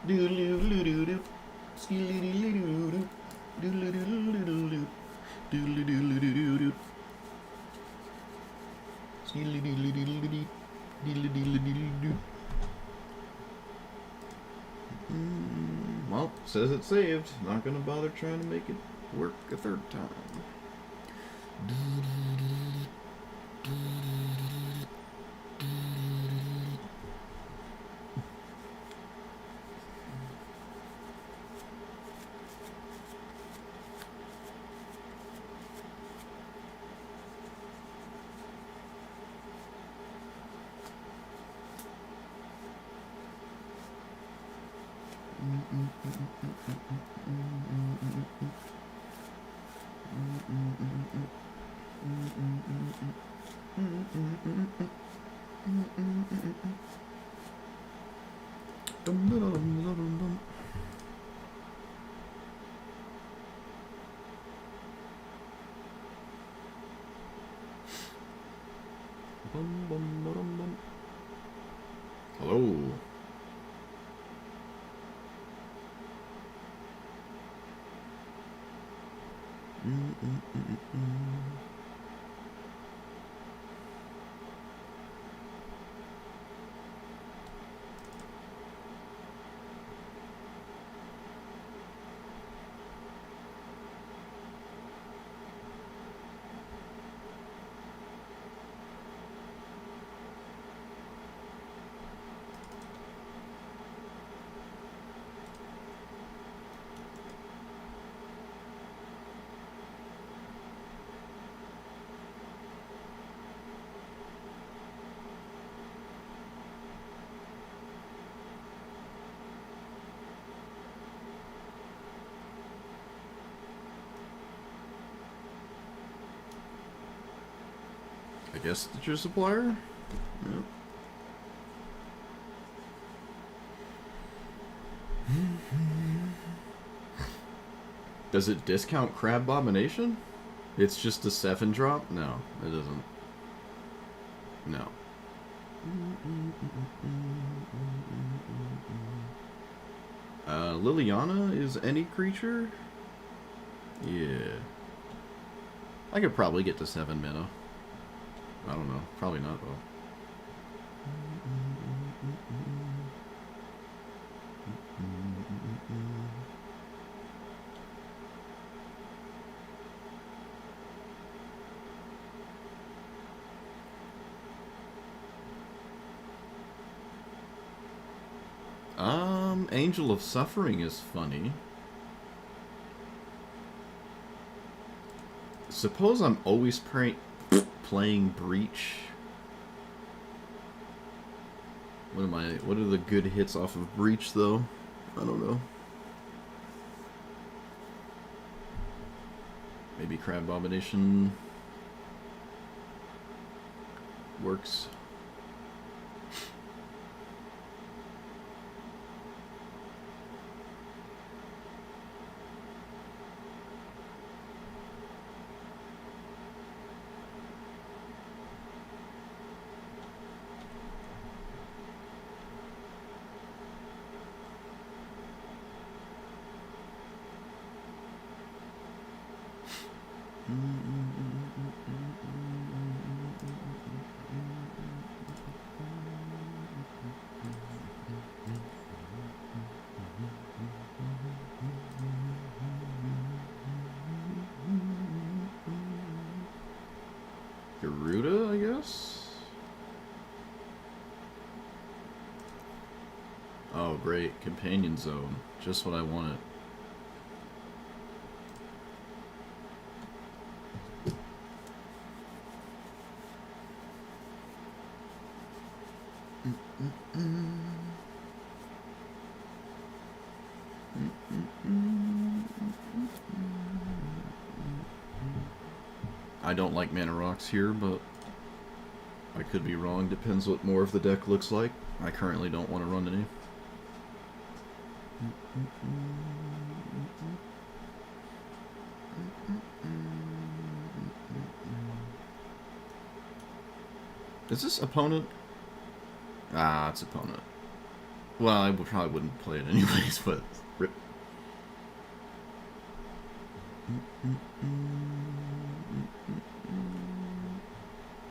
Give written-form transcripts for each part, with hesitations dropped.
Doodle-doo-doo-doo-doo. Skee-doo-doo-doo-doo. Doodle-doo-doo-doo-doo. Doodle-doo-doo-doo-doo. Skee-doo-doo-doo-doo-doo. Doodle-doo-doo-doo-doo. Well, says it's saved. Not gonna bother trying to make it work a third time. Hello. I guess it's your supplier? Yep. Does it discount Crab Abomination? It's just a 7 drop? No, it doesn't. No. Liliana is any creature? Yeah. I could probably get to 7 mana. I don't know. Probably not, though. Angel of Suffering is funny. Suppose I'm always playing Breach. What are the good hits off of Breach, though? I don't know. Maybe Crab Abomination works. Garuda, I guess? Oh, great. Companion Zone. Just what I wanted. I don't like mana rocks here, but I could be wrong. Depends what more of the deck looks like. I currently don't want to run any. Is this opponent? Ah, it's opponent. Well, I probably wouldn't play it anyways, but rip.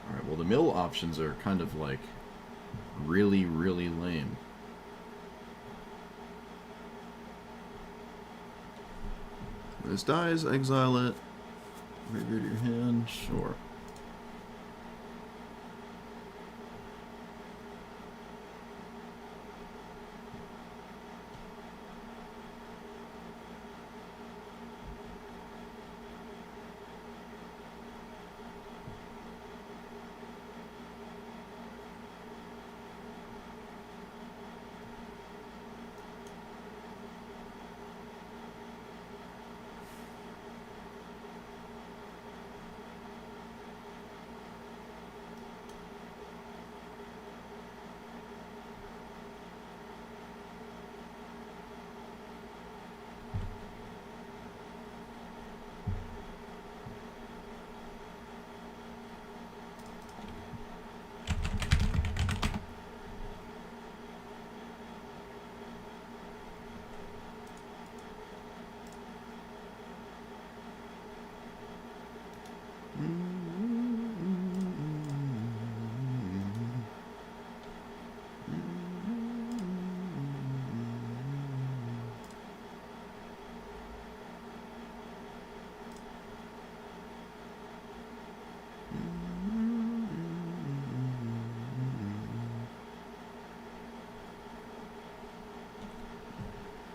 Alright, well the mill options are kind of like really, really lame. When this dies, exile it. Graveyard your hand, sure.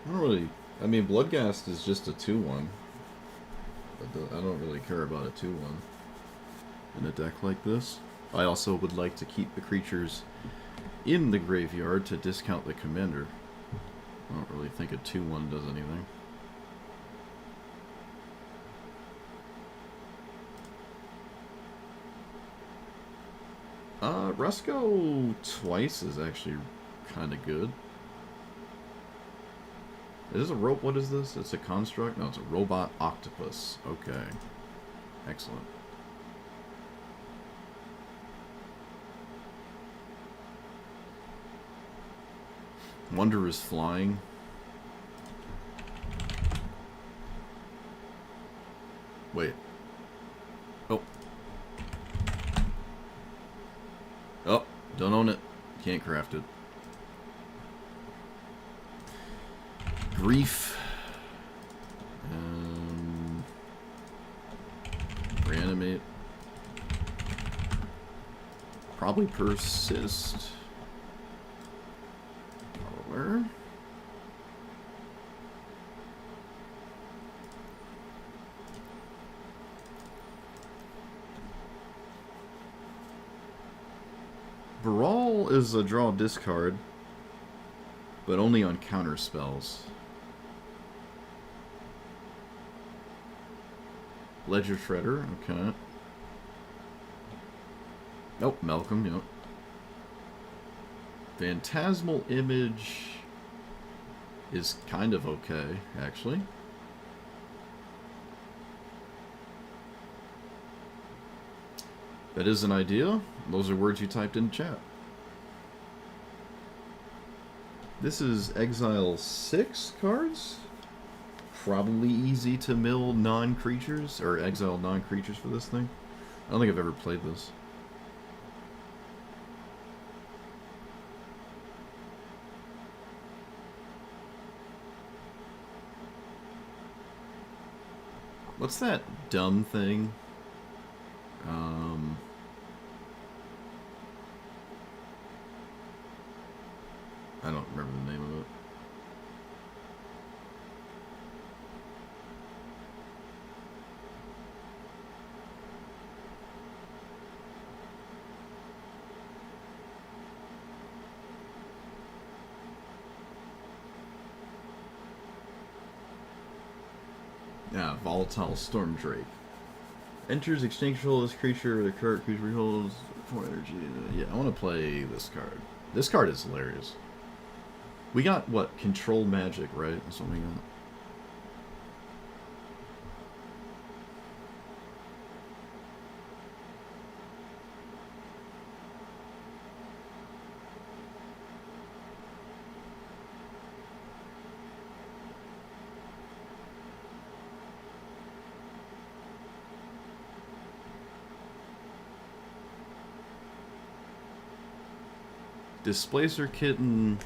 I don't really... I mean, Bloodghast is just a 2-1. I don't really care about a 2-1 in a deck like this. I also would like to keep the creatures in the graveyard to discount the commander. I don't really think a 2-1 does anything. Resco twice is actually kind of good. Is this a rope? What is this? It's a construct? No, it's a robot octopus. Okay. Excellent. Wonder is flying. Wait. Oh. Oh, don't own it. Can't craft it. Grief. Reanimate. Probably persist. Where? Brawl is a draw discard, but only on counter spells. Ledger Shredder, okay. Nope, Malcolm, yep. Phantasmal Image is kind of okay, actually. That is an idea. Those are words you typed in chat. This is exile 6 cards. Probably easy to mill non-creatures, or exile non-creatures for this thing. I don't think I've ever played this. What's that dumb thing? I don't remember the name of it. Yeah, Volatile Storm Drake. Enters exchange control of this creature, the current creature holds 4 energy. Yeah, I want to play this card. This card is hilarious. We got, what, Control Magic, right? That's what we got. Displacer Kitten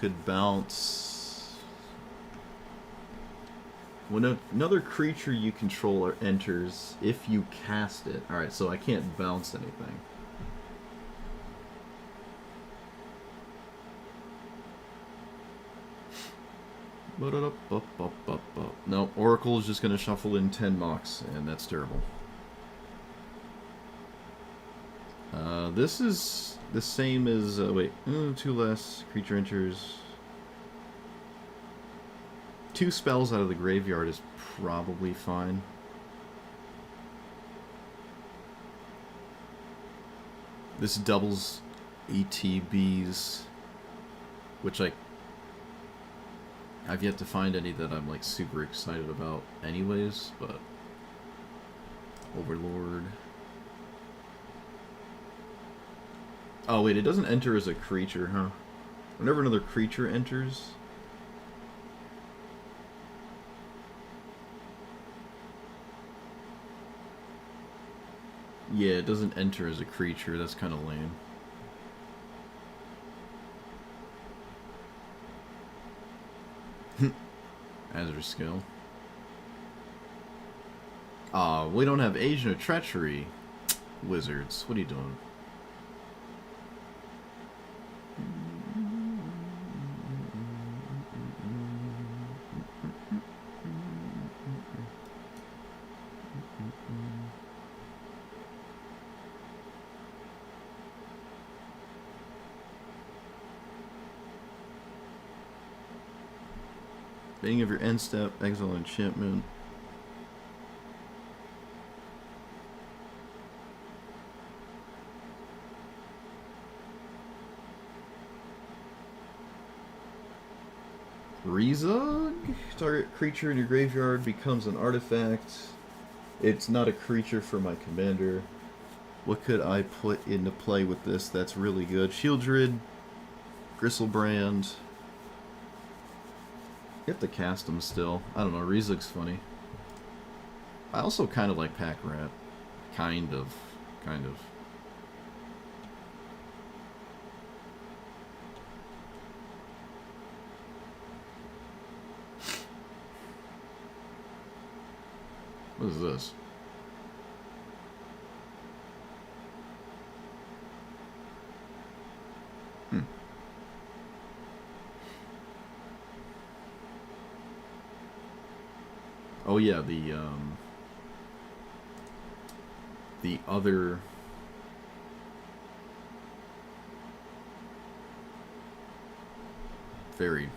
could bounce when another creature you control enters if you cast it. Alright, so I can't bounce anything. No, Oracle is just going to shuffle in 10 mocks, and that's terrible. This is the same as... wait, 2 less. Creature enters. 2 spells out of the graveyard is probably fine. This doubles ETBs, which I've yet to find any that I'm like super excited about anyways, but Overlord. Oh wait, it doesn't enter as a creature, huh? Whenever another creature enters. Yeah, it doesn't enter as a creature. That's kind of lame. Hazard skill. Aw, we don't have Agent of Treachery. Wizards, what are you doing? Beginning of your end step, exile enchantment. Rezug? Target creature in your graveyard becomes an artifact. It's not a creature for my commander. What could I put into play with this that's really good? Shieldred, Gristlebrand. You have to cast them still. I don't know, Rezug's funny. I also kind of like Pack Rat. Kind of. What is this? Oh yeah, the other fairy.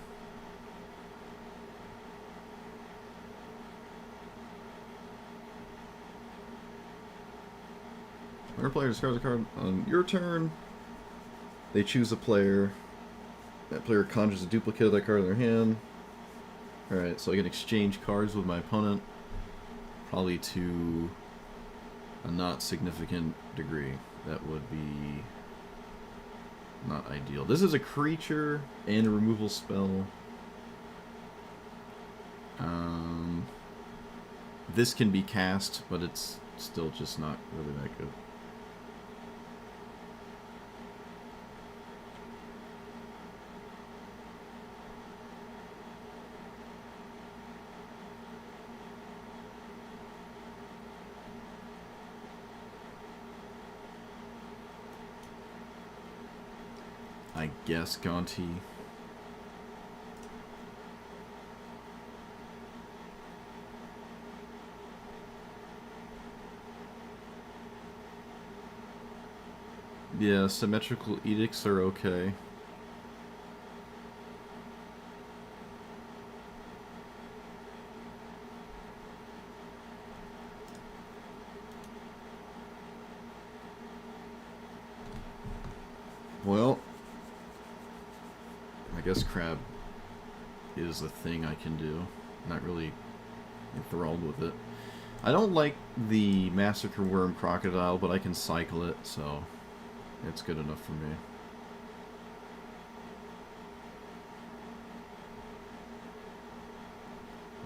Whenever a player discards a card on your turn, they choose a player. That player conjures a duplicate of that card in their hand. Alright, so I can exchange cards with my opponent, probably to a not significant degree. That would be not ideal. This is a creature and a removal spell. This can be cast, but it's still just not really that good. I guess Gonti. Yeah, symmetrical edicts are okay. Well, I guess crab is a thing I can do. Not really enthralled with it. I don't like the Massacre Worm Crocodile, but I can cycle it, so it's good enough for me.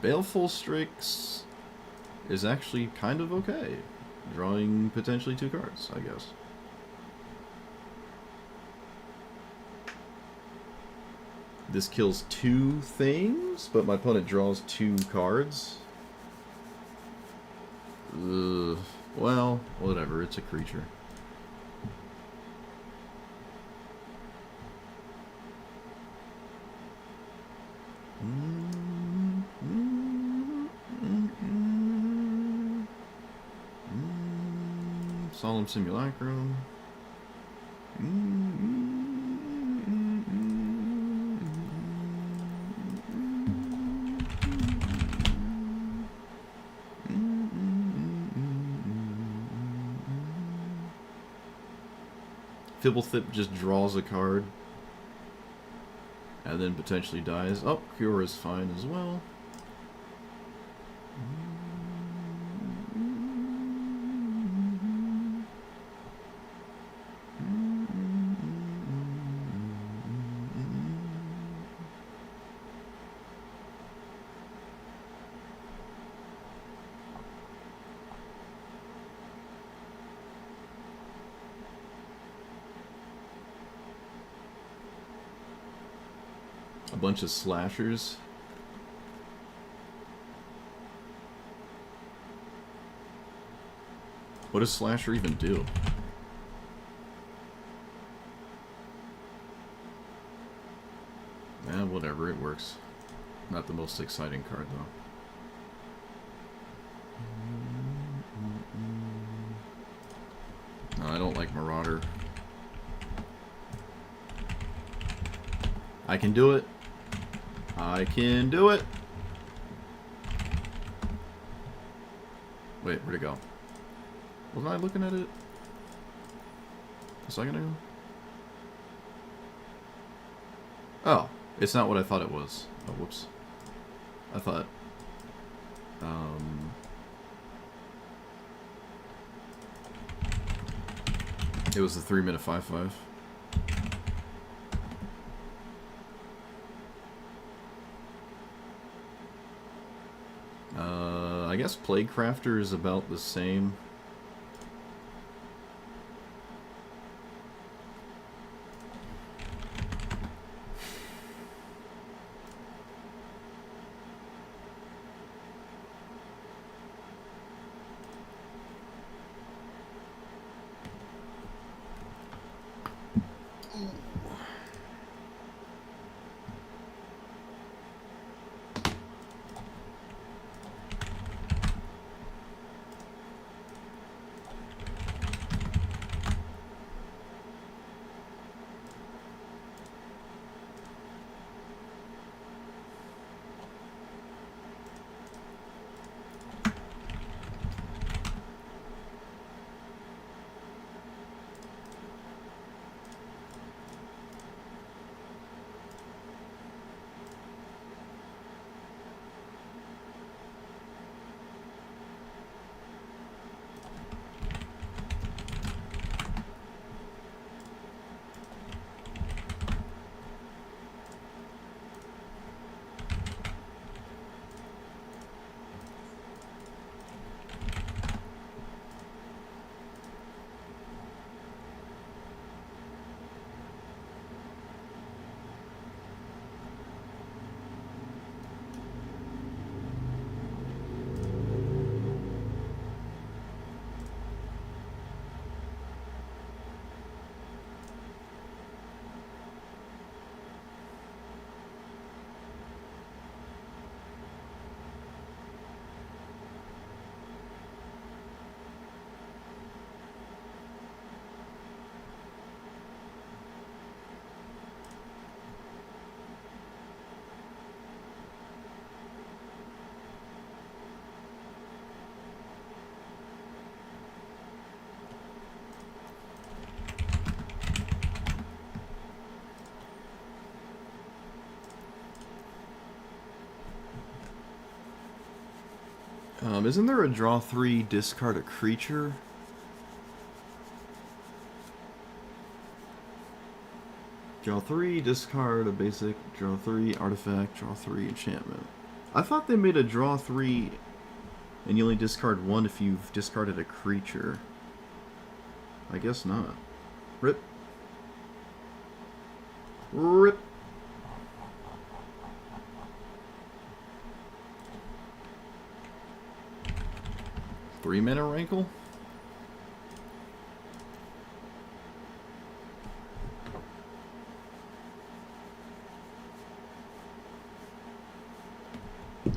Baleful Strix is actually kind of okay. Drawing potentially 2 cards, I guess. This kills 2 things, but my opponent draws 2 cards. Ugh. Well, whatever, it's a creature. Solemn Simulacrum. Fibblethip just draws a card and then potentially dies. Oh, Cure is fine as well. A bunch of slashers. What does slasher even do? Whatever, it works. Not the most exciting card though. No, I don't like Marauder. I can do it. I can do it. Wait, where'd it go? Wasn't I looking at it a second ago? Oh, it's not what I thought it was. Oh, whoops. I thought... it was the 3-minute 5/5. I guess Plaguecrafter is about the same. Isn't there a draw 3, discard a creature? Draw 3, discard a basic, draw 3, artifact, draw 3, enchantment. I thought they made a draw 3 and you only discard 1 if you've discarded a creature. I guess not. Rip. Rip. 3-mana Rankle?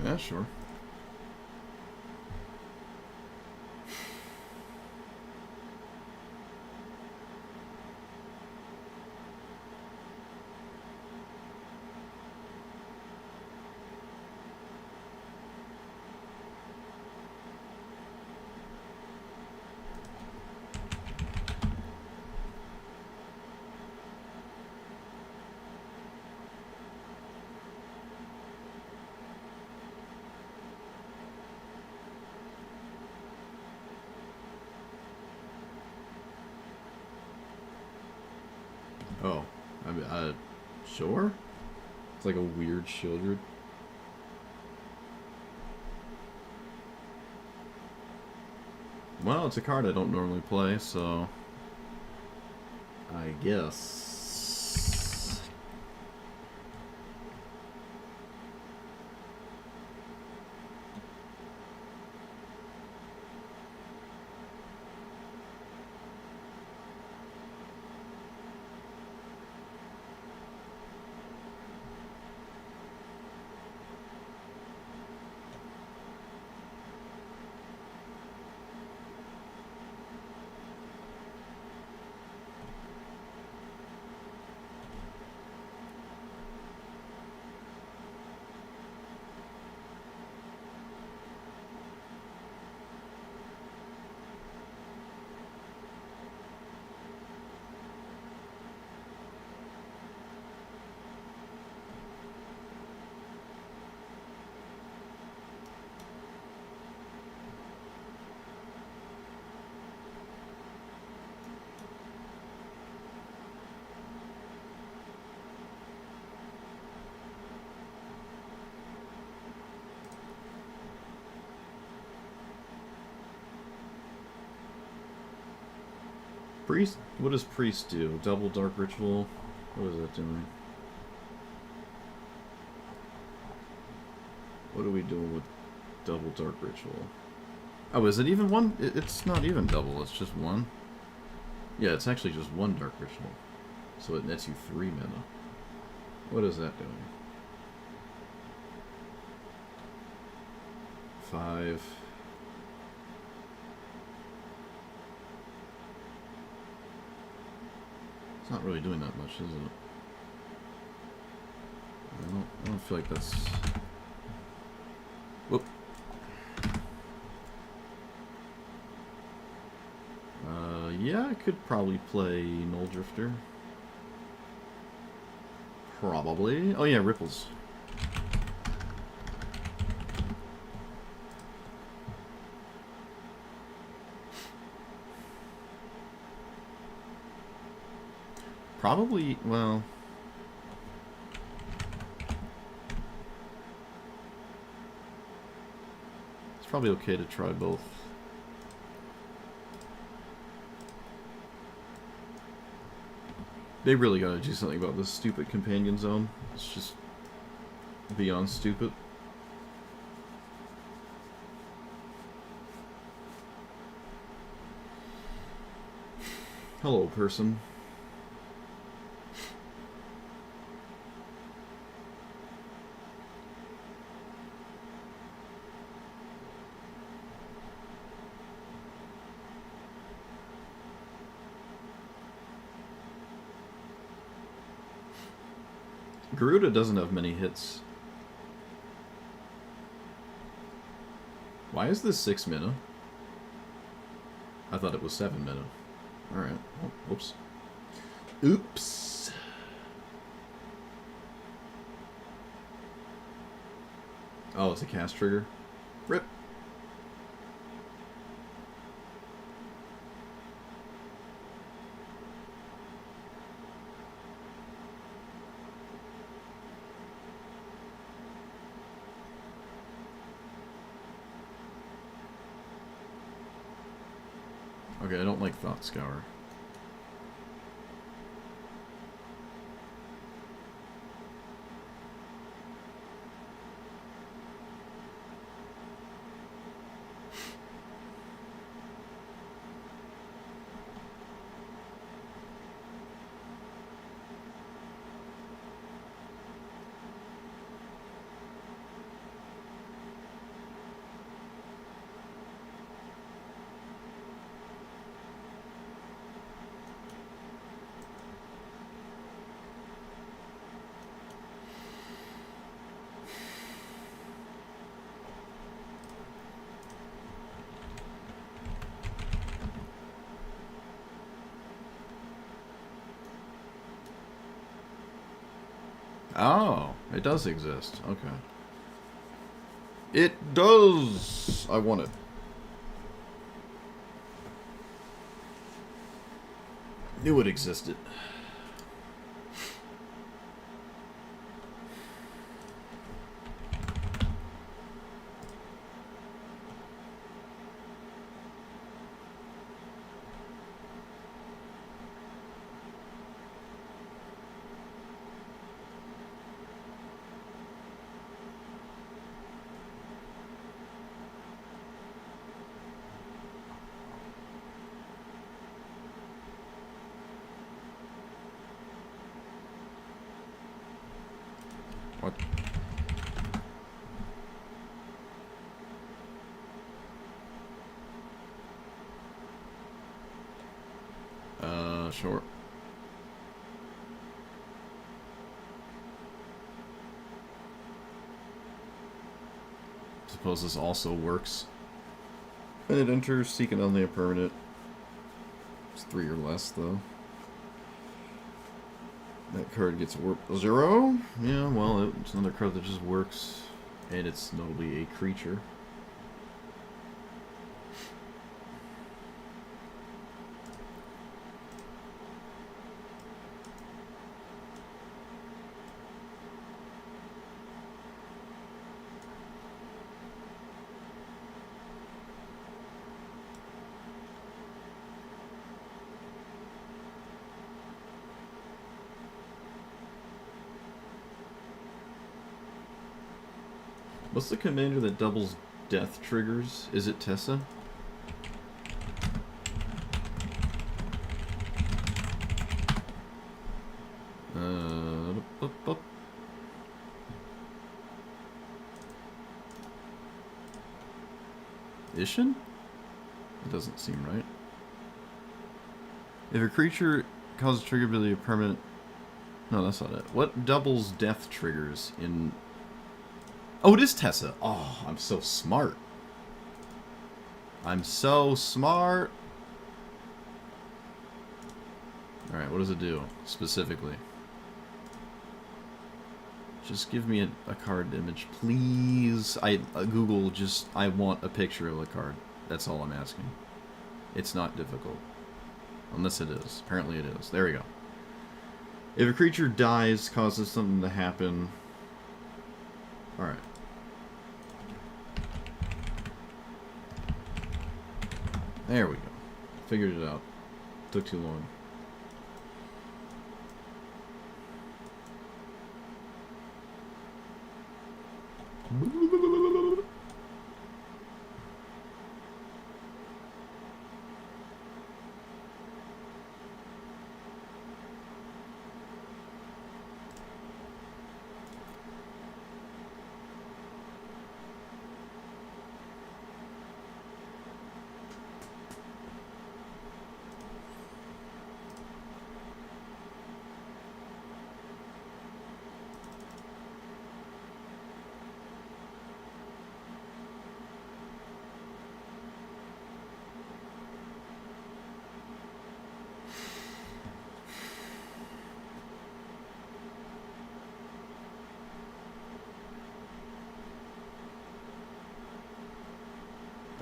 Yeah, sure. Oh, I mean, sure. It's like a weird Shieldred. Well, it's a card I don't normally play, so I guess. Priest? What does Priest do? Double Dark Ritual? What is that doing? What are we doing with Double Dark Ritual? Oh, is it even one? It's not even double, it's just one. Yeah, it's actually just one Dark Ritual. So it nets you 3 mana. What is that doing? 5. It's not really doing that much, is it? I don't feel like that's... Whoop. Yeah, I could probably play Null Drifter. Probably. Oh yeah, Ripples. Probably, well... It's probably okay to try both. They really gotta do something about this stupid companion zone. It's just beyond stupid. Hello, person. Garuda doesn't have many hits. Why is this 6 mana? I thought it was 7 mana. Alright. Oh, whoops. Oops. Oh, it's a cast trigger. Rip. Okay, I don't like Thought Scour. Oh, it does exist. Okay. It does! I want it. Knew it existed. What? Sure. Suppose this also works. And it enters, seeking only a permanent. It's 3 or less, though. That card gets warp 0. Yeah, well, it's another card that just works. And it's notably a creature. What's the commander that doubles death triggers? Is it Tessa? Ishin? It doesn't seem right. If a creature causes trigger ability of permanent... No, that's not it. What doubles death triggers in... Oh, it is Tessa. Oh, I'm so smart. I'm so smart. Alright, what does it do, specifically? Just give me a card image, please. Google, just, I want a picture of the card. That's all I'm asking. It's not difficult. Unless it is. Apparently it is. There we go. If a creature dies, causes something to happen... Alright. There we go. Figured it out. Took too long.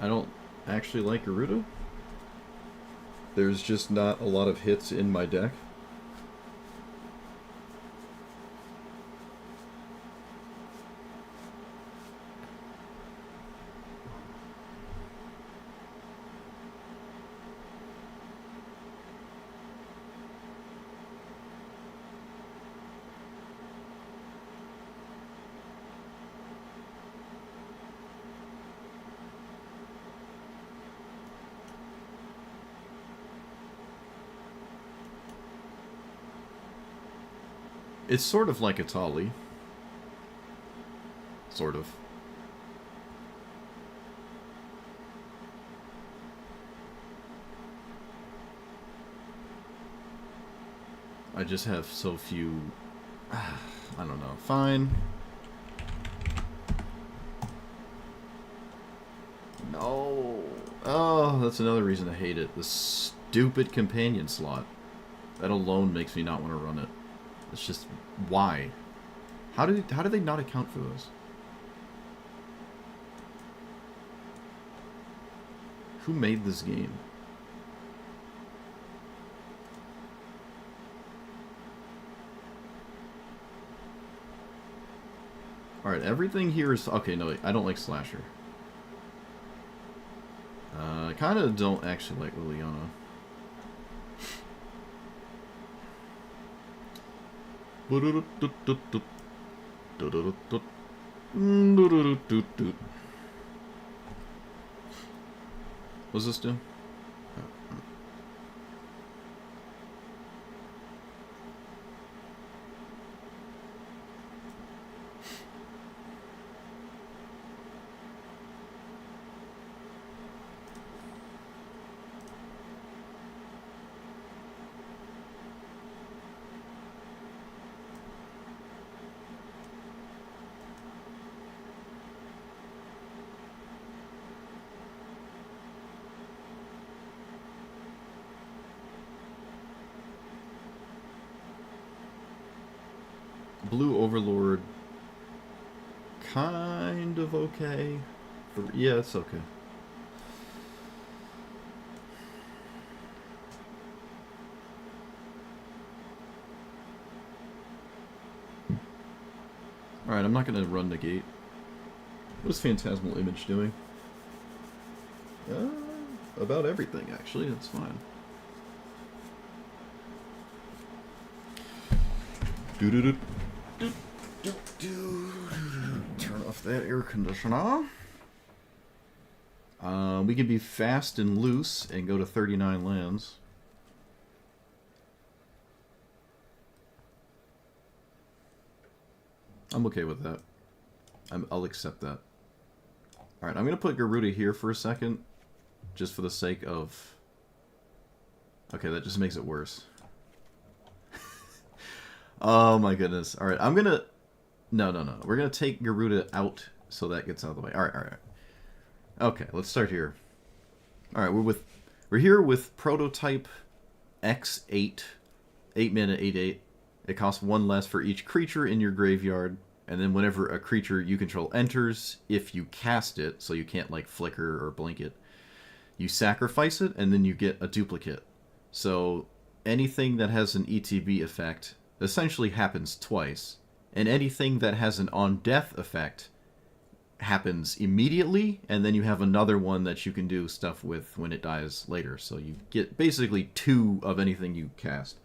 I don't actually like Garuda. There's just not a lot of hits in my deck. It's sort of like Atali. Sort of. I just have so few... I don't know. Fine. No. Oh, that's another reason I hate it. The stupid companion slot. That alone makes me not want to run it. It's just... why? How did they not account for those? Who made this game? Alright, everything here is... Okay, no, wait, I don't like Slasher. I kind of don't actually like Liliana. What's this do? Blue Overlord, kind of okay. Yeah, it's okay. Alright, I'm not going to run negate. What is Phantasmal Image doing? About everything, actually. That's fine. Turn off that air conditioner. We can be fast and loose and go to 39 lands. I'm okay with that. I'll accept that. Alright, I'm going to put Garuda here for a second. Just for the sake of... Okay, that just makes it worse. Oh my goodness. Alright, I'm going to... No. We're going to take Garuda out so that gets out of the way. Alright. Okay, let's start here. Alright, we're here with Prototype X-8. 8 mana, 8/8. It costs 1 less for each creature in your graveyard. And then whenever a creature you control enters, if you cast it, so you can't like flicker or blink it, you sacrifice it and then you get a duplicate. So anything that has an ETB effect essentially happens twice. And anything that has an on-death effect happens immediately, and then you have another one that you can do stuff with when it dies later. So you get basically 2 of anything you cast.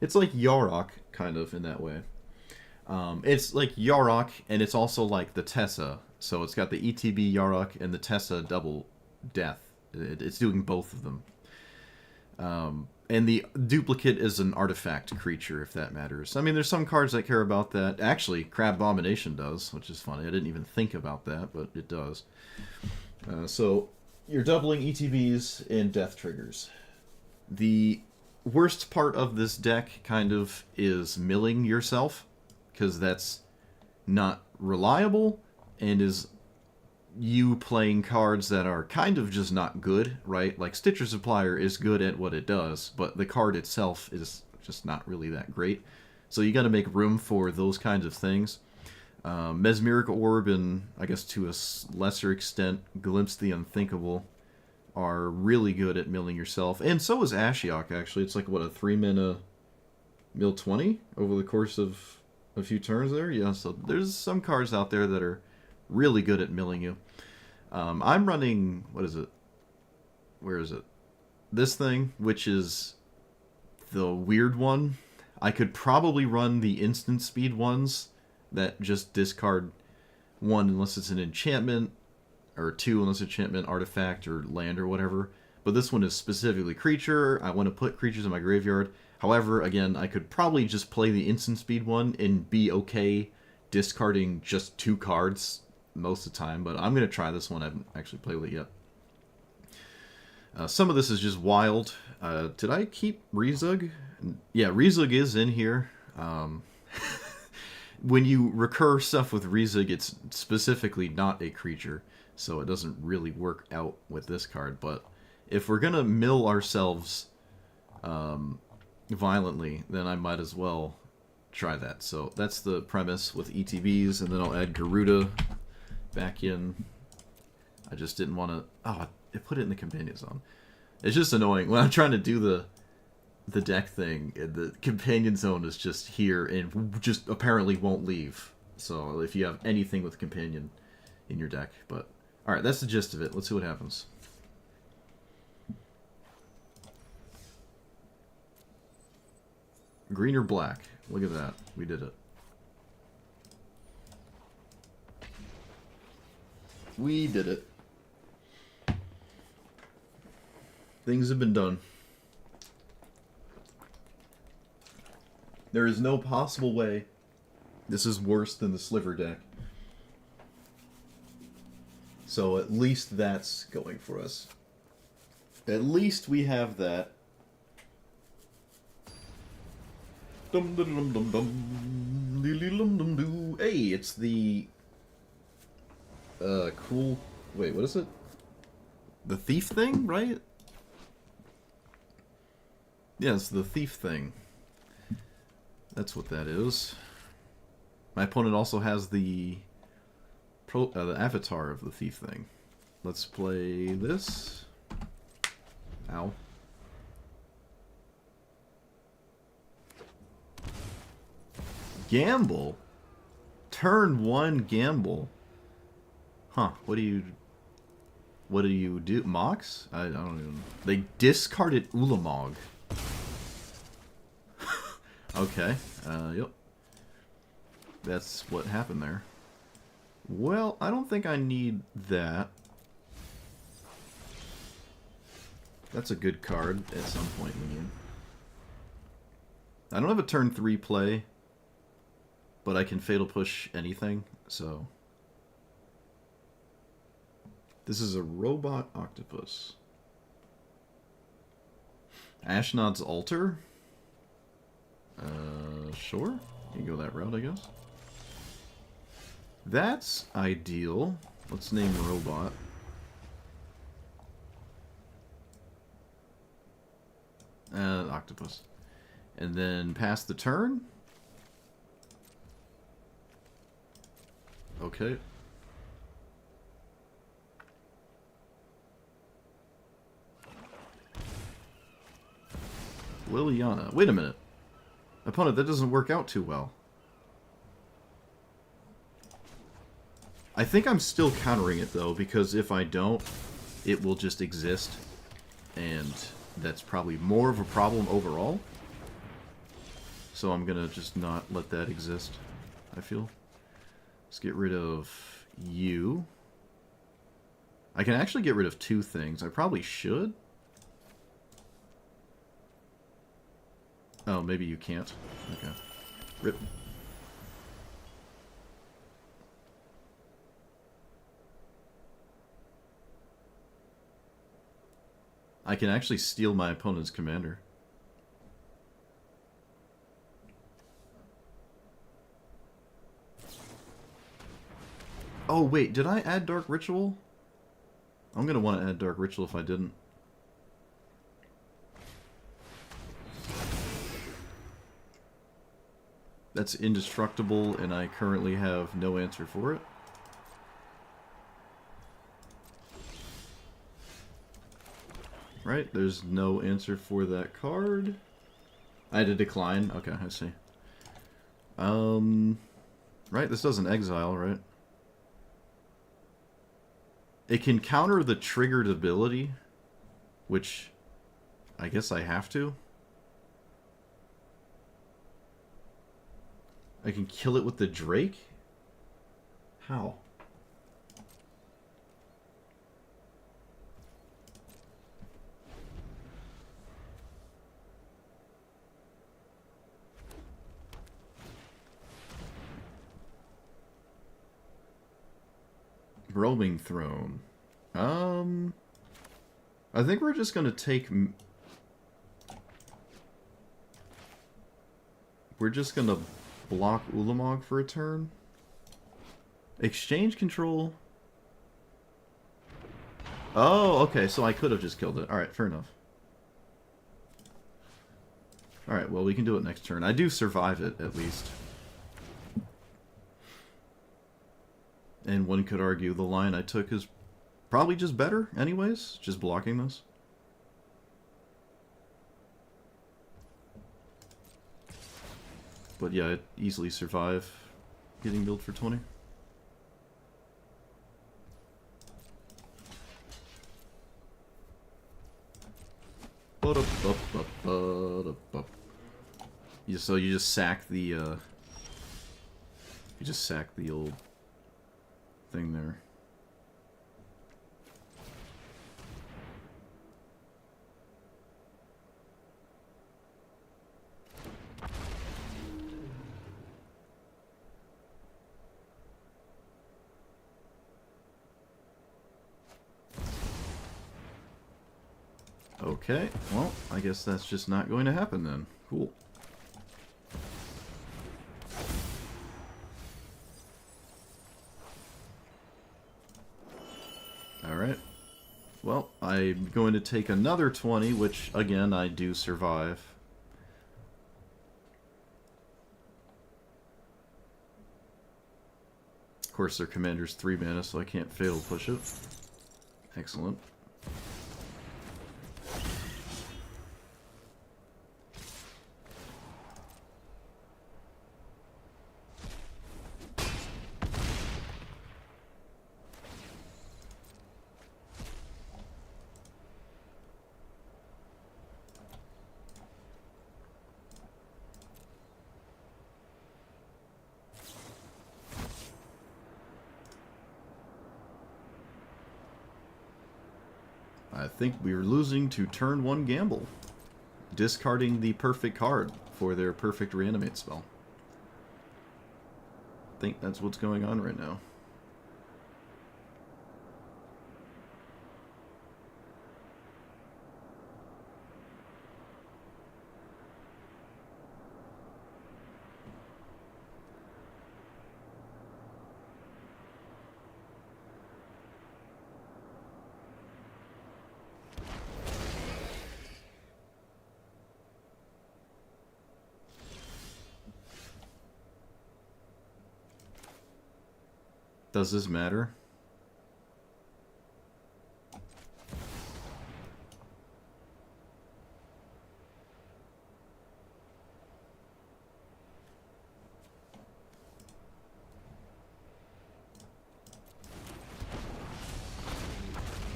It's like Yarok, kind of, in that way. It's like Yarok, and it's also like the Tessa. So it's got the ETB Yarok and the Tessa double death. It's doing both of them. And the duplicate is an artifact creature, if that matters. I mean, there's some cards that care about that. Actually, Crab Abomination does, which is funny. I didn't even think about that, but it does. So you're doubling ETBs and death triggers. The worst part of this deck, kind of, is milling yourself, because that's not reliable, and is you playing cards that are kind of just not good, right? Like Stitcher Supplier is good at what it does, but the card itself is just not really that great. So you got to make room for those kinds of things. Mesmeric Orb and, I guess to a lesser extent, Glimpse the Unthinkable are really good at milling yourself. And so is Ashiok, actually. It's like, what, a 3 mana mill 20 over the course of a few turns there? Yeah, so there's some cards out there that are really good at milling you. I'm running, what is it? Where is it? This thing, which is the weird one. I could probably run the instant speed ones that just discard 1 unless it's an enchantment, or 2 unless it's enchantment, artifact, or land, or whatever. But this one is specifically creature. I want to put creatures in my graveyard. However, again, I could probably just play the instant speed one and be okay discarding just 2 cards most of the time, but I'm going to try this one. I haven't actually played with it yet. Some of this is just wild. Did I keep Rezug? Yeah, Rezug is in here. When you recur stuff with Rezug, it's specifically not a creature, so it doesn't really work out with this card. But if we're going to mill ourselves violently, then I might as well try that. So that's the premise with ETBs, and then I'll add Garuda back in. I just didn't want to... Oh, I put it in the companion zone. It's just annoying. When I'm trying to do the deck thing, the companion zone is just here and just apparently won't leave. So if you have anything with companion in your deck. But, alright, that's the gist of it. Let's see what happens. Green or black? Look at that. We did it. We did it. Things have been done. There is no possible way this is worse than the Sliver deck. So at least that's going for us. At least we have that. Dum dum dum dum dum. Dum dum dum. Hey, it's the cool. Wait, what is it? The thief thing, right? Yeah, it's the thief thing. That's what that is. My opponent also has the avatar of the thief thing. Let's play this. Ow. Gamble? Turn 1 gamble? Huh, what do you do? Mox? I don't even... They discarded Ulamog. Okay, yep. That's what happened there. Well, I don't think I need that. That's a good card at some point in the game. I don't have a turn 3 play, but I can Fatal Push anything, so... This is a robot octopus. Ashnod's Altar? Sure. You can go that route, I guess. That's ideal. Let's name robot. Octopus. And then pass the turn. Okay. Liliana. Wait a minute. Opponent, that doesn't work out too well. I think I'm still countering it, though, because if I don't, it will just exist. And that's probably more of a problem overall. So I'm gonna just not let that exist, I feel. Let's get rid of you. I can actually get rid of 2 things. I probably should. Oh, maybe you can't. Okay. Rip. I can actually steal my opponent's commander. Oh, wait, did I add Dark Ritual? I'm gonna want to add Dark Ritual if I didn't. That's indestructible, and I currently have no answer for it. Right, there's no answer for that card. I had to decline. Okay, I see. Right, this doesn't exile, right? It can counter the triggered ability, which I guess I have to. I can kill it with the Drake? How? Roaming Throne. I think we're just gonna take... We're just gonna block Ulamog for a turn. Exchange control. Oh, okay, so I could have just killed it. Alright, fair enough. Alright, well, we can do it next turn. I do survive it, at least. And one could argue the line I took is probably just better, anyways. Just blocking this. But yeah, I'd easily survive getting built for 20. So you just sack the you just sack the old thing there. Okay, well, I guess that's just not going to happen then. Cool. Alright. Well, I'm going to take another 20, which, again, I do survive. Of course, their commander's 3 mana, so I can't fatal push it. Excellent. I think we're losing to turn 1 gamble, discarding the perfect card for their perfect reanimate spell. I think that's what's going on right now. Does this matter?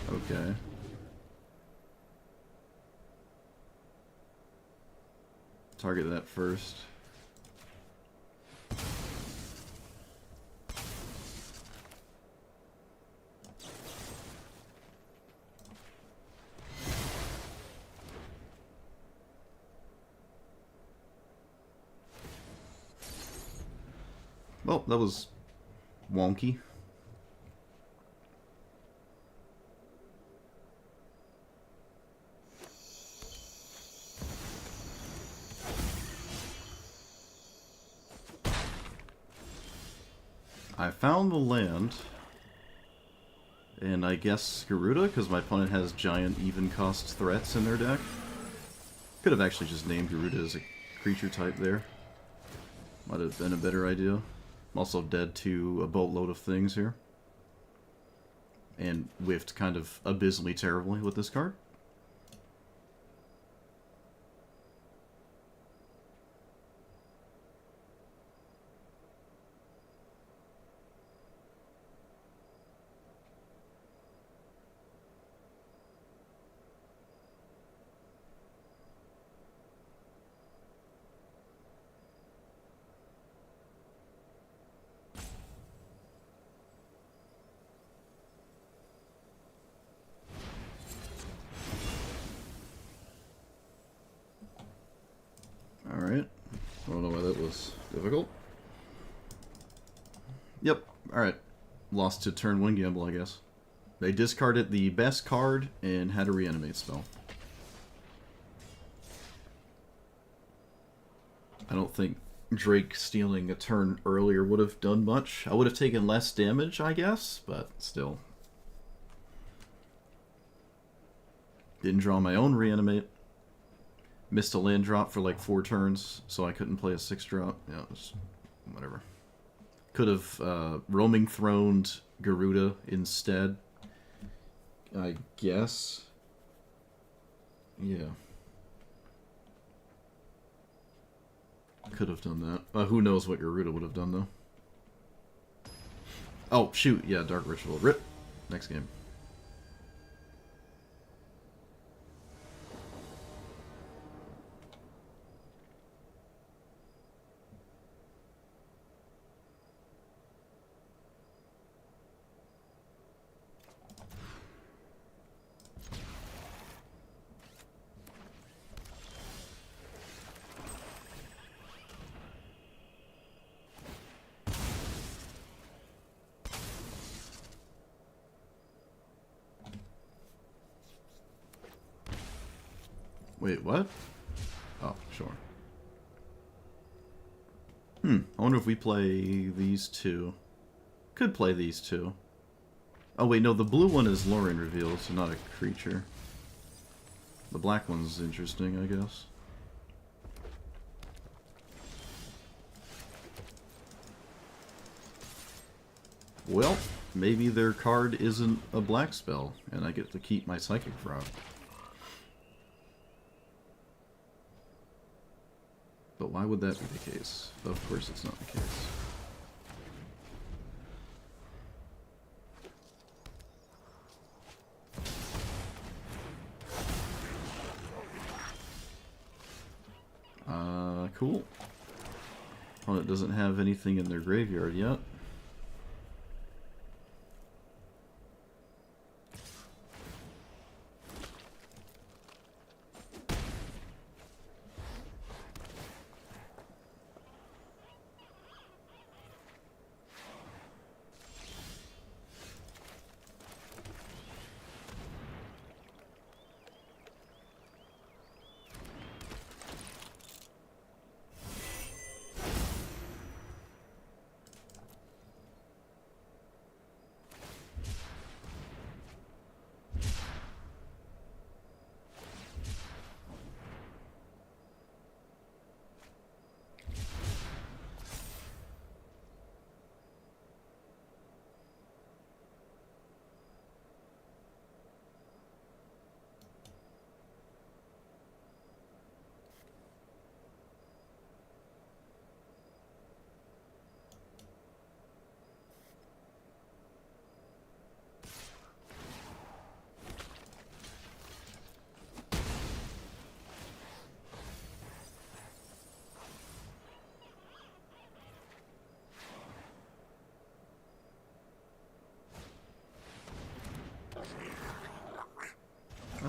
Okay. Target that first. Well, that was wonky. I found the land, and I guess Garuda, because my opponent has giant even cost threats in their deck. Could have actually just named Garuda as a creature type there. Might have been a better idea. I'm also dead to a boatload of things here. And whiffed kind of abysmally terribly with this card. Alright. I don't know why that was difficult. Yep. Alright. Lost to turn 1 gamble, I guess. They discarded the best card and had a reanimate spell. I don't think Drake stealing a turn earlier would have done much. I would have taken less damage, I guess, but still. Didn't draw my own reanimate. Missed a land drop for like 4 turns, so I couldn't play a 6 drop. Yeah, it was whatever. Could have roaming throned Garuda instead, I guess. Yeah. Could have done that. Who knows what Garuda would have done, though. Oh, shoot. Yeah, Dark Ritual. Rip. Next game. Wait, what? Oh, sure. I wonder if we play these two. Could play these two. Oh wait, no, the blue one is Lauren revealed, so not a creature. The black one's interesting, I guess. Well, maybe their card isn't a black spell, and I get to keep my Psychic Frog. But why would that be the case? Of course it's not the case. Cool. Opponent doesn't have anything in their graveyard yet.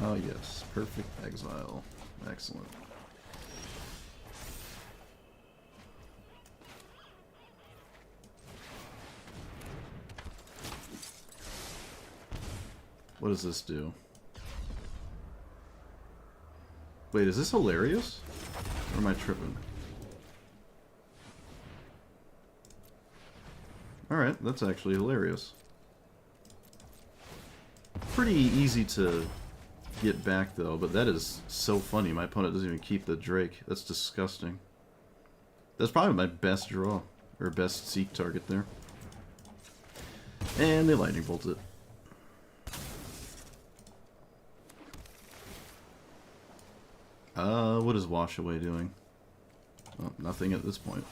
Oh yes, perfect exile. Excellent. What does this do? Wait, is this hilarious? Or am I tripping? Alright, that's actually hilarious. Pretty easy to get back though, but that is so funny. My opponent doesn't even keep the Drake. That's disgusting. That's probably my best draw, or best seek target there. And they lightning bolt it. What is Wash Away doing? Well, nothing at this point.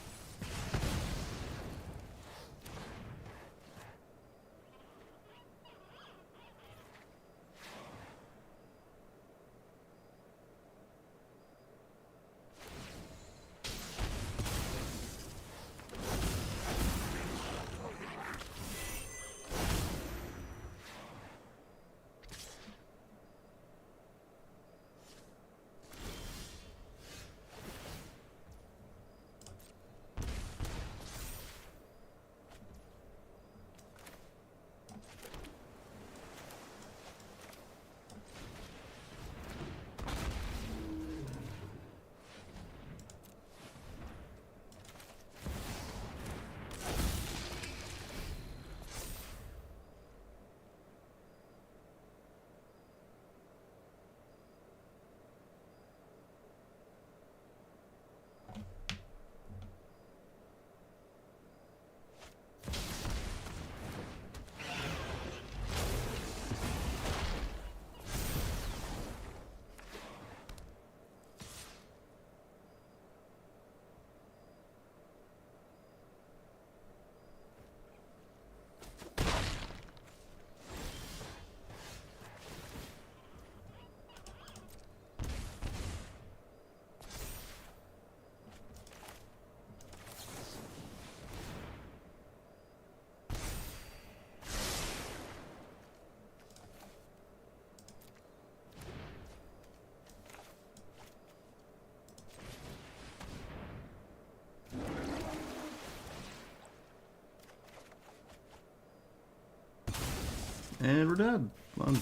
And we're dead. Fun.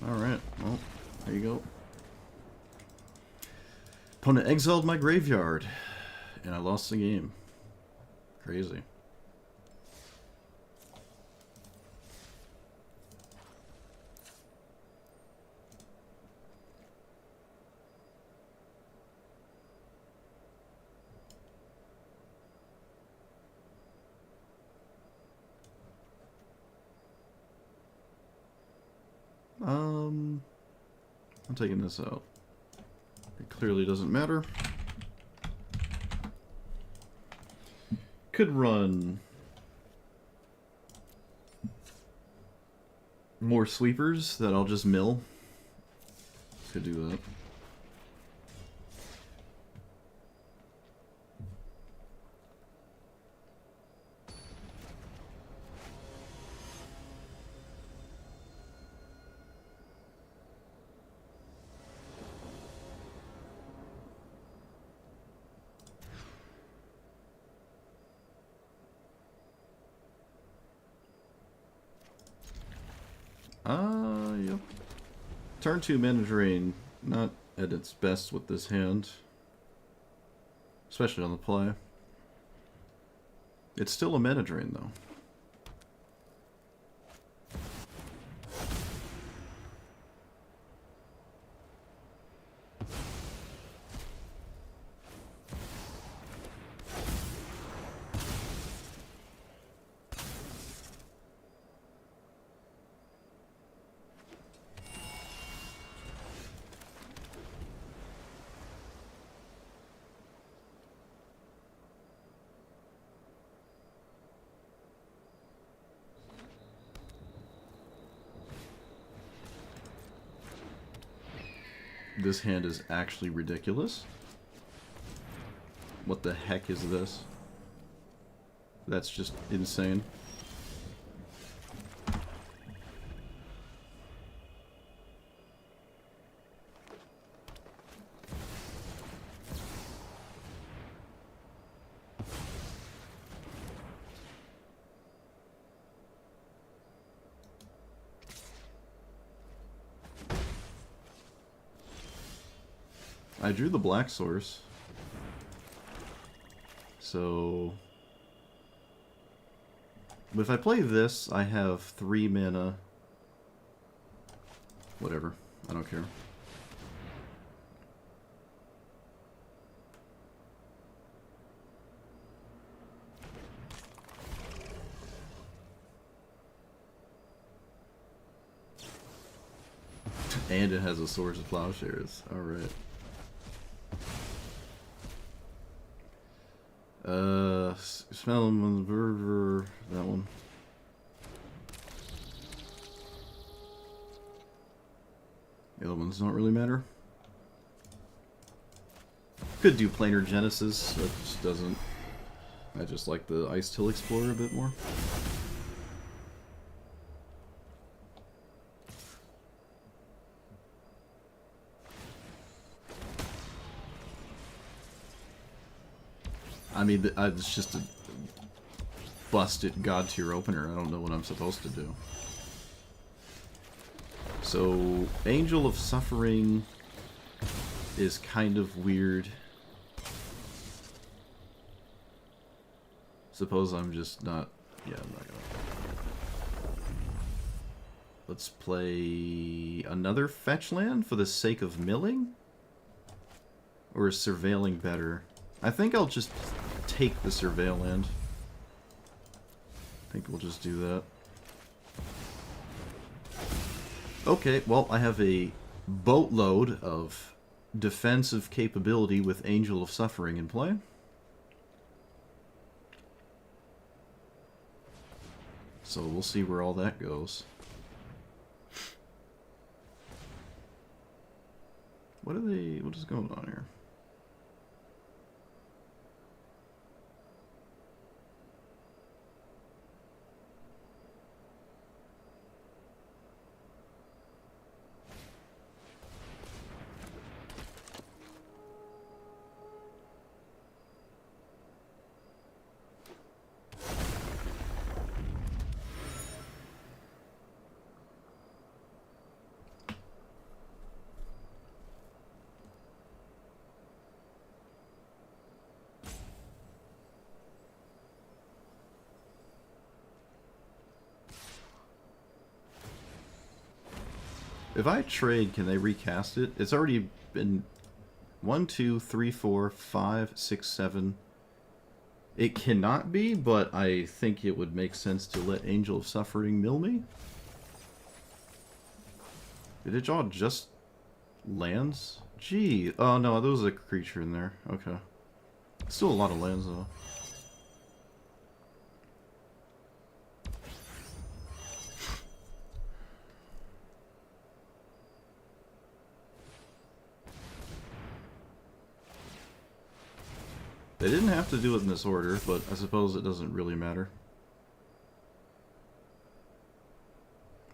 Alright, well, there you go. Opponent exiled my graveyard, and I lost the game. Crazy. I'm taking this out. It clearly doesn't matter. Could run more sweepers that I'll just mill. Could do that. Yep. Turn 2 mana drain, not at its best with this hand. Especially on the play. It's still a mana drain, though. This hand is actually ridiculous. What the heck is this? That's just insane. I drew the black source, so but if I play this, I have 3 mana. Whatever, I don't care. And it has a Swords of Plowshares. All right. Smell them on the burger. That one. The other ones don't really matter. Could do Planar Genesis. That just doesn't. I just like the Ice Till Explorer a bit more. I mean, it's just a busted God tier opener. I don't know what I'm supposed to do. So, Angel of Suffering is kind of weird. Suppose I'm just not... Yeah, I'm not gonna... Let's play another fetch land for the sake of milling? Or is Surveilling better? I think I'll just take the Surveil land. I think we'll just do that. Okay, well, I have a boatload of defensive capability with Angel of Suffering in play. So we'll see where all that goes. What is going on here? If I trade, can they recast it? It's already been 1, 2, 3, 4, 5, 6, 7. It cannot be, but I think it would make sense to let Angel of Suffering mill me. Did it draw just lands? Gee. Oh no, there was a creature in there. Okay. Still a lot of lands though. They didn't have to do it in this order, but I suppose it doesn't really matter.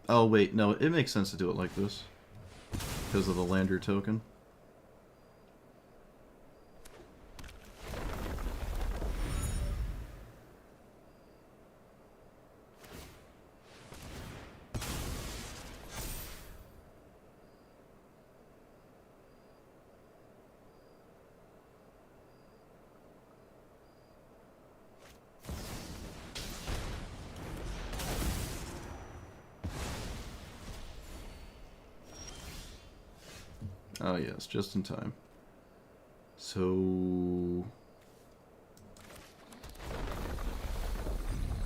Oh wait, no, it makes sense to do it like this. Because of the lander token. Oh yes, just in time. So...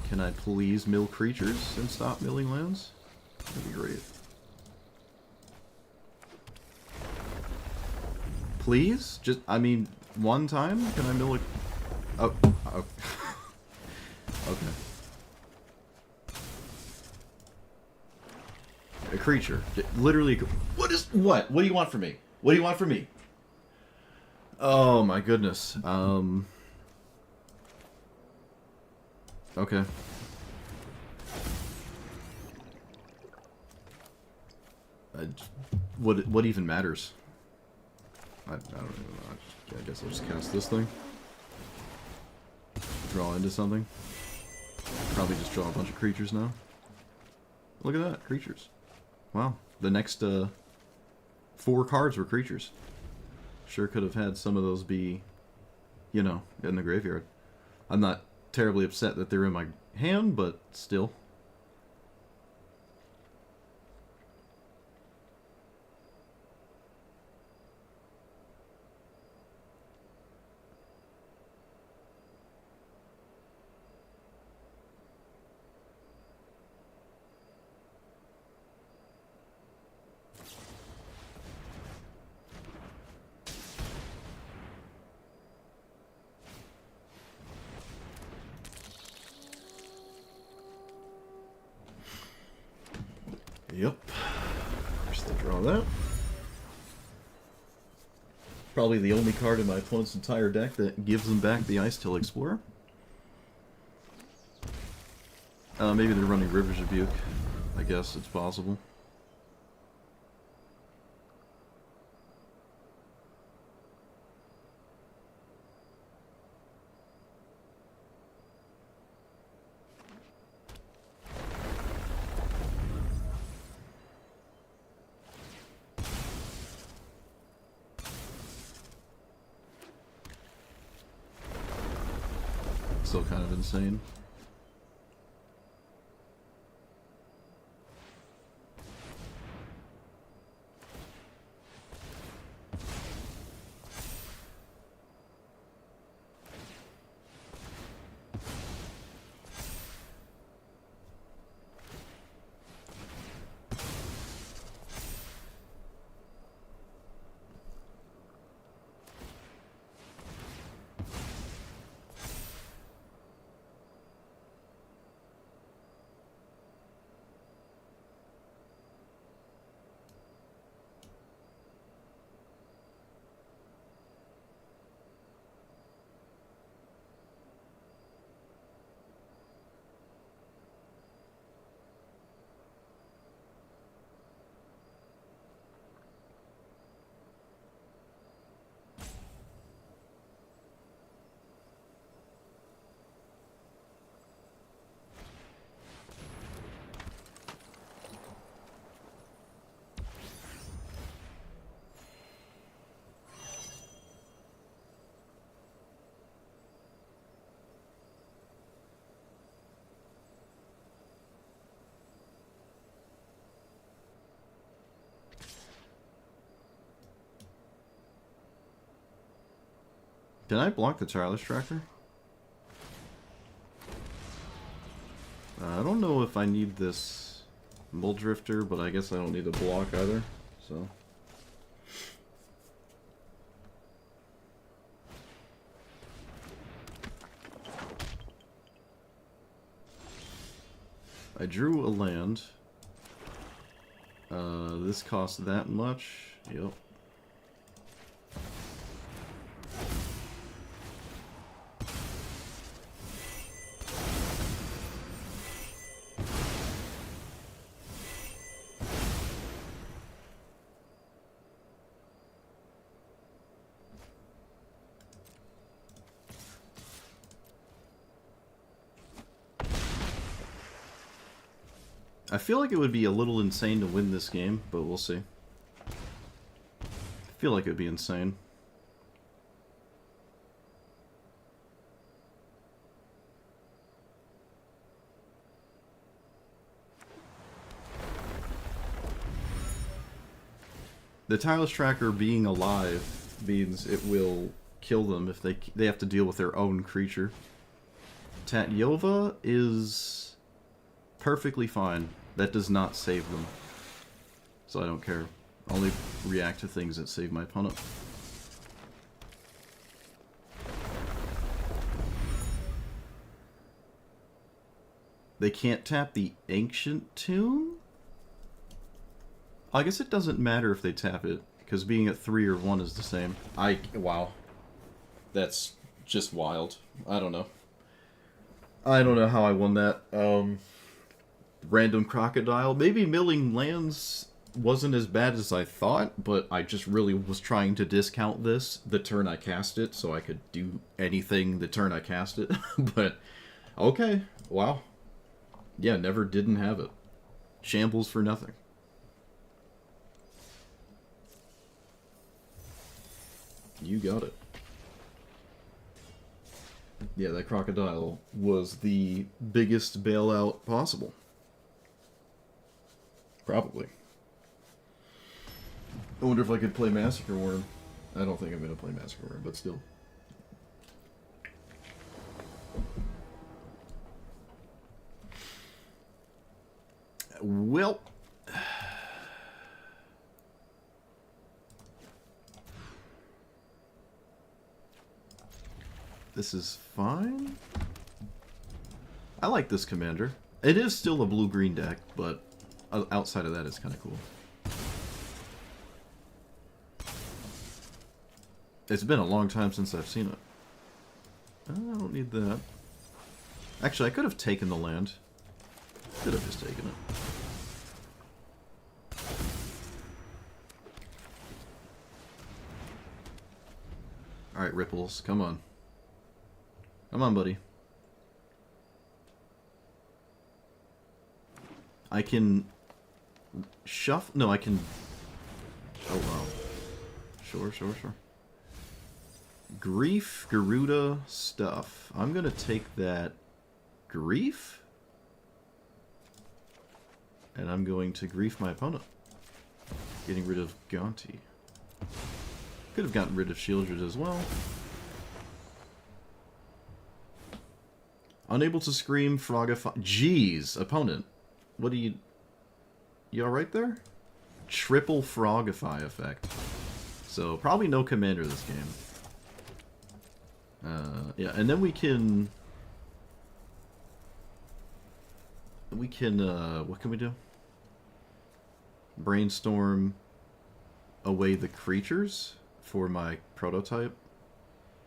Can I please mill creatures and stop milling lands? That'd be great. Please? Just, I mean, one time? Can I mill a... Oh, oh. Okay. A creature. Literally, what is... What? What do you want from me? What do you want from me? Oh my goodness. Okay. What even matters? I don't even know. I guess I'll just cast this thing. Draw into something. Probably just draw a bunch of creatures now. Look at that, creatures. Wow. The next 4 cards were creatures. Sure could have had some of those be, you know, in the graveyard. I'm not terribly upset that they're in my hand, but still. Yep. Just to draw that. Probably the only card in my opponent's entire deck that gives them back the Ice-Tail Explorer. Maybe they're running River's Rebuke. I guess it's possible. Still kind of insane. Can I block the tireless tracker? I don't know if I need this Mold Drifter, but I guess I don't need a block either, so... I drew a land. This costs that much. Yep. I feel like it would be a little insane to win this game, but we'll see. I feel like it would be insane. The tireless tracker being alive means it will kill them if they have to deal with their own creature. Tatyova is perfectly fine. That does not save them. So I don't care. I only react to things that save my opponent. They can't tap the Ancient Tomb? I guess it doesn't matter if they tap it, because being at 3 or 1 is the same. Wow. That's just wild. I don't know. I don't know how I won that. Random crocodile. Maybe milling lands wasn't as bad as I thought, but I just really was trying to discount this the turn I cast it, so I could do anything the turn I cast it. But, okay. Wow. Yeah, never didn't have it. Shambles for nothing. You got it. Yeah, that crocodile was the biggest bailout possible. Probably. I wonder if I could play Massacre Worm. I don't think I'm going to play Massacre Worm, but still. Well... This is fine. I like this commander. It is still a blue-green deck, but outside of that, it's kind of cool. It's been a long time since I've seen it. I don't need that. Actually, I could have taken the land. Could have just taken it. Alright, Ripples, come on. Come on, buddy. I can shuffle. No, I can. Oh wow. Sure. Grief, Garuda, stuff. I'm gonna take that grief, and I'm going to grief my opponent. Getting rid of Gaunty. Could have gotten rid of Shieldred as well. Unable to scream, Frogify. Jeez, opponent. What do you... You alright there? Triple Frogify effect. So, probably no commander this game. Yeah, and then we can... what can we do? Brainstorm away the creatures for my prototype.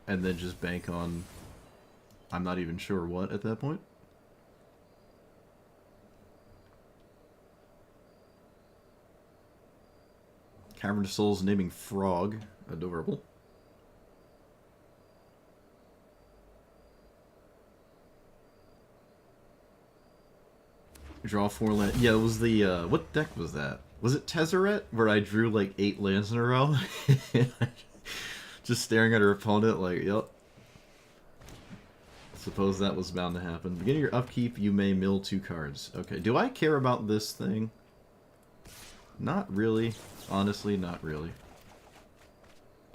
And then just bank on... I'm not even sure what at that point. Cavern of Souls naming Frog. Adorable. Draw 4 land. Yeah, it was the, what deck was that? Was it Tezzeret? Where I drew like 8 lands in a row? Just staring at her opponent like, yep. Suppose that was bound to happen. Beginning your upkeep, you may mill 2 cards. Okay, do I care about this thing? Not really. Honestly, not really.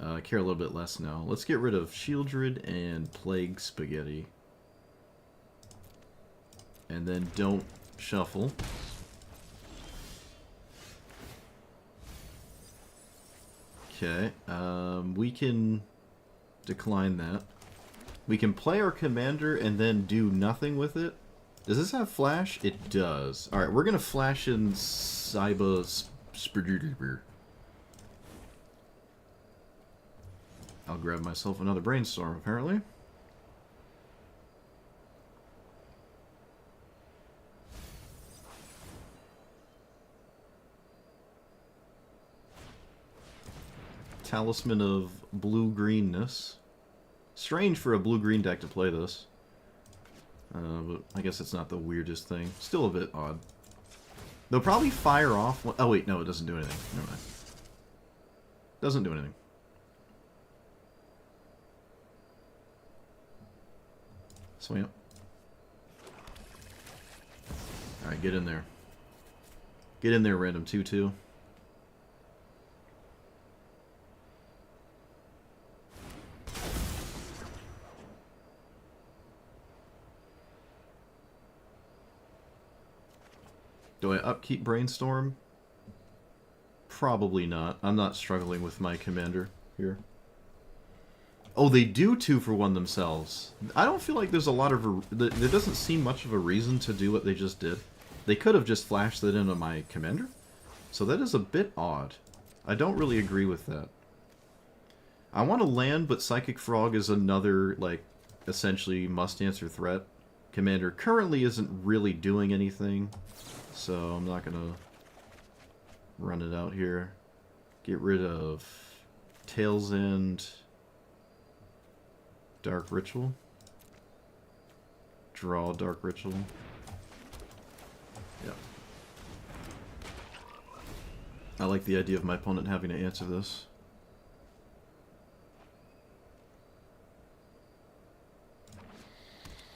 I care a little bit less now. Let's get rid of Shieldred and Plague Spaghetti. And then don't shuffle. Okay, we can decline that. We can play our commander and then do nothing with it. Does this have flash? It does. Alright, we're gonna flash in Cyber Spaghetti. I'll grab myself another brainstorm, apparently. Talisman of blue-greenness. Strange for a blue-green deck to play this. But I guess it's not the weirdest thing. Still a bit odd. They'll probably fire off... Oh wait, no, it doesn't do anything. Never mind. Doesn't do anything. Swing up. Alright, get in there. Get in there, random 2-2. Do I upkeep Brainstorm? Probably not. I'm not struggling with my commander here. Oh, they do 2-for-1 themselves. I don't feel like there's a lot of... There doesn't seem much of a reason to do what they just did. They could have just flashed that into my commander. So that is a bit odd. I don't really agree with that. I want to land, but Psychic Frog is another, like, essentially must-answer threat. Commander currently isn't really doing anything. So I'm not going to run it out here. Get rid of Tail's End, Dark Ritual. Draw Dark Ritual. Yep. I like the idea of my opponent having to answer this.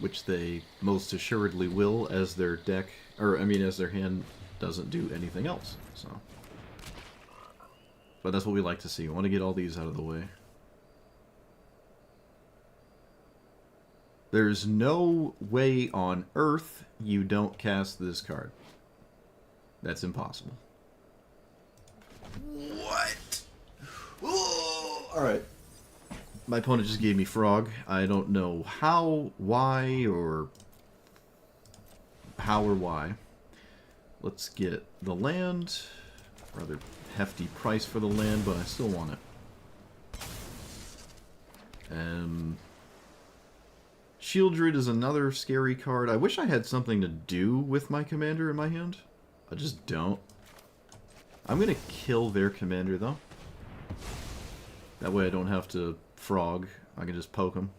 Which they most assuredly will, as their deck, or I mean as their hand doesn't do anything else, so. But that's what we like to see. We want to get all these out of the way. There's no way on earth you don't cast this card. That's impossible. What? Alright. My opponent just gave me Frog. I don't know how, why, or how or why. Let's get the land. Rather hefty price for the land, but I still want it. Shieldred is another scary card. I wish I had something to do with my commander in my hand. I just don't. I'm going to kill their commander, though. That way I don't have to Frog. I can just poke him.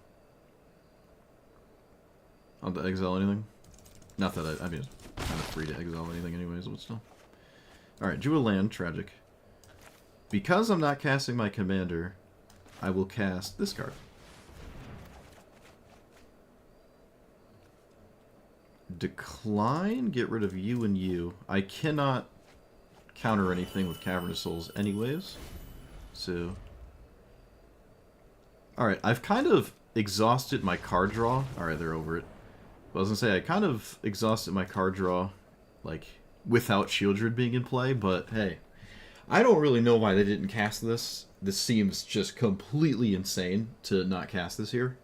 On to exile anything? Not that I mean, it's kind of free to exile anything anyways, but still. Alright, drew a land, tragic. Because I'm not casting my commander, I will cast this card. Decline, get rid of you and you. I cannot counter anything with Cavernous Souls anyways. So... Alright, I've kind of exhausted my card draw. Alright, they're over it. I was gonna say, I kind of exhausted my card draw, like, without Shieldred being in play, but hey. I don't really know why they didn't cast this. This seems just completely insane to not cast this here.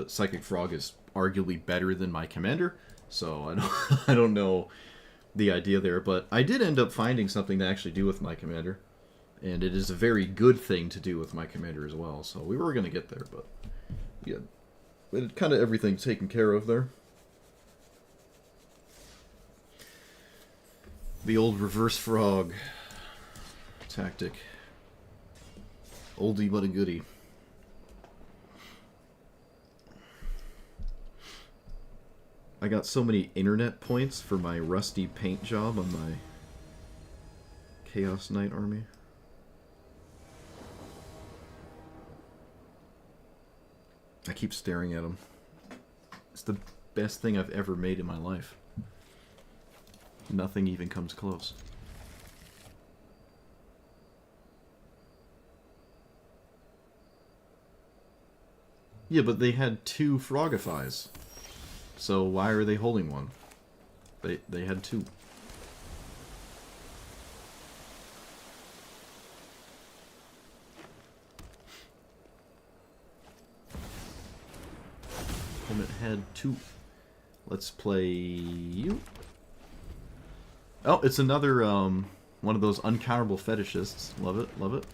Psychic Frog is arguably better than my commander, so I don't know the idea there, but I did end up finding something to actually do with my commander. And it is a very good thing to do with my commander as well. So we were going to get there, but yeah, we had kind of everything taken care of there. The old reverse frog tactic. Oldie but a goodie. I got so many internet points for my rusty paint job on my Chaos Knight army. I keep staring at them. It's the best thing I've ever made in my life. Nothing even comes close. Yeah, but they had 2 Frogifies. So why are they holding one? They had 2. Opponent had 2. Let's play you. Oh, it's another one of those uncounterable fetishists. Love it, love it.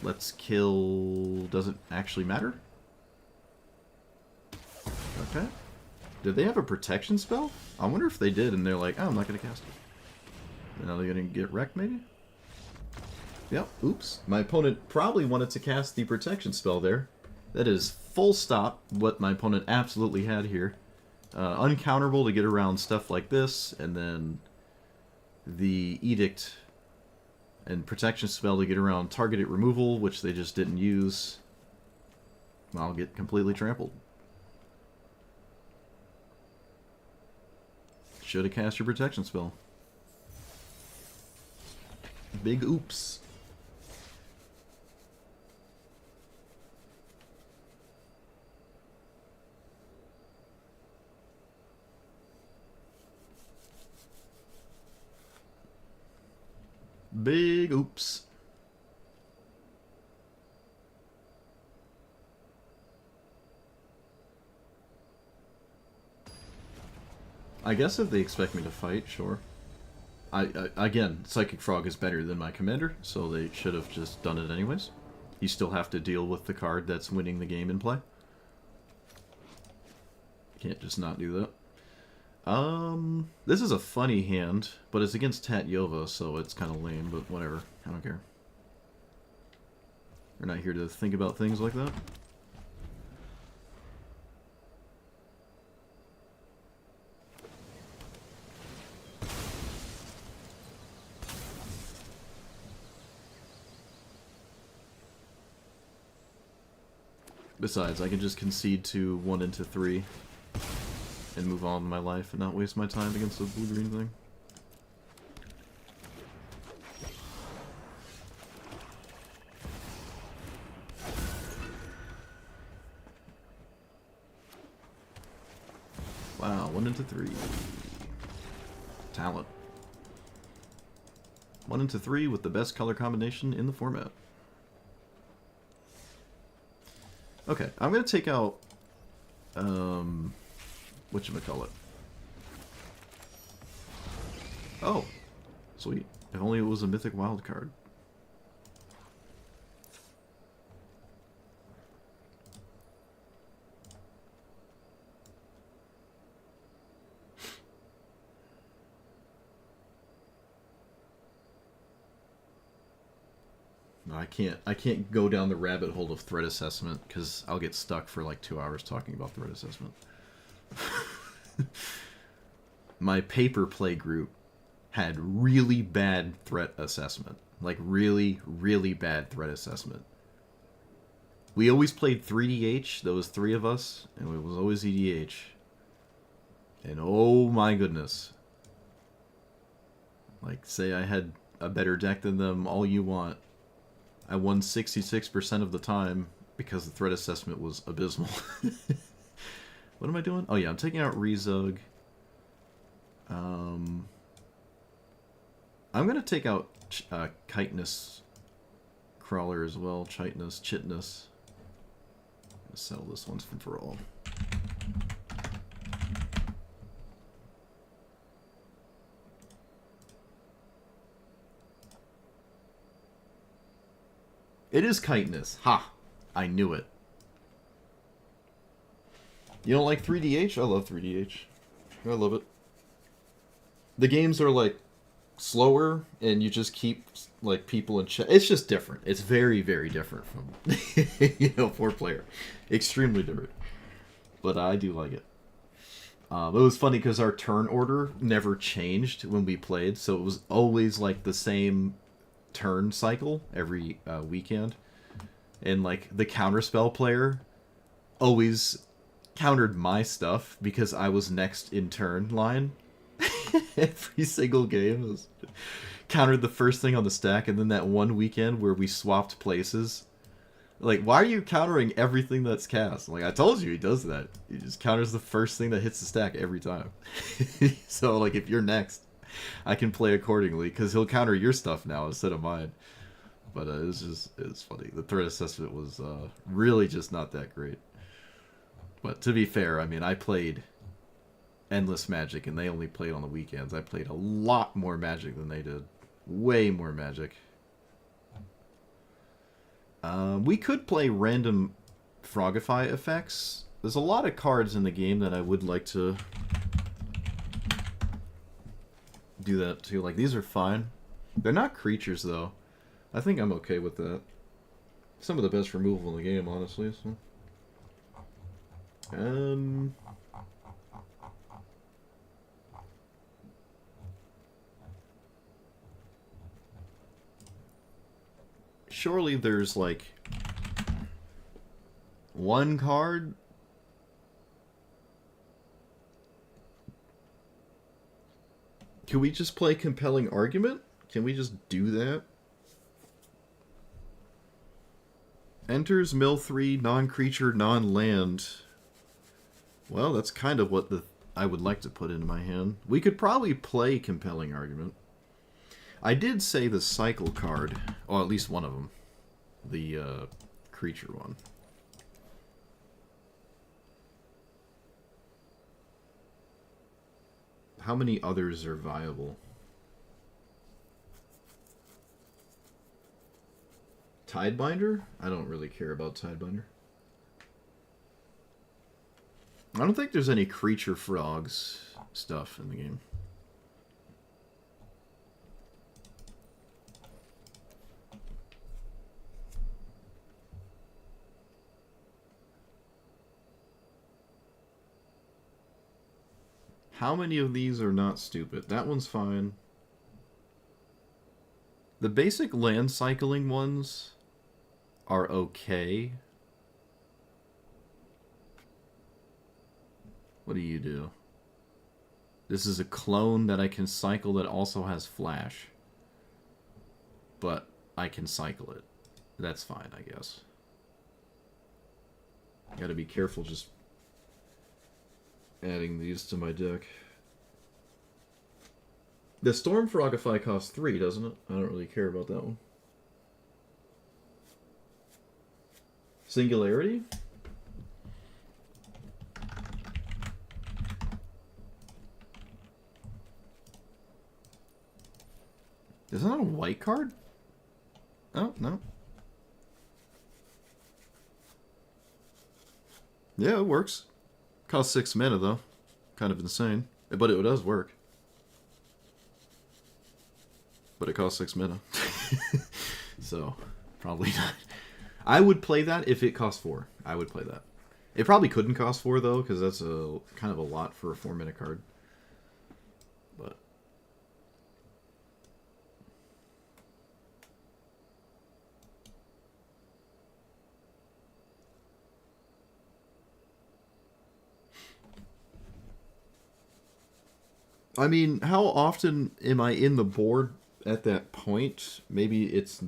Let's kill... Doesn't actually matter? Okay. Did they have a protection spell? I wonder if they did and they're like, oh, I'm not going to cast it. Now they're going to get wrecked, maybe? Yep, oops. My opponent probably wanted to cast the protection spell there. That is full stop what my opponent absolutely had here. Uncounterable to get around stuff like this, and then the Edict and protection spell to get around targeted removal, which they just didn't use. I'll get completely trampled. Should have cast your protection spell. Big oops. Big oops. I guess if they expect me to fight, sure. Again, Psychic Frog is better than my commander, so they should have just done it anyways. You still have to deal with the card that's winning the game in play. Can't just not do that. This is a funny hand, but it's against Tatyova, so it's kind of lame, but whatever. I don't care. We're not here to think about things like that. Besides, I can just concede to 1 into 3 and move on in my life and not waste my time against a blue-green thing. Wow, 1 into 3. Talent. 1 into 3 with the best color combination in the format. Okay, I'm gonna take out whatchamacallit. Oh, sweet. If only it was a mythic wild card. No, I can't go down the rabbit hole of threat assessment because I'll get stuck for like 2 hours talking about threat assessment. My paper play group had really bad threat assessment. Like really, really bad threat assessment. We always played 3DH, there was 3 of us, and it was always EDH. And oh my goodness. Like, say I had a better deck than them, all you want. I won 66% of the time because the threat assessment was abysmal. What am I doing? Oh yeah, I'm taking out Rezug. I'm going to take out Chitinous Crawler as well. Chitness. Let's settle this once and for all. It is Chitinous. Ha! I knew it. You don't like 3DH? I love 3DH. I love it. The games are like slower and you just keep like people in check. It's just different. It's very, very different from 4-player. Extremely different. But I do like it. It was funny because our turn order never changed when we played, so it was always like the same turn cycle every weekend. And like the counterspell player always countered my stuff because I was next in turn line. Every single game was countered the first thing on the stack, and then that one weekend where we swapped places, Like, why are you countering everything that's cast? Like, I told you he does that. He just counters the first thing that hits the stack every time. So, like, if you're next, I can play accordingly, because he'll counter your stuff now instead of mine. But it's funny. The threat assessment was really just not that great. But to be fair, I mean, I played Endless Magic, and they only played on the weekends. I played a lot more Magic than they did. Way more Magic. We could play random Frogify effects. There's a lot of cards in the game that I would like to do that too. Like, these are fine. They're not creatures, though. I think I'm okay with that. Some of the best removal in the game, honestly. So. Surely there's, like, one card. Can we just play Compelling Argument? Can we just do that? Enters mill 3, non-creature, non-land. Well, that's kind of what I would like to put in my hand. We could probably play Compelling Argument. I did say the cycle card, or at least one of them, the creature one. How many others are viable? Tidebinder? I don't really care about Tidebinder. I don't think there's any creature frogs stuff in the game. How many of these are not stupid? That one's fine. The basic land cycling ones are okay. What do you do? This is a clone that I can cycle that also has flash. But I can cycle it. That's fine, I guess. Gotta be careful just adding these to my deck. The Storm Frogify costs 3, doesn't it? I don't really care about that one. Singularity? Isn't that a white card? Oh, no. Yeah, it works. Costs 6 mana, though. Kind of insane. But it does work. But it costs 6 mana. So, probably not. I would play that if it cost 4. I would play that. It probably couldn't cost 4, though, because that's a kind of a lot for a 4-mana card. But I mean, how often am I in the board at that point? Maybe it's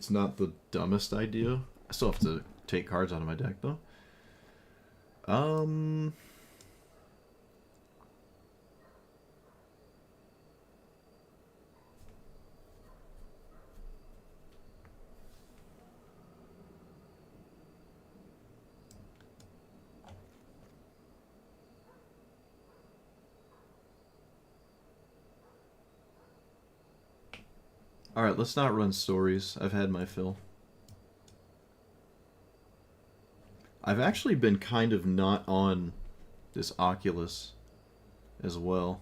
not the dumbest idea. I still have to take cards out of my deck, though. Alright, let's not run stories. I've had my fill. I've actually been kind of not on this Oculus as well.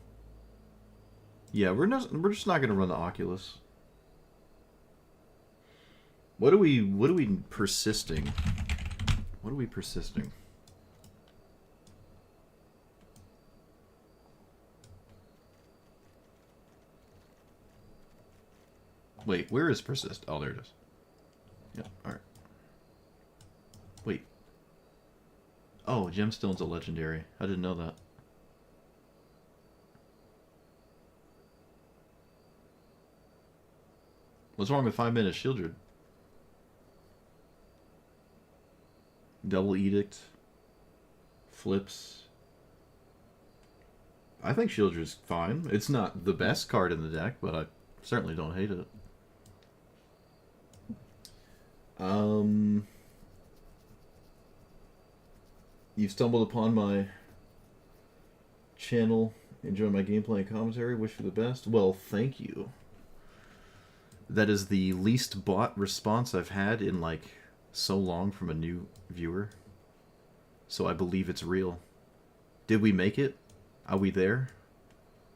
Yeah, we're just not gonna run the Oculus. What are we persisting? What are we persisting? Wait, where is persist? Oh, there it is. Yeah, alright. Wait. Oh, Gemstone's a legendary. I didn't know that. What's wrong with 5 minutes, Shieldred? Double Edict. Flips. I think Shieldred's fine. It's not the best card in the deck, but I certainly don't hate it. You've stumbled upon my channel. Enjoy my gameplay and commentary. Wish you the best. Well, thank you. That is the least bot response I've had in, like, so long from a new viewer. So I believe it's real. Did we make it? Are we there?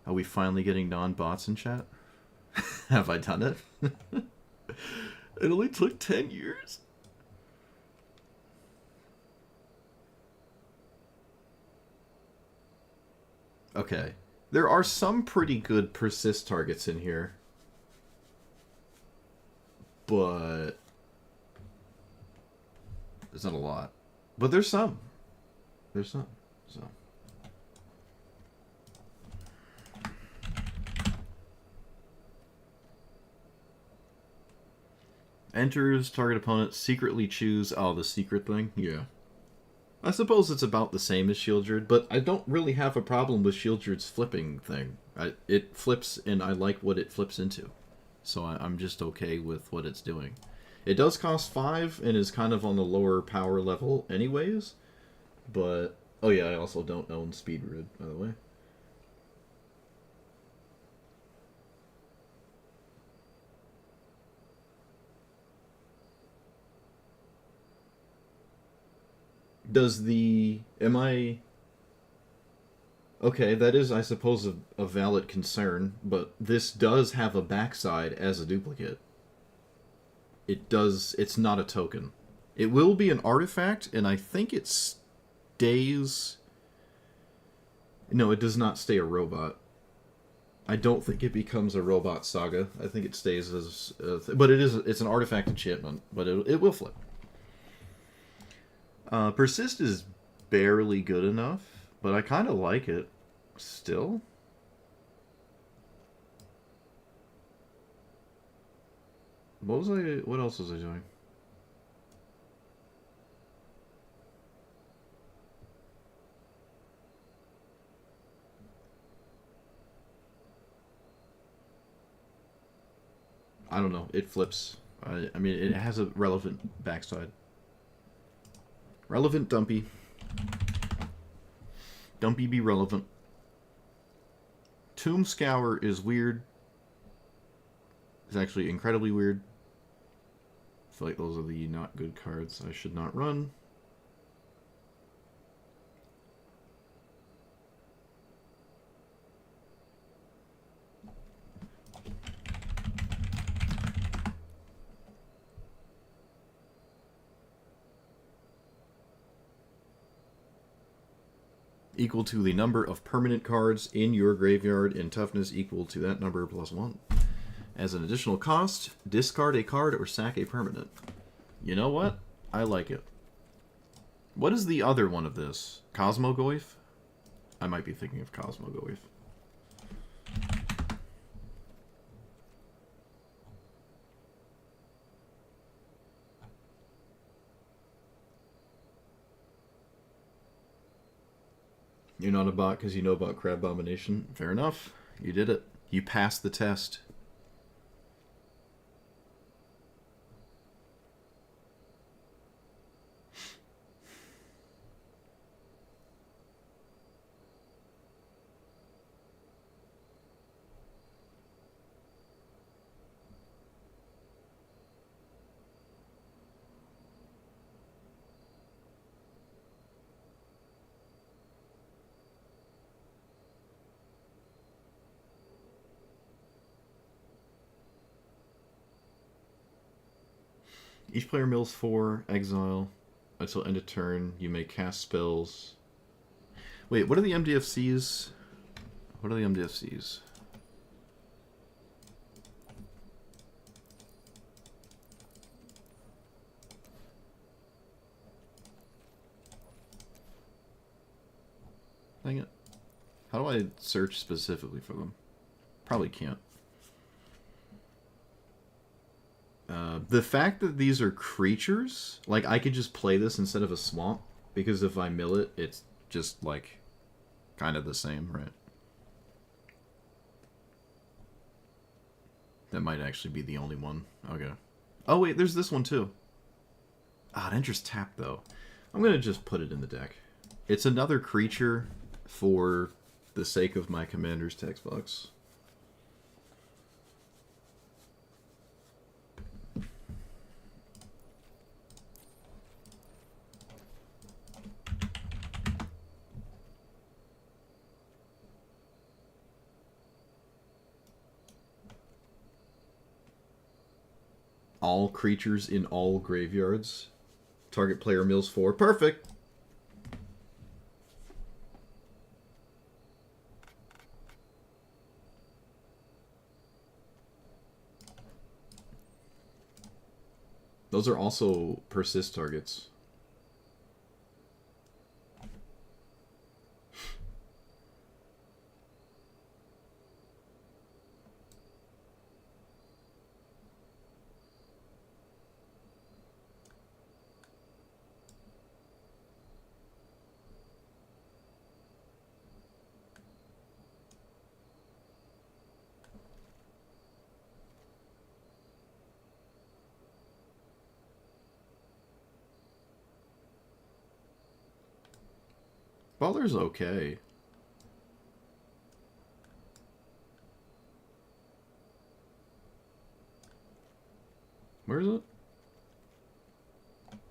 Are we finally getting non-bots in chat? Have I done it? It only took 10 years. Okay. There are some pretty good persist targets in here. But there's not a lot. But there's some. There's some. So. Enters target opponent, secretly choose... Oh, the secret thing? Yeah. I suppose it's about the same as Shieldred, but I don't really have a problem with Shieldred's flipping thing. It flips, and I like what it flips into. So I'm just okay with what it's doing. It does cost 5, and is kind of on the lower power level anyways. But... Oh yeah, I also don't own Speed Rid, by the way. Does the... Am I... Okay, that is, I suppose, a valid concern, but this does have a backside as a duplicate. It does... It's not a token. It will be an artifact, and I think it stays... No, it does not stay a robot. I don't think it becomes a robot saga. I think it stays as... but it's an artifact enchantment, but it will flip. Persist is barely good enough, but I kind of like it still. What else was I doing? I don't know. It flips. I mean, it has a relevant backside. Relevant Dumpy. Dumpy be relevant. Tomb Scour is weird. It's actually incredibly weird. I feel like those are the not good cards I should not run. Equal to the number of permanent cards in your graveyard, and toughness equal to that number plus 1. As an additional cost, discard a card or sack a permanent. You know what? I like it. What is the other one of this? Cosmogoyf? I might be thinking of Cosmogoyf. You're not a bot because you know about Crab Abomination. Fair enough. You did it. You passed the test. Each player mills 4, exile. Until end of turn, you may cast spells. Wait, what are the MDFCs? What are the MDFCs? Dang it. How do I search specifically for them? Probably can't. The fact that these are creatures, like, I could just play this instead of a swamp, because if I mill it, it's just, like, kind of the same, right? That might actually be the only one. Okay. Oh, wait, there's this one, too. Ah, it enters tap, though. I'm going to just put it in the deck. It's another creature for the sake of my commander's text box. All creatures in all graveyards. Target player mills 4. Perfect! Those are also persist targets. Butler's okay. Where is it?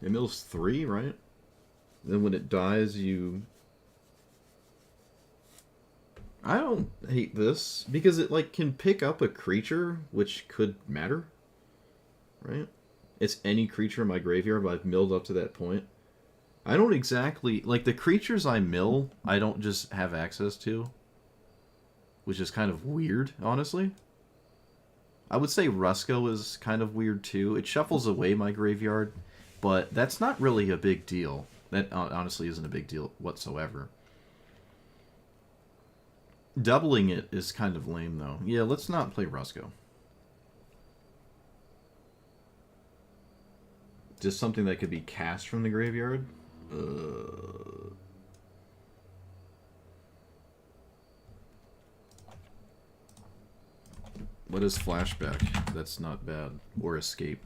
It mills 3, right? Then when it dies, you... I don't hate this, because it, like, can pick up a creature, which could matter. Right? It's any creature in my graveyard, but I've milled up to that point. I don't exactly... Like, the creatures I mill, I don't just have access to. Which is kind of weird, honestly. I would say Rusko is kind of weird, too. It shuffles away my graveyard, but that's not really a big deal. That honestly isn't a big deal whatsoever. Doubling it is kind of lame, though. Yeah, let's not play Rusko. Just something that could be cast from the graveyard? What is flashback? That's not bad. Or escape.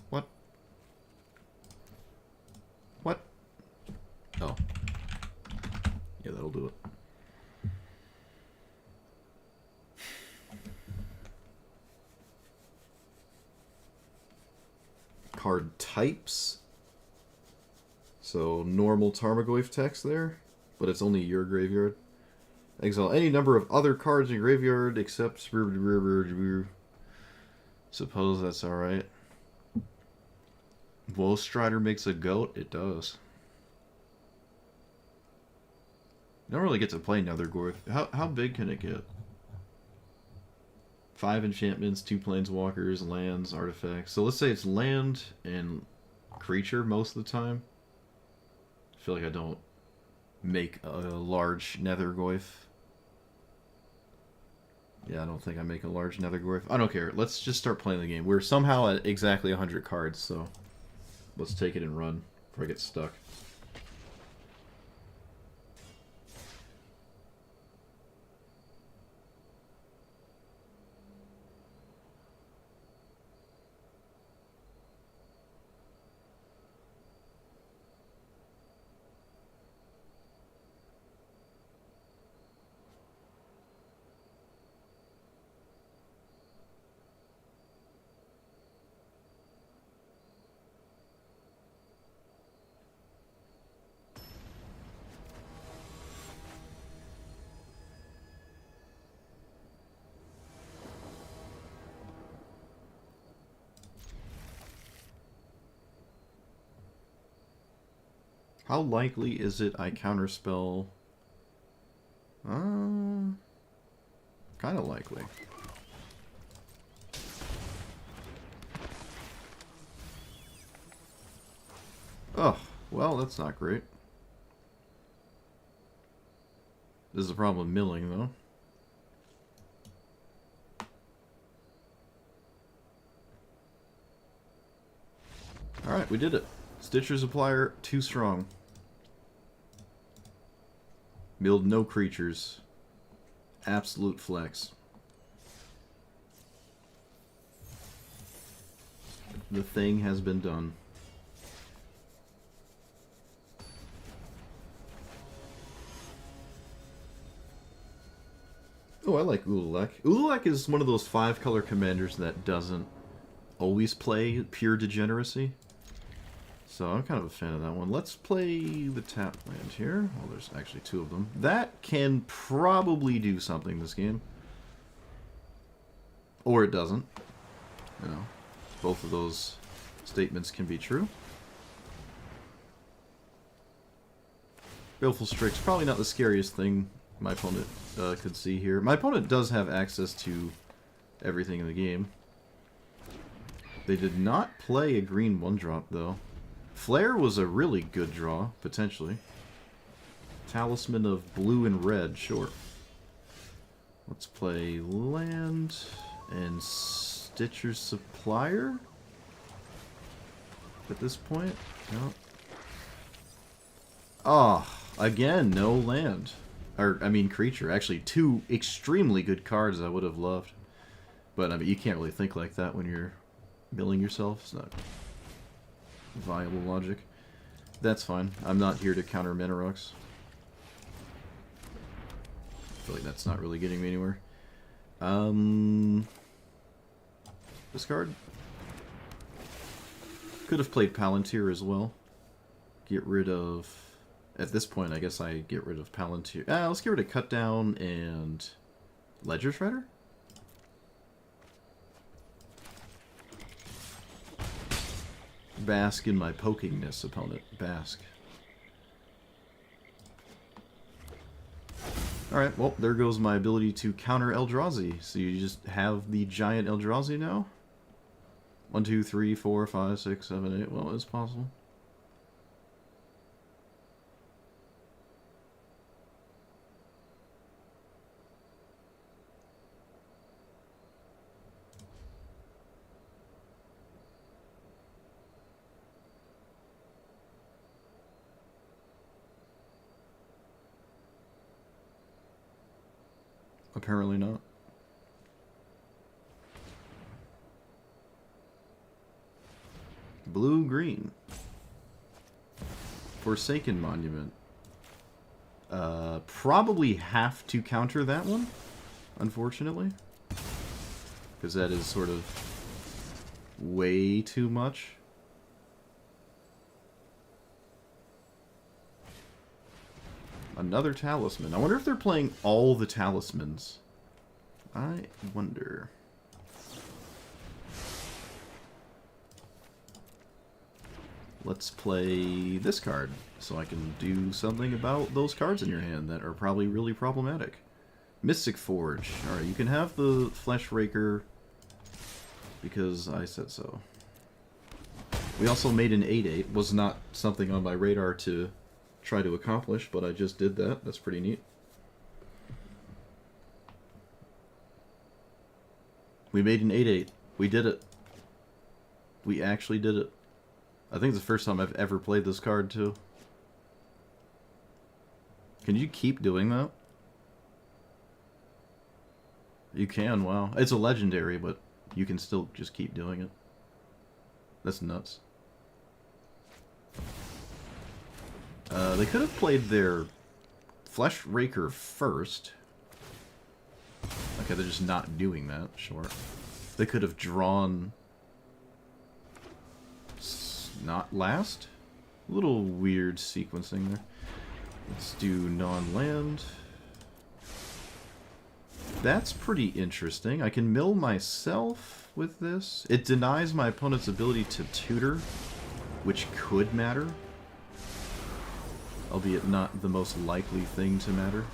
What? What? Oh. Yeah, that'll do it. Card types. So normal Tarmogoyf text there, but it's only your graveyard. Exile any number of other cards in your graveyard except... Suppose that's alright. Woestrider makes a goat? It does. You don't really get to play Nethergorth. How big can it get? 5 enchantments, 2 planeswalkers, lands, artifacts. So let's say it's land and creature most of the time. I feel like I don't make a large Nethergorth. Yeah, I don't think I make a large Nethergorth. I don't care. Let's just start playing the game. We're somehow at exactly 100 cards, so let's take it and run before I get stuck. How likely is it I counterspell? Kind of likely. Oh, Well, that's not great. This is a problem with milling, though. Alright, we did it. Stitcher Supplier, too strong. Milled no creatures. Absolute flex. The thing has been done. Oh, I like Ululek. Ululek is one of those 5-color commanders that doesn't always play pure degeneracy. So I'm kind of a fan of that one. Let's play the tap land here. Well, there's actually 2 of them. That can probably do something this game. Or it doesn't. You know, both of those statements can be true. Baleful Strix, probably not the scariest thing my opponent could see here. My opponent does have access to everything in the game. They did not play a green 1-drop, though. Flare was a really good draw, potentially. Talisman of blue and red, sure. Let's play land and Stitcher's Supplier at this point. No. Ah, again, no land. Or, I mean, creature. Actually, 2 extremely good cards I would have loved. But, I mean, you can't really think like that when you're milling yourself. It's not viable logic. That's fine. I'm not here to counter Minerox. I feel like that's not really getting me anywhere. Discard. Could have played Palantir as well. Get rid of... At this point, I guess I get rid of Palantir. Let's get rid of Cut Down and Ledger Shredder? Bask in my pokingness, opponent. Bask. Alright, well, there goes my ability to counter Eldrazi. So you just have the giant Eldrazi now? 1, 2, 3, 4, 5, 6, 7, 8. Well, it's possible. Apparently not. Blue-green. Forsaken Monument. Probably have to counter that one, unfortunately. Because that is sort of way too much. Another talisman. I wonder if they're playing all the talismans. I wonder. Let's play this card, so I can do something about those cards in your hand that are probably really problematic. Mystic Forge. Alright, you can have the Flesh Raker, because I said so. We also made an 8/8. Was not something on my radar to try to accomplish, but I just did that. That's pretty neat. We made an 8/8. We did it. We actually did it. I think it's the first time I've ever played this card, too. Can you keep doing that? You can, wow. It's a legendary, but you can still just keep doing it. That's nuts. They could have played their Flesh Raker first. Okay, they're just not doing that, sure. They could have drawn... not last? A little weird sequencing there. Let's do non-land. That's pretty interesting. I can mill myself with this. It denies my opponent's ability to tutor, which could matter. Albeit not the most likely thing to matter.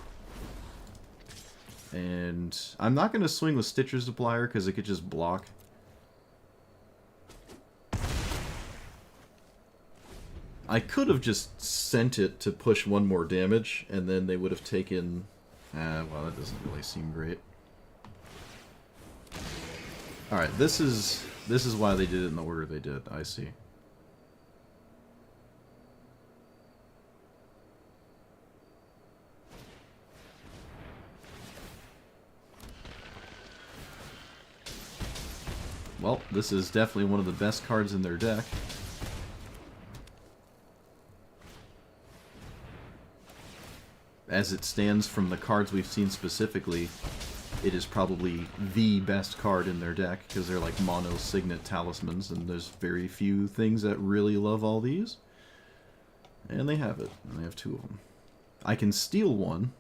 And I'm not going to swing with Stitcher's Supplier because it could just block. I could have just sent it to push one more damage, and then they would have taken... well, that doesn't really seem great. Alright, this is why they did it in the order they did. I see. Well, this is definitely one of the best cards in their deck. As it stands from the cards we've seen specifically, it is probably the best card in their deck, because they're like mono signet talismans, and there's very few things that really love all these. And they have it, and they have 2 of them. I can steal one.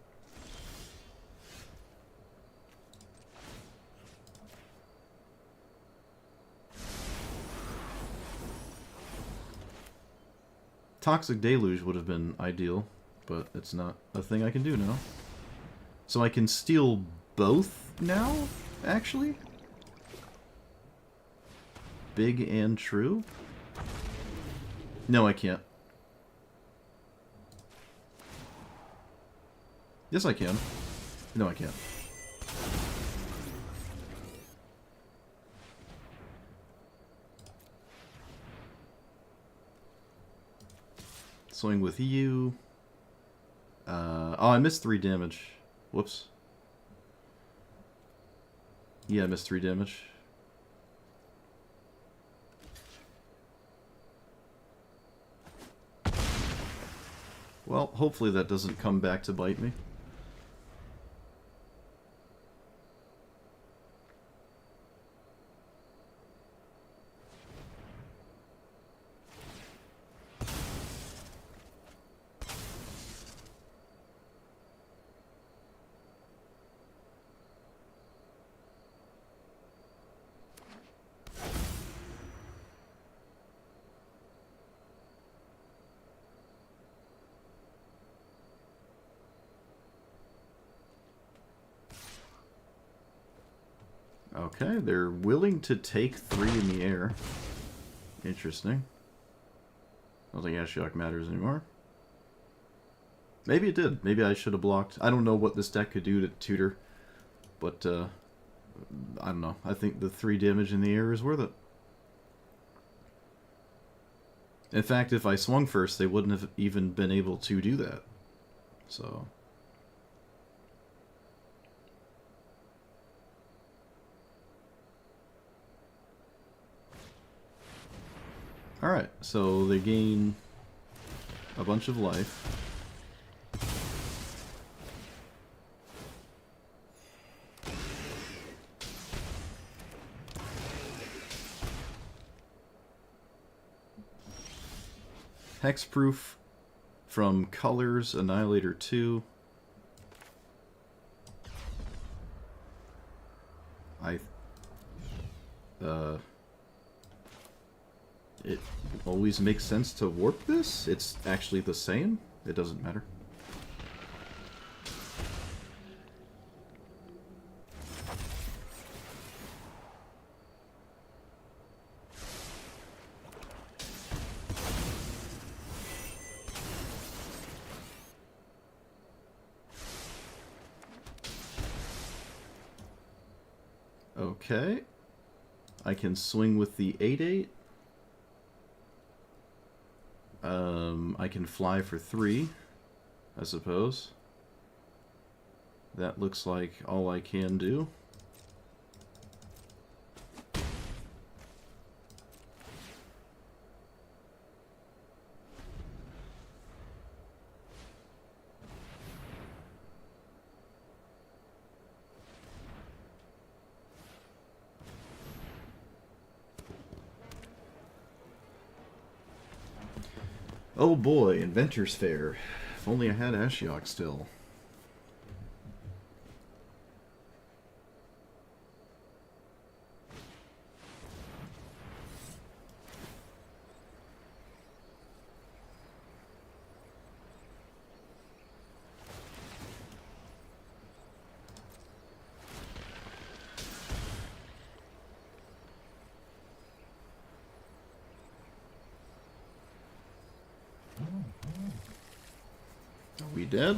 Toxic Deluge would have been ideal, but it's not a thing I can do now. So I can steal both now, actually? Big and true? No, I can't. Yes, I can. No, I can't. Swing with you. Oh, I missed 3 damage. Whoops. Yeah, I missed 3 damage. Well, hopefully that doesn't come back to bite me. Okay, they're willing to take 3 in the air. Interesting. I don't think Ashiok matters anymore. Maybe it did. Maybe I should have blocked. I don't know what this deck could do to tutor. But, I don't know. I think the 3 damage in the air is worth it. In fact, if I swung first, they wouldn't have even been able to do that. So... Alright, so they gain a bunch of life. Hexproof from Colors, Annihilator 2. It always makes sense to warp this? It's actually the same? It doesn't matter. Okay. I can swing with the 8/8. I can fly for 3, I suppose. That looks like all I can do. Oh boy, Inventor's Fair. If only I had Ashiok still. Are we dead?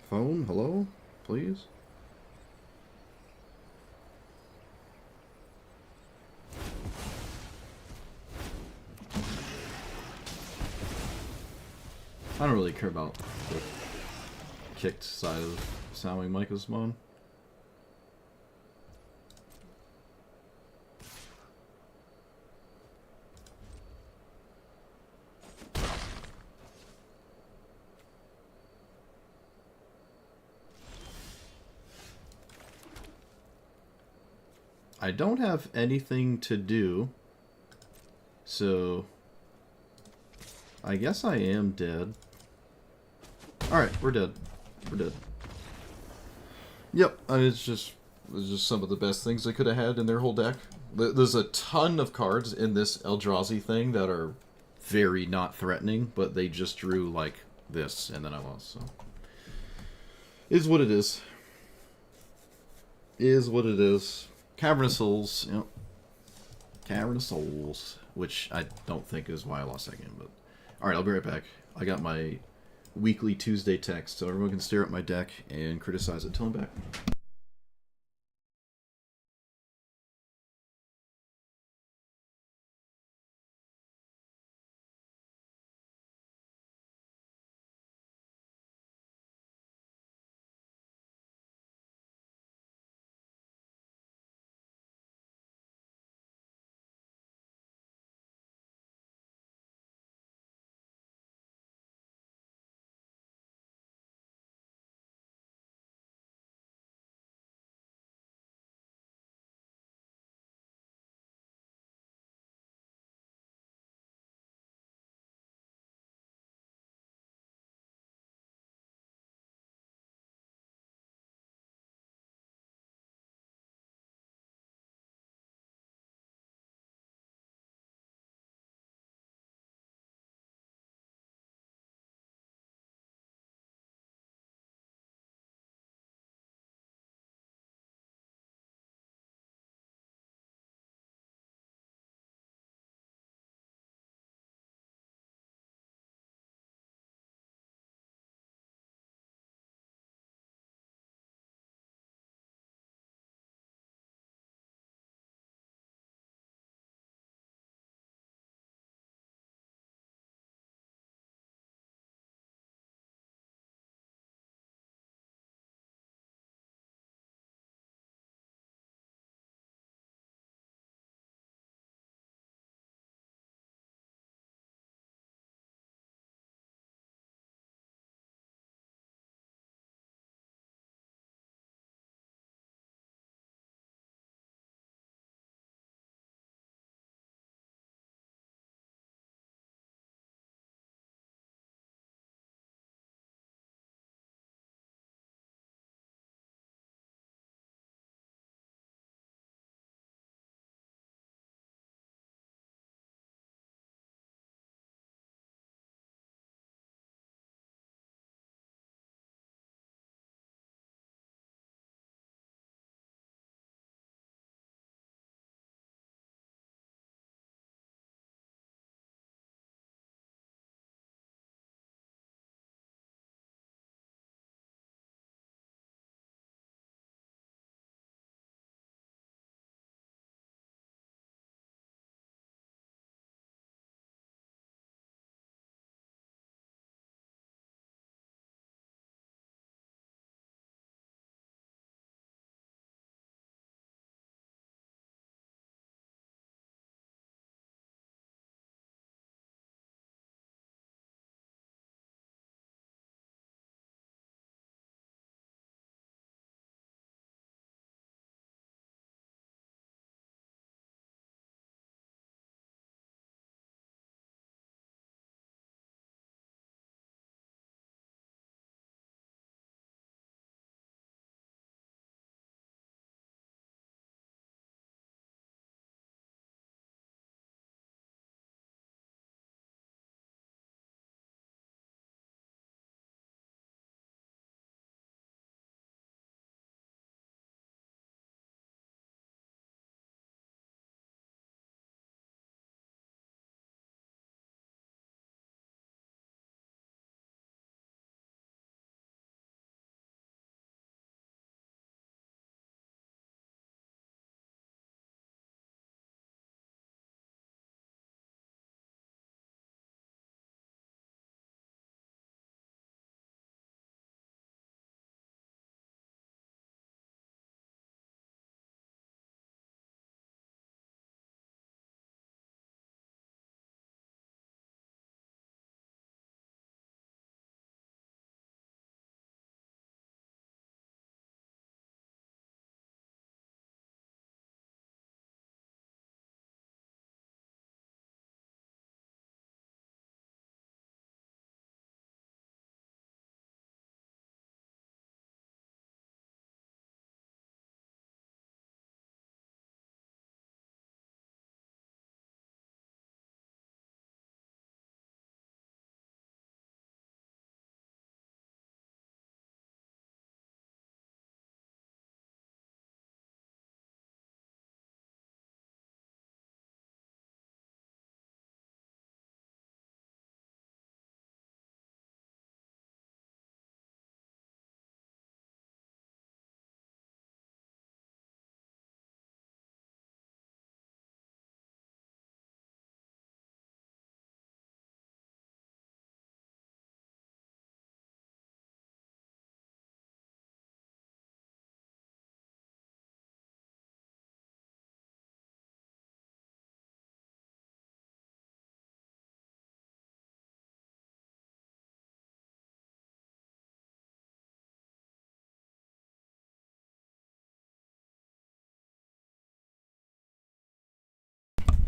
Phone? Hello? Please? I don't really care about the kicked side of sounding Micah's mod. I don't have anything to do, so I guess I am dead. Alright, we're dead. We're dead. Yep, it's just some of the best things they could have had in their whole deck. There's a ton of cards in this Eldrazi thing that are very not threatening, but they just drew like this, and then I lost, so. Is what it is. Is what it is. Cavern of Souls, yep. Cavern of Souls, which I don't think is why I lost that game, but... Alright, I'll be right back. I got my weekly Tuesday text, so everyone can stare at my deck and criticize it until I'm back.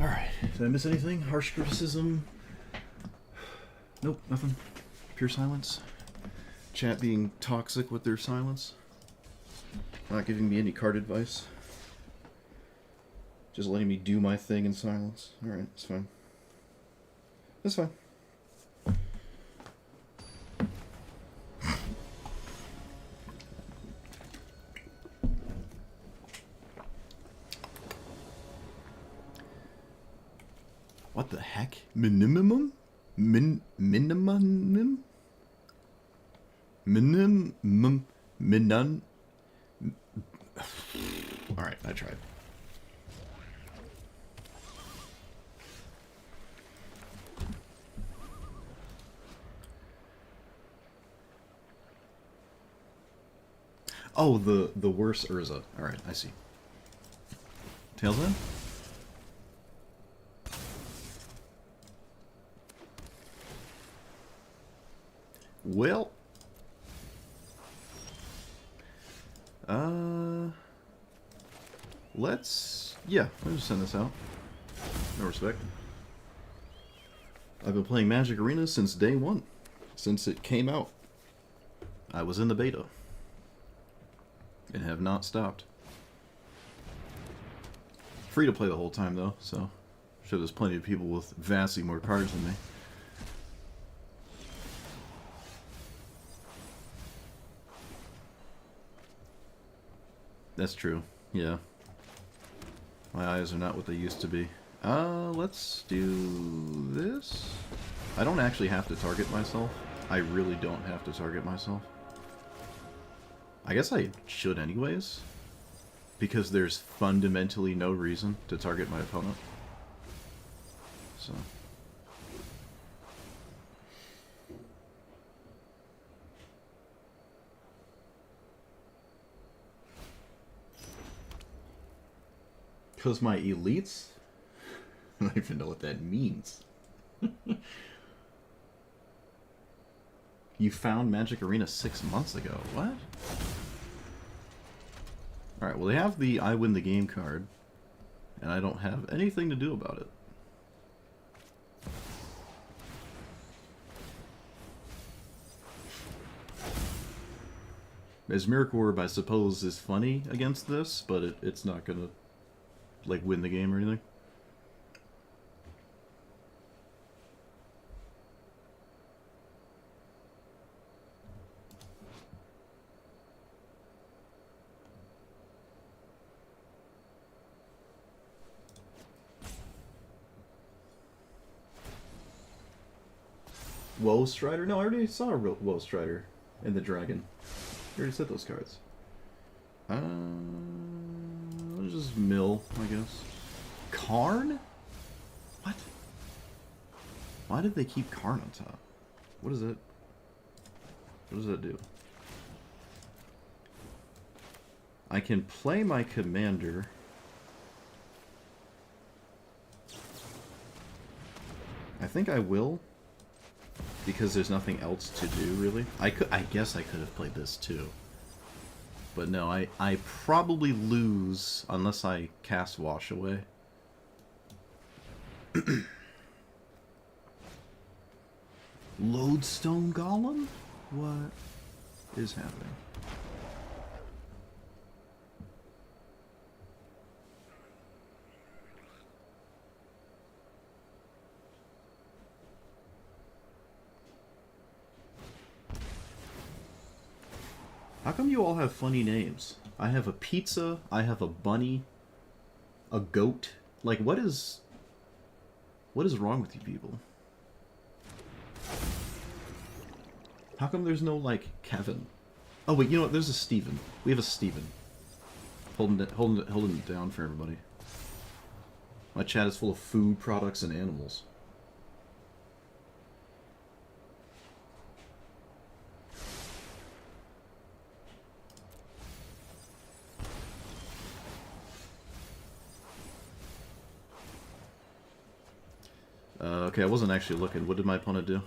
Alright, did I miss anything? Harsh criticism? Nope, nothing. Pure silence. Chat being toxic with their silence. Not giving me any card advice. Just letting me do my thing in silence. Alright, it's fine. It's fine. What the heck? Minimum? Minimum? Minun? Alright, I tried. Oh, the worse Urza. Alright, I see. Tails in? Well, let's just send this out. No respect. I've been playing Magic Arena since day one, since it came out. I was in the beta, and have not stopped. Free to play the whole time though, so I'm sure there's plenty of people with vastly more cards than me. That's true, yeah. My eyes are not what they used to be. Let's do this. I don't actually have to target myself. I really don't have to target myself. I guess I should anyways, because there's fundamentally no reason to target my opponent. So... Because my elites? I don't even know what that means. You found Magic Arena 6 months ago. What? Alright, well they have the I win the game card, and I don't have anything to do about it. As Miracle Orb, I suppose, is funny against this, but it's not gonna, like, win the game or anything. Woe Strider? No, I already saw a Woe Strider in the Dragon. I already said those cards. Let's just mill, I guess. Karn? What? Why did they keep Karn on top? What is it? What does that do? I can play my commander. I think I will, because there's nothing else to do, really. I guess I could have played this too. But no, I probably lose unless I cast Wash Away. Lodestone Golem? What is happening? How come you all have funny names? I have a pizza, I have a bunny, a goat. Like, what is wrong with you people? How come there's no, like, Kevin? Oh wait, you know what? There's a Steven. We have a Steven. Holding it down for everybody. My chat is full of food products and animals. Okay, I wasn't actually looking. What did my opponent do?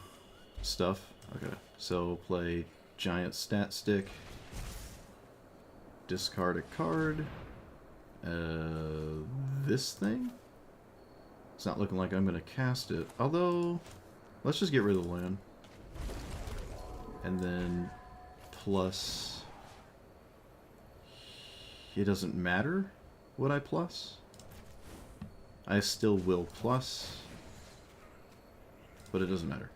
Stuff? Okay, so play giant stat stick. Discard a card. This thing? It's not looking like I'm going to cast it. Although, let's just get rid of the land. And then plus... It doesn't matter what I plus. I still will plus. But it doesn't matter.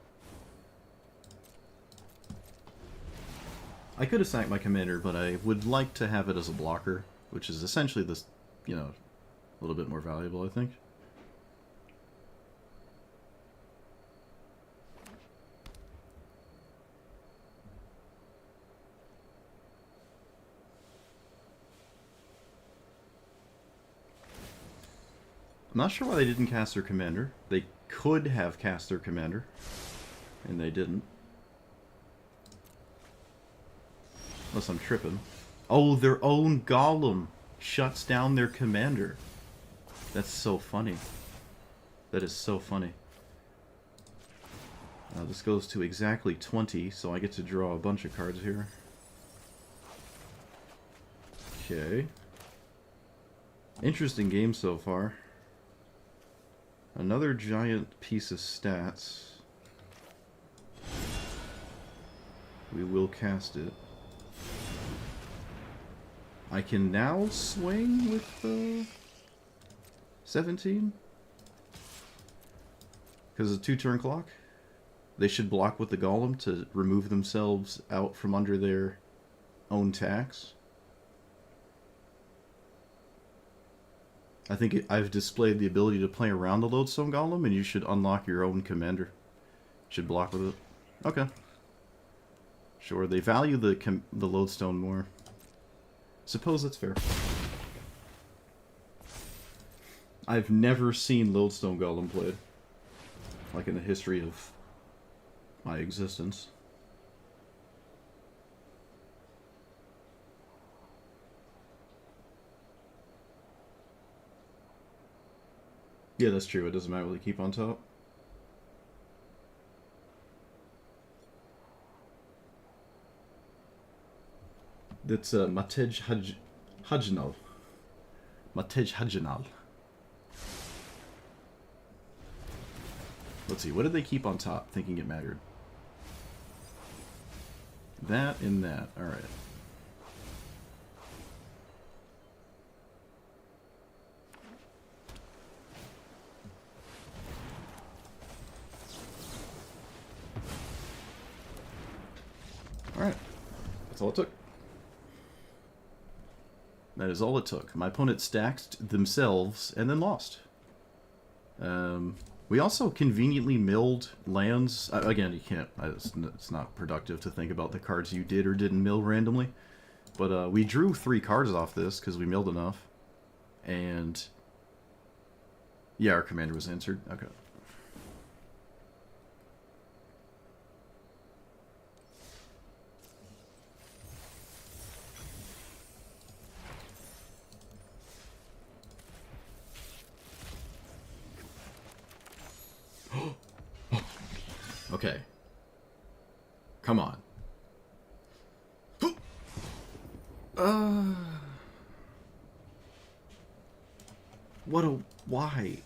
I could have sacked my commander, but I would like to have it as a blocker, which is essentially this, you know, a little bit more valuable, I think. I'm not sure why they didn't cast their commander. They could have cast their commander, and they didn't. Unless I'm tripping. Oh, their own golem shuts down their commander. That's so funny. That is so funny. This goes to exactly 20, so I get to draw a bunch of cards here. Okay. Interesting game so far. Another giant piece of stats. We will cast it. I can now swing with 17? Because it's a 2-turn clock. They should block with the golem to remove themselves out from under their own tax. I think I've displayed the ability to play around the Lodestone Golem, and you should unlock your own commander. Should block with it. Okay. Sure, they value the Lodestone more. Suppose that's fair. I've never seen Lodestone Golem played. Like in the history of my existence. Yeah, that's true. It doesn't matter what they keep on top. That's Matej Hajnal. Matej Hajnal. Let's see, what did they keep on top, thinking it mattered? That and that. Alright. Alright. That's all it took. That is all it took. My opponent stacked themselves and then lost. We also conveniently milled lands. Again, you can't. It's not productive to think about the cards you did or didn't mill randomly. But we drew 3 cards off this because we milled enough. And yeah, our commander was answered. Okay. Okay. Come on. What a... Why?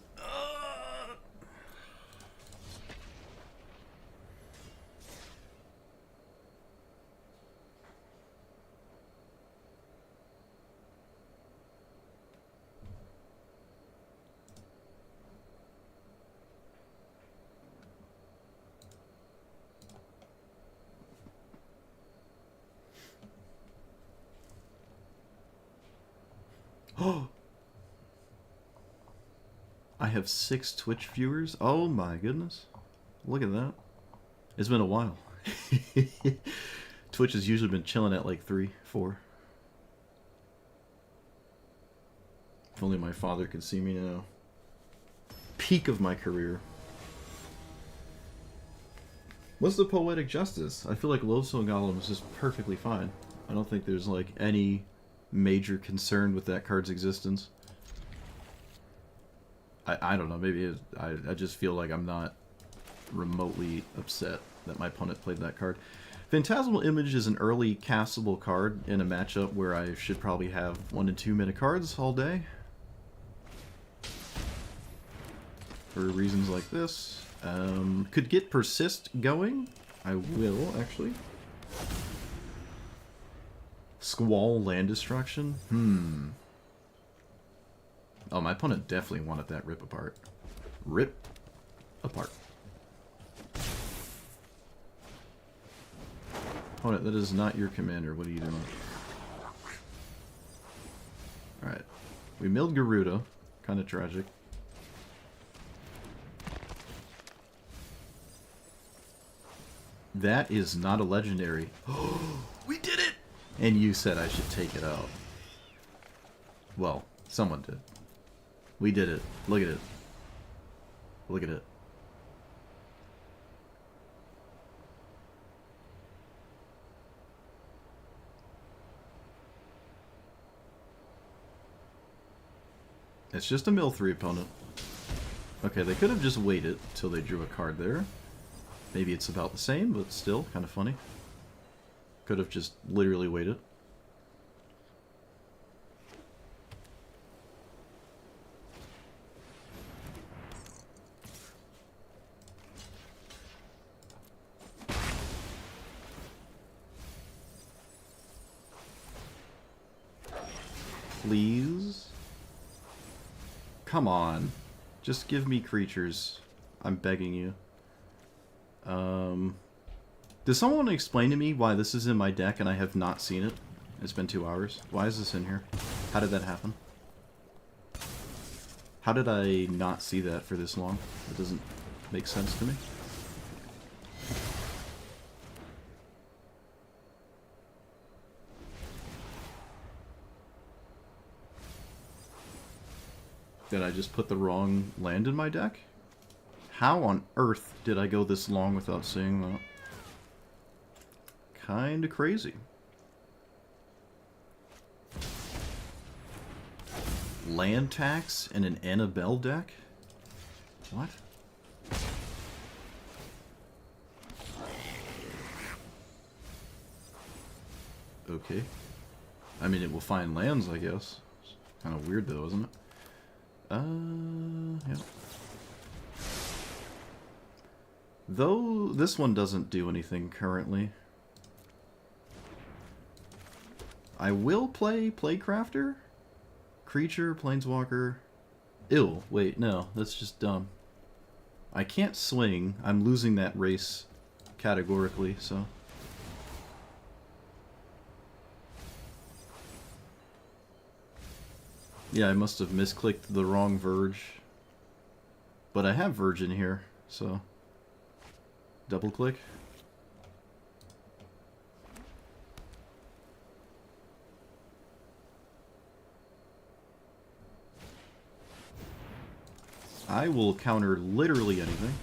Oh! I have 6 Twitch viewers? Oh my goodness. Look at that. It's been a while. Twitch has usually been chilling at like 3, 4. If only my father could see me now. Peak of my career. What's the poetic justice? I feel like Lodestone Golem is just perfectly fine. I don't think there's like any major concern with that card's existence. I don't know, maybe I just feel like I'm not remotely upset that my opponent played that card. Phantasmal Image is an early castable card in a matchup where I should probably have 1 and 2 minute cards all day. for reasons like this. Could get Persist going. I will, actually. Squall land destruction? Oh, my opponent definitely wanted that rip apart. Rip apart. Opponent, that is not your commander. What are you doing? Alright. We milled Garuda. Kind of tragic. That is not a legendary. We did it! And you said I should take it out. Well, someone did. We did it. Look at it. Look at it. It's just a mill 3 opponent. Okay, they could have just waited till they drew a card there. Maybe it's about the same, but still kind of funny. Could have just literally waited. Please? Come on. Just give me creatures. I'm begging you. Does someone explain to me why this is in my deck and I have not seen it? It's been 2 hours. Why is this in here? How did that happen? How did I not see that for this long? It doesn't make sense to me. Did I just put the wrong land in my deck? How on earth did I go this long without seeing that? Kinda crazy. Land tax in an Annabelle deck? What? Okay. I mean, it will find lands, I guess. Kind of weird, though, isn't it? Yeah. Though, this one doesn't do anything currently. I will play Playcrafter? Creature, Planeswalker... Ew, wait, no, that's just dumb. I can't swing. I'm losing that race categorically, so... Yeah, I must have misclicked the wrong Verge. But I have Verge in here, so... Double click. I will counter literally anything.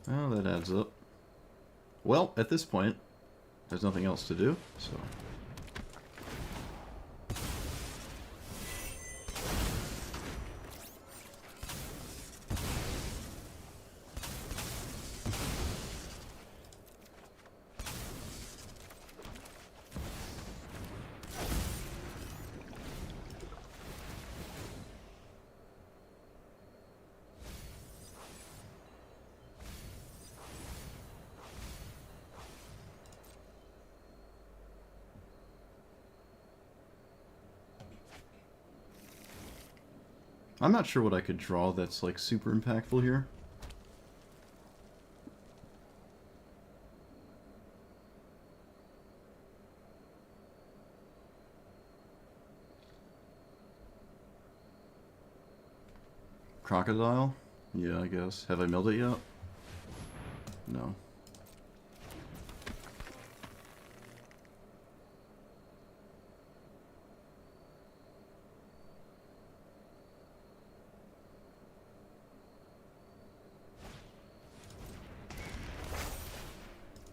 Oh, that adds up. Well, at this point, there's nothing else to do, so... I'm not sure what I could draw that's, like, super impactful here. Crocodile? Yeah, I guess. Have I milled it yet? No.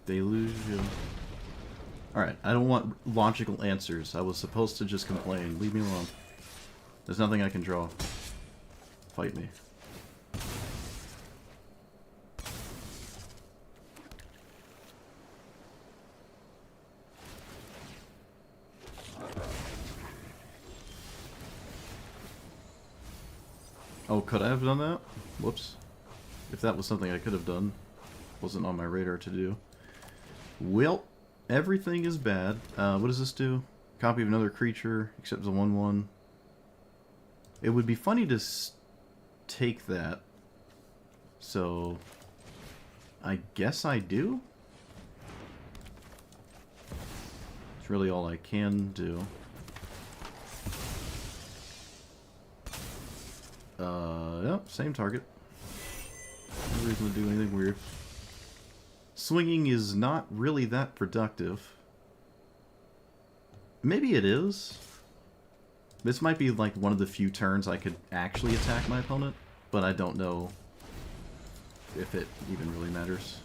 Delusion. Alright, I don't want logical answers. I was supposed to just complain. Leave me alone. There's nothing I can draw. Fight me. Oh, could I have done that? Whoops. If that was something I could have done, wasn't on my radar to do. Well, everything is bad. What does this do? Copy of another creature, except it's a 1/1. It would be funny to take that. So, I guess I do? It's really all I can do. Yep, same target. No reason to do anything weird. Swinging is not really that productive. Maybe it is. This might be like one of the few turns I could actually attack my opponent, but I don't know if it even really matters.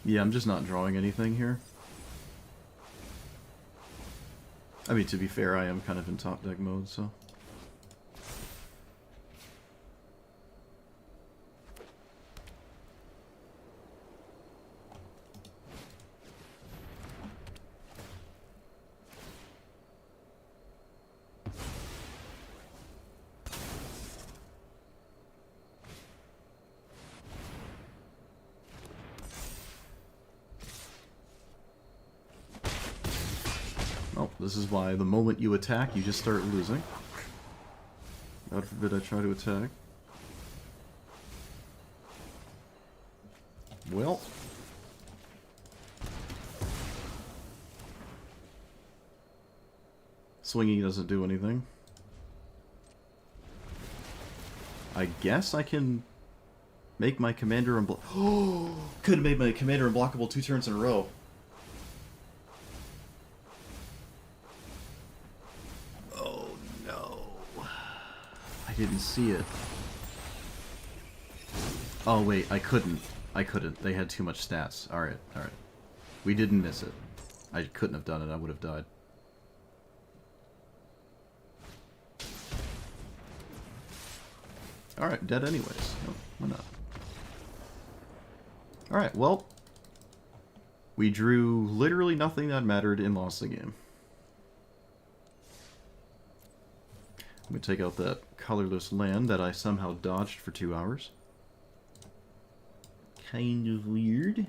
Yeah, I'm just not drawing anything here. I mean, to be fair, I am kind of in top deck mode, so... Oh, this is why the moment you attack, you just start losing. God forbid I try to attack. Well. Swinging doesn't do anything. I guess I can make my commander unblockable. Could have made my commander unblockable 2 turns in a row. Oh no. I didn't see it. Oh wait, I couldn't. I couldn't. They had too much stats. Alright, alright. We didn't miss it. I couldn't have done it. I would have died. Alright, dead anyways. Oh, why not? Alright, well. We drew literally nothing that mattered and lost the game. I'm going to take out that colorless land that I somehow dodged for 2 hours. Kind of weird.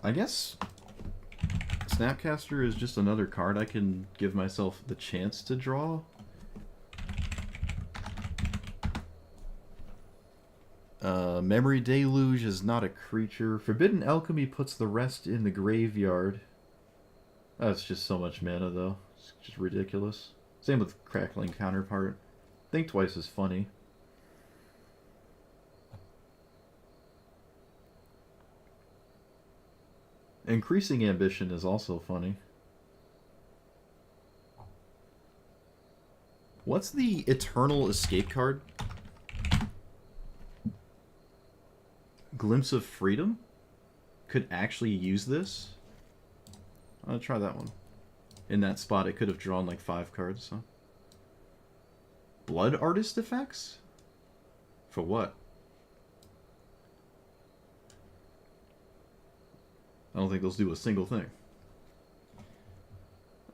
I guess Snapcaster is just another card I can give myself the chance to draw. Memory Deluge is not a creature. Forbidden Alchemy puts the rest in the graveyard. That's just so much mana, though. It's just ridiculous. Same with Crackling Counterpart. Think Twice is funny. Increasing Ambition is also funny. What's the Eternal Escape card? Glimpse of Freedom? Could actually use this? I'll try that one. In that spot, it could have drawn like 5 cards, so. Blood Artist effects? For what? I don't think those do a single thing.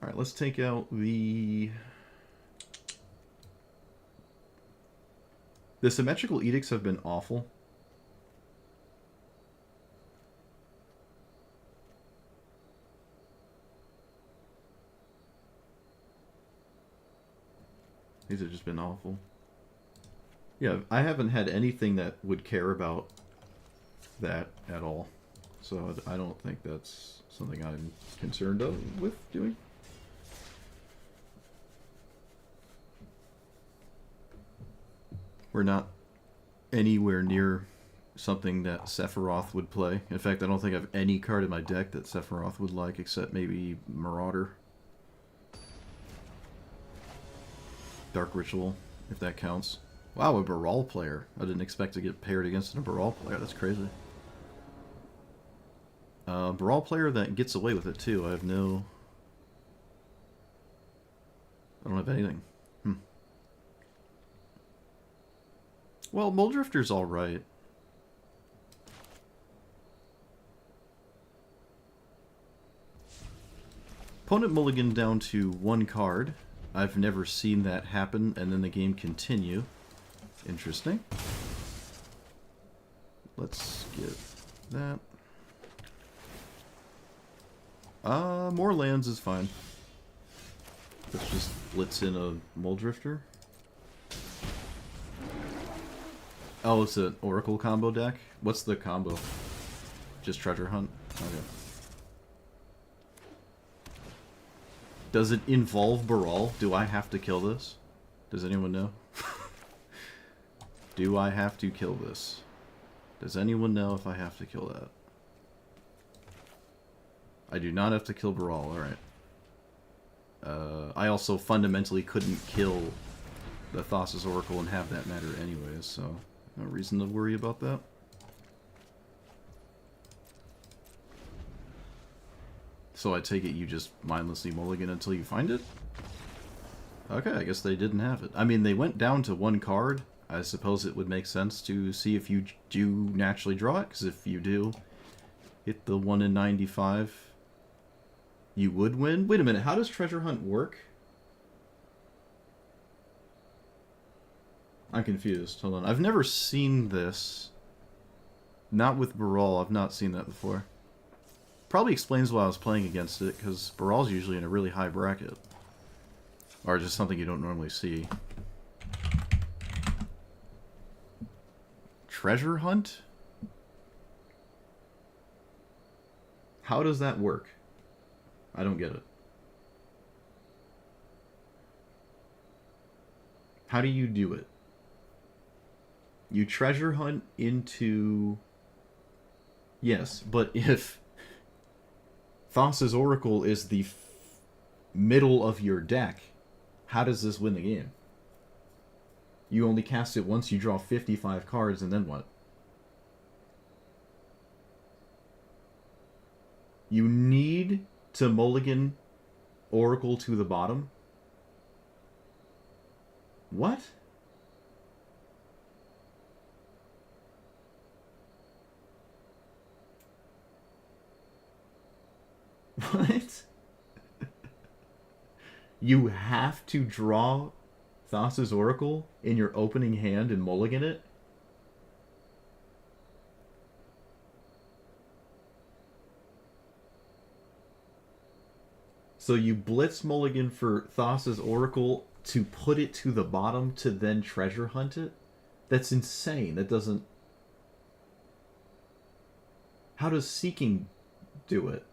Alright, let's take out the... The Symmetrical Edicts have been awful. These have just been awful. Yeah, I haven't had anything that would care about that at all. So I don't think that's something I'm concerned with doing. We're not anywhere near something that Sephiroth would play. In fact, I don't think I have any card in my deck that Sephiroth would like, except maybe Marauder. Dark Ritual, if that counts. Wow, a Baral player. I didn't expect to get paired against a Baral player. That's crazy. Baral player that gets away with it, too. I have no... I don't have anything. Well, Muldrifter's alright. Opponent mulligan down to 1 card. I've never seen that happen, and then the game continue. Interesting. Let's get that. More lands is fine. Let's just blitz in a Muldrifter. Oh, it's an Oracle combo deck? What's the combo? Just Treasure Hunt? Okay. Does it involve Baral? Do I have to kill this? Does anyone know? Do I have to kill this? Does anyone know if I have to kill that? I do not have to kill Baral, alright. I also fundamentally couldn't kill the Thassa's Oracle and have that matter anyways, so no reason to worry about that. So I take it you just mindlessly mulligan until you find it? Okay, I guess they didn't have it. I mean, they went down to 1 card. I suppose it would make sense to see if you do naturally draw it, because if you do hit the 1 in 95, you would win. Wait a minute, how does Treasure Hunt work? I'm confused. Hold on. I've never seen this. Not with Baral. I've not seen that before. Probably explains why I was playing against it, because Baral's usually in a really high bracket. Or just something you don't normally see. Treasure Hunt? How does that work? I don't get it. How do you do it? You treasure hunt into... Yes, but if Thassa's Oracle is the middle of your deck, how does this win the game? You only cast it once, you draw 55 cards, and then what? You need to mulligan Oracle to the bottom? What? What? You have to draw Thassa's Oracle in your opening hand and mulligan it? So you blitz mulligan for Thassa's Oracle to put it to the bottom to then treasure hunt it? That's insane. That doesn't... How does Seeking do it?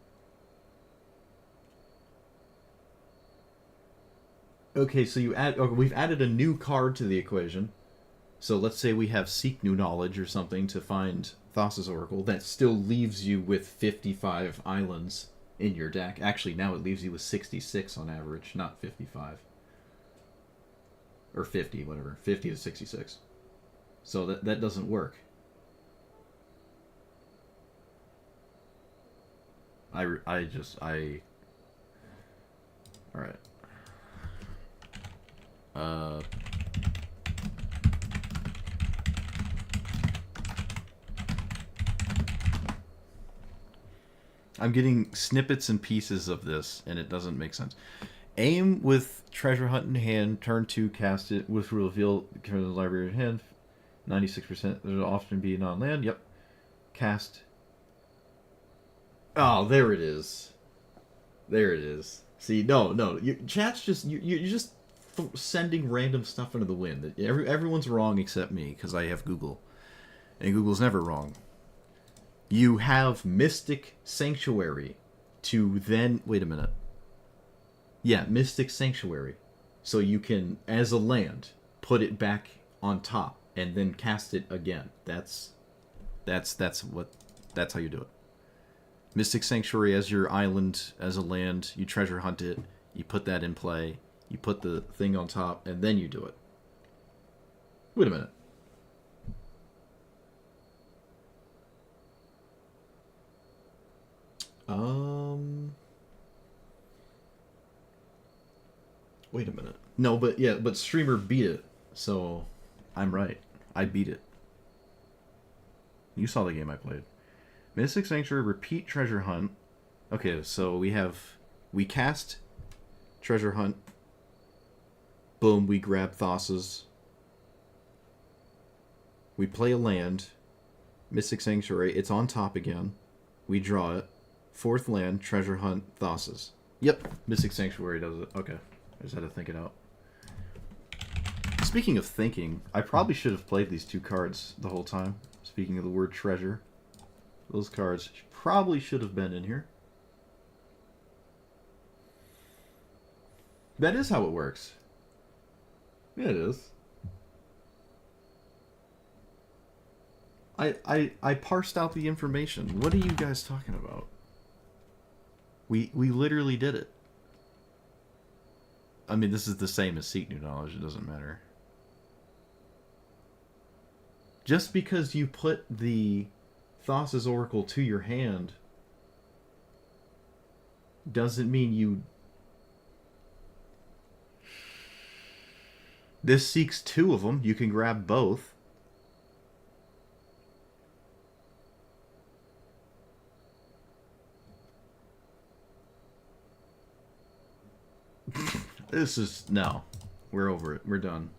Okay, so you add... Okay, we've added a new card to the equation. So let's say we have Seek New Knowledge or something to find Thassa's Oracle. That still leaves you with 55 islands in your deck. Actually, now it leaves you with 66 on average, not 55. Or 50, whatever. 50 to 66. So that doesn't work. Alright. I'm getting snippets and pieces of this, and it doesn't make sense. Aim with Treasure Hunt in hand, turn 2, cast it with reveal the library in hand. 96%. There'll often be non-land. Yep. Cast. Oh, there it is. There it is. See, no. Chat's just... You're just sending random stuff into the wind. Everyone's wrong except me, because I have Google. And Google's never wrong. You have Mystic Sanctuary to then... Wait a minute. Yeah, Mystic Sanctuary. So you can, as a land, put it back on top and then cast it again. That's That's how you do it. Mystic Sanctuary as your island, as a land, you treasure hunt it, you put that in play, you put the thing on top, and then you do it. Wait a minute. Wait a minute. No, but yeah, but Streamer beat it, so I'm right. I beat it. You saw the game I played. Mystic Sanctuary, repeat treasure hunt. Okay, so we cast treasure hunt. Boom, we grab Thassa's. We play a land. Mystic Sanctuary, it's on top again. We draw it. Fourth land, treasure hunt, Thassa's. Yep, Mystic Sanctuary does it. Okay, I just had to think it out. Speaking of thinking, I probably should have played these two cards the whole time. Speaking of the word treasure, those cards probably should have been in here. That is how it works. Yeah, it is. I parsed out the information. What are you guys talking about? We literally did it. I mean, this is the same as Seek New Knowledge. It doesn't matter. Just because you put the Thassa's Oracle to your hand doesn't mean you... This seeks two of them. You can grab both. This is... No. We're over it. We're done.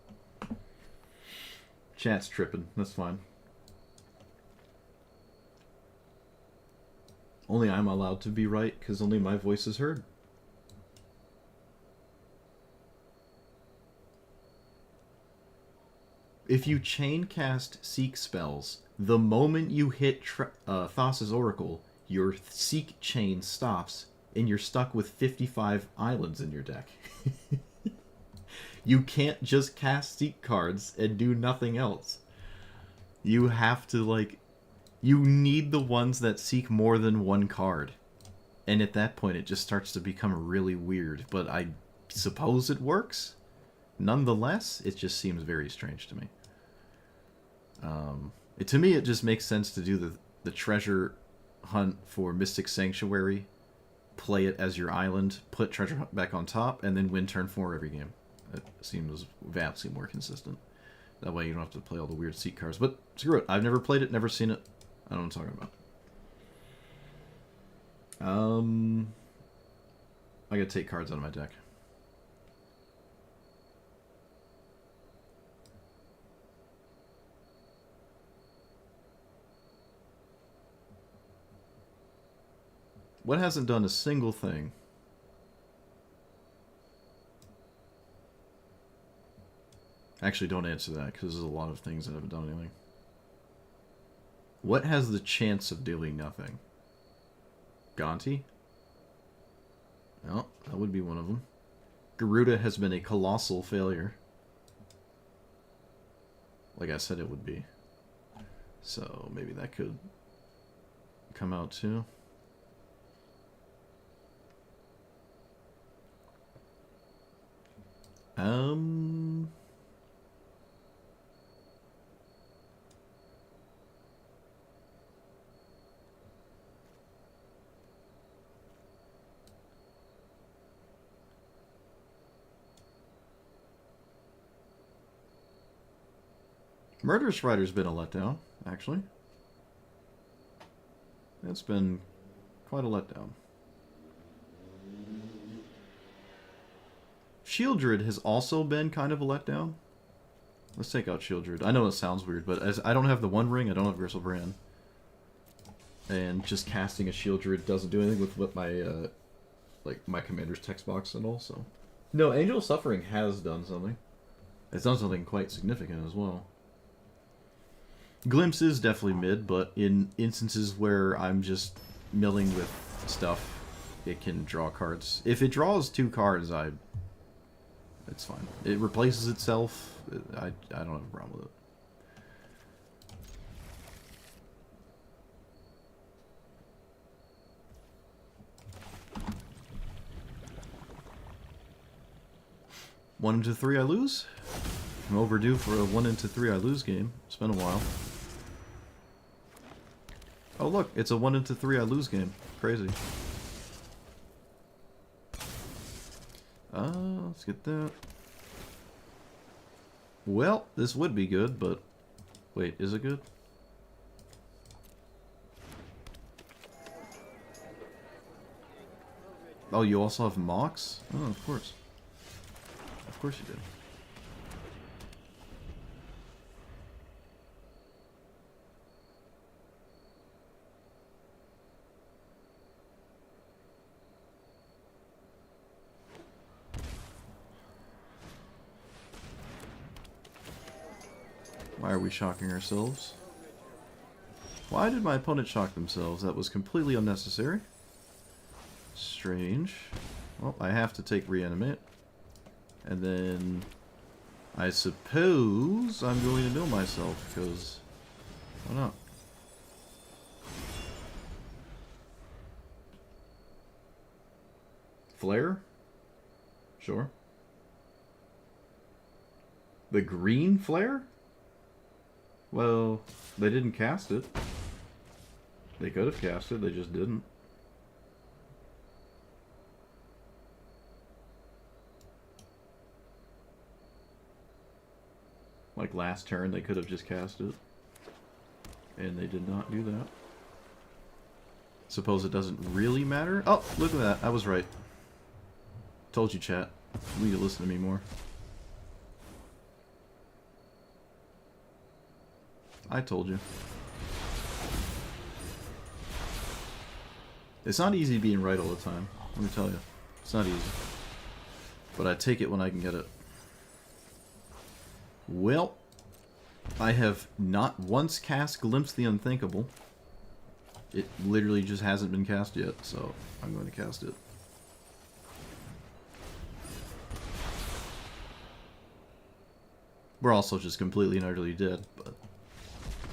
Chat's tripping. That's fine. Only I'm allowed to be right, because only my voice is heard. If you chain cast Seek spells, the moment you hit Thassa's Oracle, your Seek chain stops, and you're stuck with 55 islands in your deck. You can't just cast Seek cards and do nothing else. You have to, like... You need the ones that seek more than one card. And at that point, it just starts to become really weird. But I suppose it works. Nonetheless, it just seems very strange to me. To me, it just makes sense to do the treasure hunt for Mystic Sanctuary, play it as your island, put treasure hunt back on top, and then win turn 4 every game. It seems vastly more consistent. That way you don't have to play all the weird Seek cards. But screw it. I've never played it, never seen it. I don't know what I'm talking about. I gotta take cards out of my deck. What hasn't done a single thing? Actually, don't answer that, because there's a lot of things that haven't done anything. What has the chance of doing nothing? Gonti? Well, that would be one of them. Garuda has been a colossal failure. Like I said it would be. So maybe that could come out too. Murderous Rider's been a letdown, actually. It's been quite a letdown. Shieldred has also been kind of a letdown. Let's take out Shieldred. I know it sounds weird, but as I don't have the One Ring, I don't have Gristlebrand. And just casting a Shieldred doesn't do anything with what my like my commander's text box and all, so. No, Angel of Suffering has done something. It's done something quite significant as well. Glimpse is definitely mid, but in instances where I'm just milling with stuff, it can draw cards. If it draws 2 cards, it's fine. It replaces itself. I don't have a problem with it. 1 into 3 I lose. I'm overdue for a 1 into 3 I lose game. It's been a while. Oh look, it's a 1 into 3 I lose game. Crazy. Let's get that. Well, this would be good, but... Wait, is it good? Oh, you also have mocks? Oh, of course. Of course you did. Why are we shocking ourselves? Why did my opponent shock themselves? That was completely unnecessary. Strange. Well, I have to take reanimate. And then I suppose I'm going to know myself, because why not? Flare? Sure. The green flare? Well, they didn't cast it. They could have cast it, they just didn't. Like last turn, they could have just cast it. And they did not do that. Suppose it doesn't really matter? Oh, look at that. I was right. Told you, chat. You need to listen to me more. I told you. It's not easy being right all the time. Let me tell you. It's not easy. But I take it when I can get it. Well, I have not once cast Glimpse the Unthinkable. It literally just hasn't been cast yet, so I'm going to cast it. We're also just completely and utterly dead, but...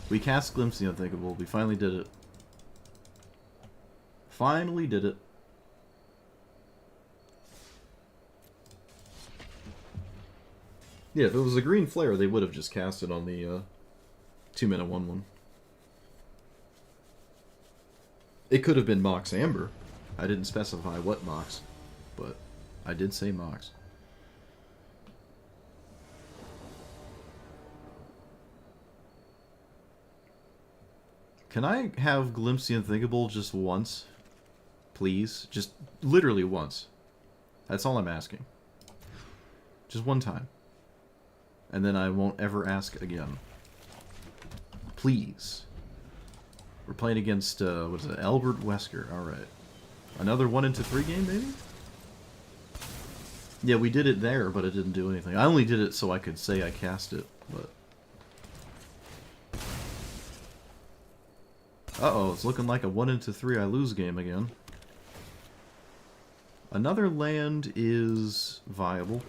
We cast Glimpse the Unthinkable. We finally did it. Finally did it. Yeah, if it was a green flare, they would have just cast it on the 2-mana 1/1. It could have been Mox Amber. I didn't specify what Mox, but I did say Mox. Can I have Glimpse the Unthinkable just once? Please? Just literally once. That's all I'm asking. Just one time. And then I won't ever ask again. Please. We're playing against, what is it? Albert Wesker. Alright. Another 1 into 3 game, maybe? Yeah, we did it there, but it didn't do anything. I only did it so I could say I cast it, but... Uh-oh, it's looking like a 1 into 3 I lose game again. Another land is viable.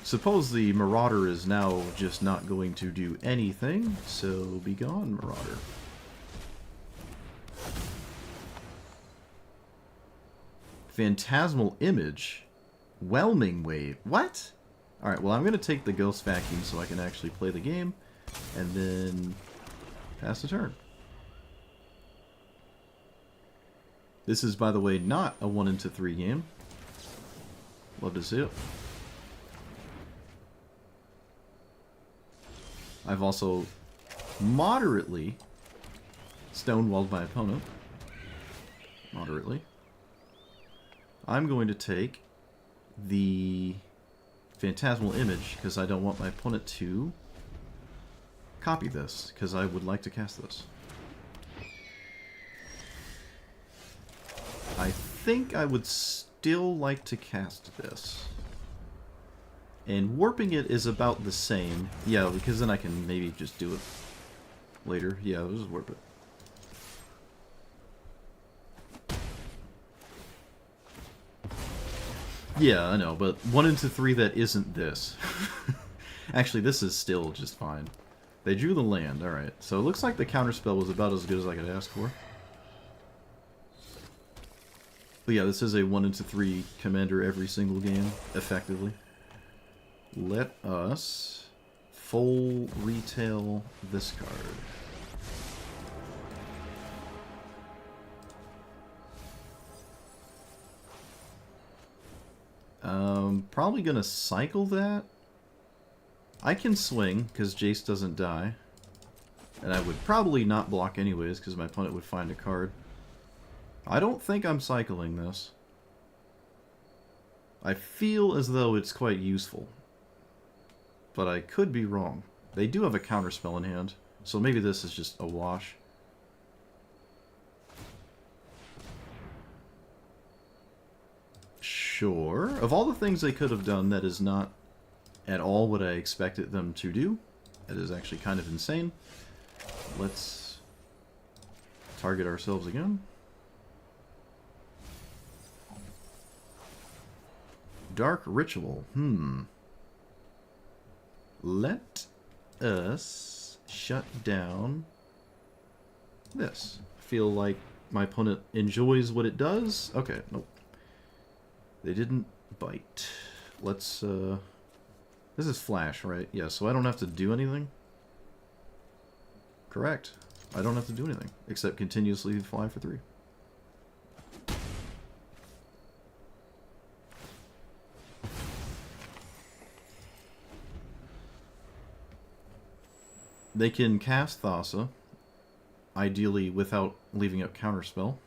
Suppose the Marauder is now just not going to do anything, so be gone, Marauder. Phantasmal Image? Whelming Wave? What? Alright, well I'm going to take the Ghost Vacuum so I can actually play the game, and then pass the turn. This is, by the way, not a 1 into 3 game. Love to see it. I've also moderately stonewalled my opponent. Moderately. I'm going to take the Phantasmal Image because I don't want my opponent to copy this, because I would like to cast this. I think I would still like to cast this. And warping it is about the same. Yeah, because then I can maybe just do it later. Yeah, I'll just warp it. Yeah, I know, but 1 into 3 that isn't this. Actually, this is still just fine. They drew the land, alright. So it looks like the counterspell was about as good as I could ask for. But yeah, this is a 1-3 commander every single game, effectively. Let us full retail this card. Probably gonna cycle that. I can swing, because Jace doesn't die. And I would probably not block anyways, because my opponent would find a card. I don't think I'm cycling this. I feel as though it's quite useful. But I could be wrong. They do have a counterspell in hand, so maybe this is just a wash. Sure. Of all the things they could have done, that is not at all what I expected them to do. That is actually kind of insane. Let's target ourselves again. Dark Ritual. Let us shut down this. I feel like my opponent enjoys what it does. Okay, nope. They didn't bite. Let's, this is flash, right? Yeah, so I don't have to do anything? Correct. I don't have to do anything, except continuously fly for 3. They can cast Thassa, ideally without leaving up counterspell.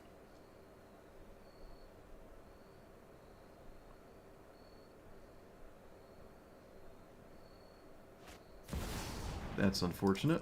That's unfortunate.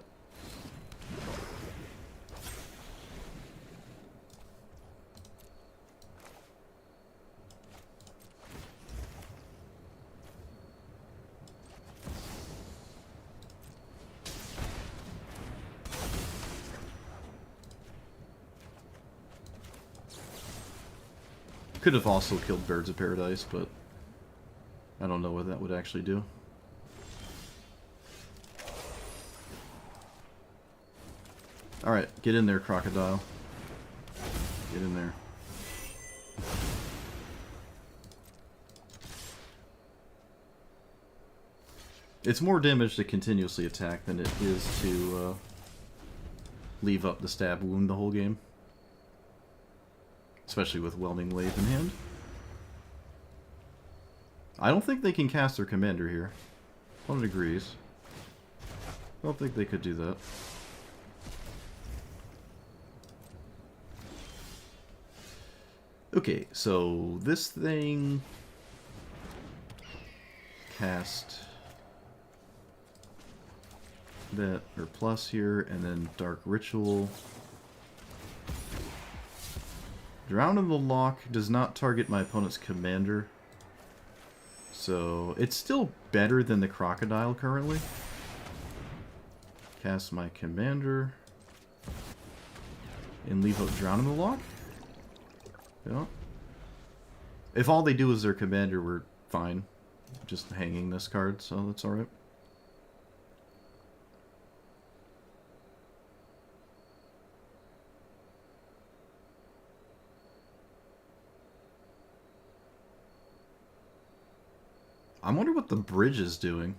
Could have also killed Birds of Paradise, but I don't know what that would actually do. Alright, get in there, Crocodile. Get in there. It's more damage to continuously attack than it is to leave up the stab wound the whole game. Especially with Whelming Wave in hand. I don't think they can cast their commander here. Opponent agrees. I don't think they could do that. Okay, so this thing... cast... that, or plus here, and then Dark Ritual. Drown in the Lock does not target my opponent's commander. So, it's still better than the Crocodile currently. Cast my commander. And leave out Drown in the Lock? Yeah. If all they do is their commander, we're fine. Just hanging this card, so that's alright. I wonder what the bridge is doing.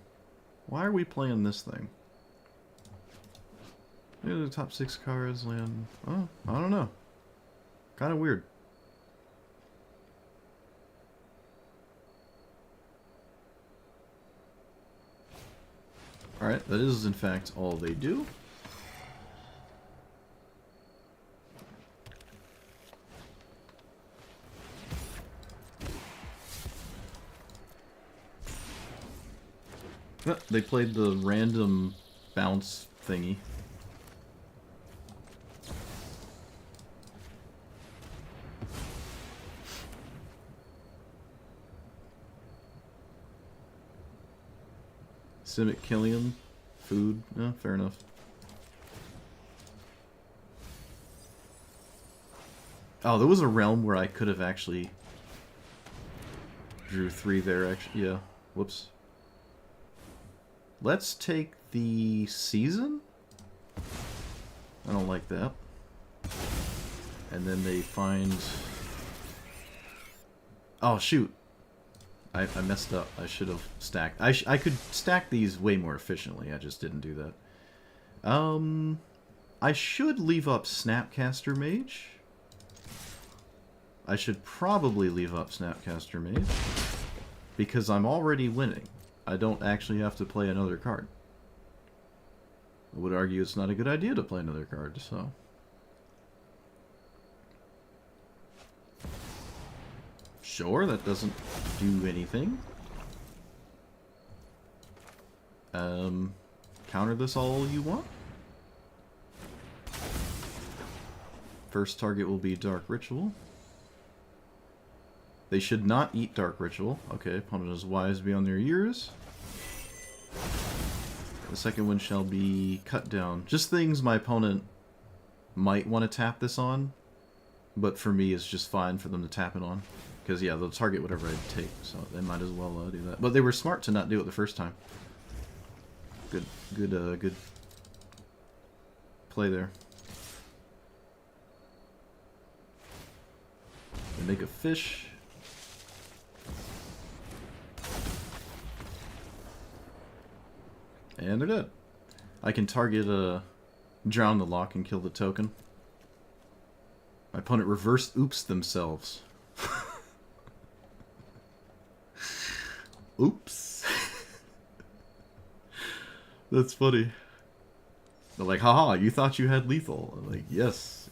Why are we playing this thing? Maybe the top 6 cards land... Oh, I don't know. Kind of weird. Alright, that is in fact all they do. They played the random bounce thingy. Simic Killian. Food. Yeah, fair enough. Oh, there was a realm where I could have actually drew 3 there, actually. Yeah. Whoops. Let's take the season. I don't like that. And then they find Oh, shoot. I messed up. I should have stacked. I could stack these way more efficiently. I just didn't do that. I should leave up Snapcaster Mage. I should probably leave up Snapcaster Mage. Because I'm already winning. I don't actually have to play another card. I would argue it's not a good idea to play another card, so... Sure, that doesn't do anything. Counter this all you want. First target will be Dark Ritual. They should not eat Dark Ritual. Okay, opponent is wise beyond their years. The second one shall be Cut Down. Just things my opponent might want to tap this on, but for me it's just fine for them to tap it on. Because, yeah, they'll target whatever I take, so they might as well do that. But they were smart to not do it the first time. Good play there. They make a fish. And they're dead. I can target Drown the Lock and kill the token. My opponent reverse oops themselves. Oops. That's funny. They're like, haha, you thought you had lethal. I'm like, yes,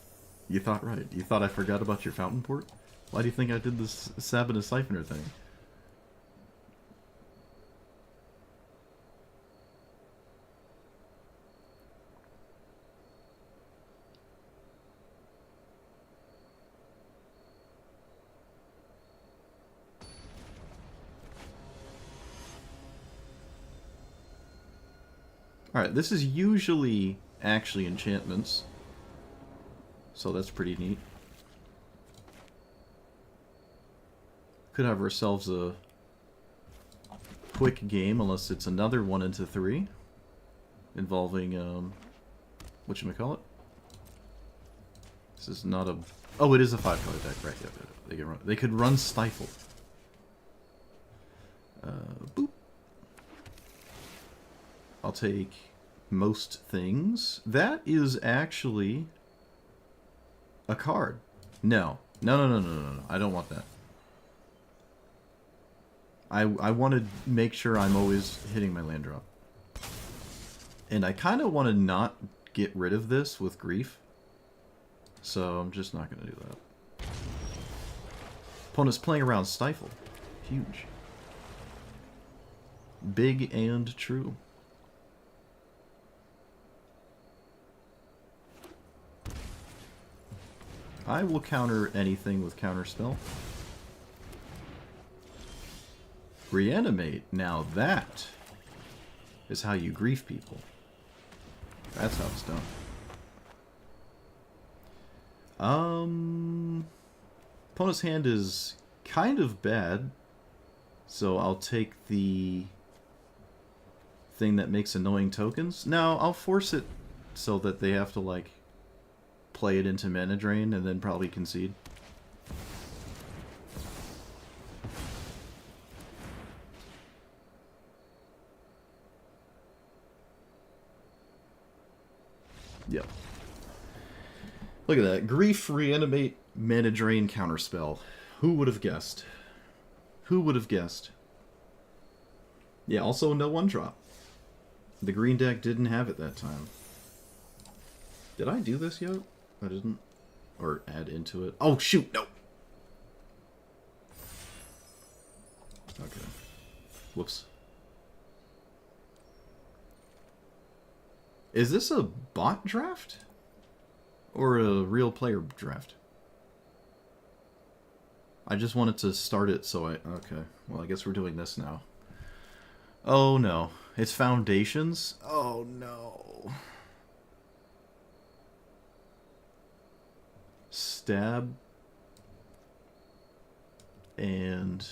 you thought right. You thought I forgot about your fountain port? Why do you think I did this Sabina Siphoner thing? Alright, this is usually actually enchantments. So that's pretty neat. Could have ourselves a quick game, unless it's another 1 into 3. Involving, whatchamacallit? This is not a... Oh, it is a 5-color deck, right, yeah. They could run Stifle. Boop. I'll take most things. That is actually a card. No. No. I don't want that. I want to make sure I'm always hitting my land drop. And I kind of want to not get rid of this with Grief. So I'm just not going to do that. Opponent's playing around Stifle. Huge. Big and true. I will counter anything with Counterspell. Reanimate. Now that is how you grief people. That's how it's done. Opponent's hand is kind of bad, so I'll take the thing that makes annoying tokens. No, I'll force it so that they have to, like, play it into mana drain and then probably concede. Yep. Look at that. Grief, Reanimate, Mana Drain, Counterspell. Who would have guessed? Who would have guessed? Yeah, also no 1-drop. The green deck didn't have it that time. Did I do this yet? I didn't. Or add into it. Oh, shoot! No! Okay. Whoops. Is this a bot draft? Or a real player draft? I just wanted to start it so I... Okay. Well, I guess we're doing this now. Oh, no. It's Foundations? Oh, no. Stab. And...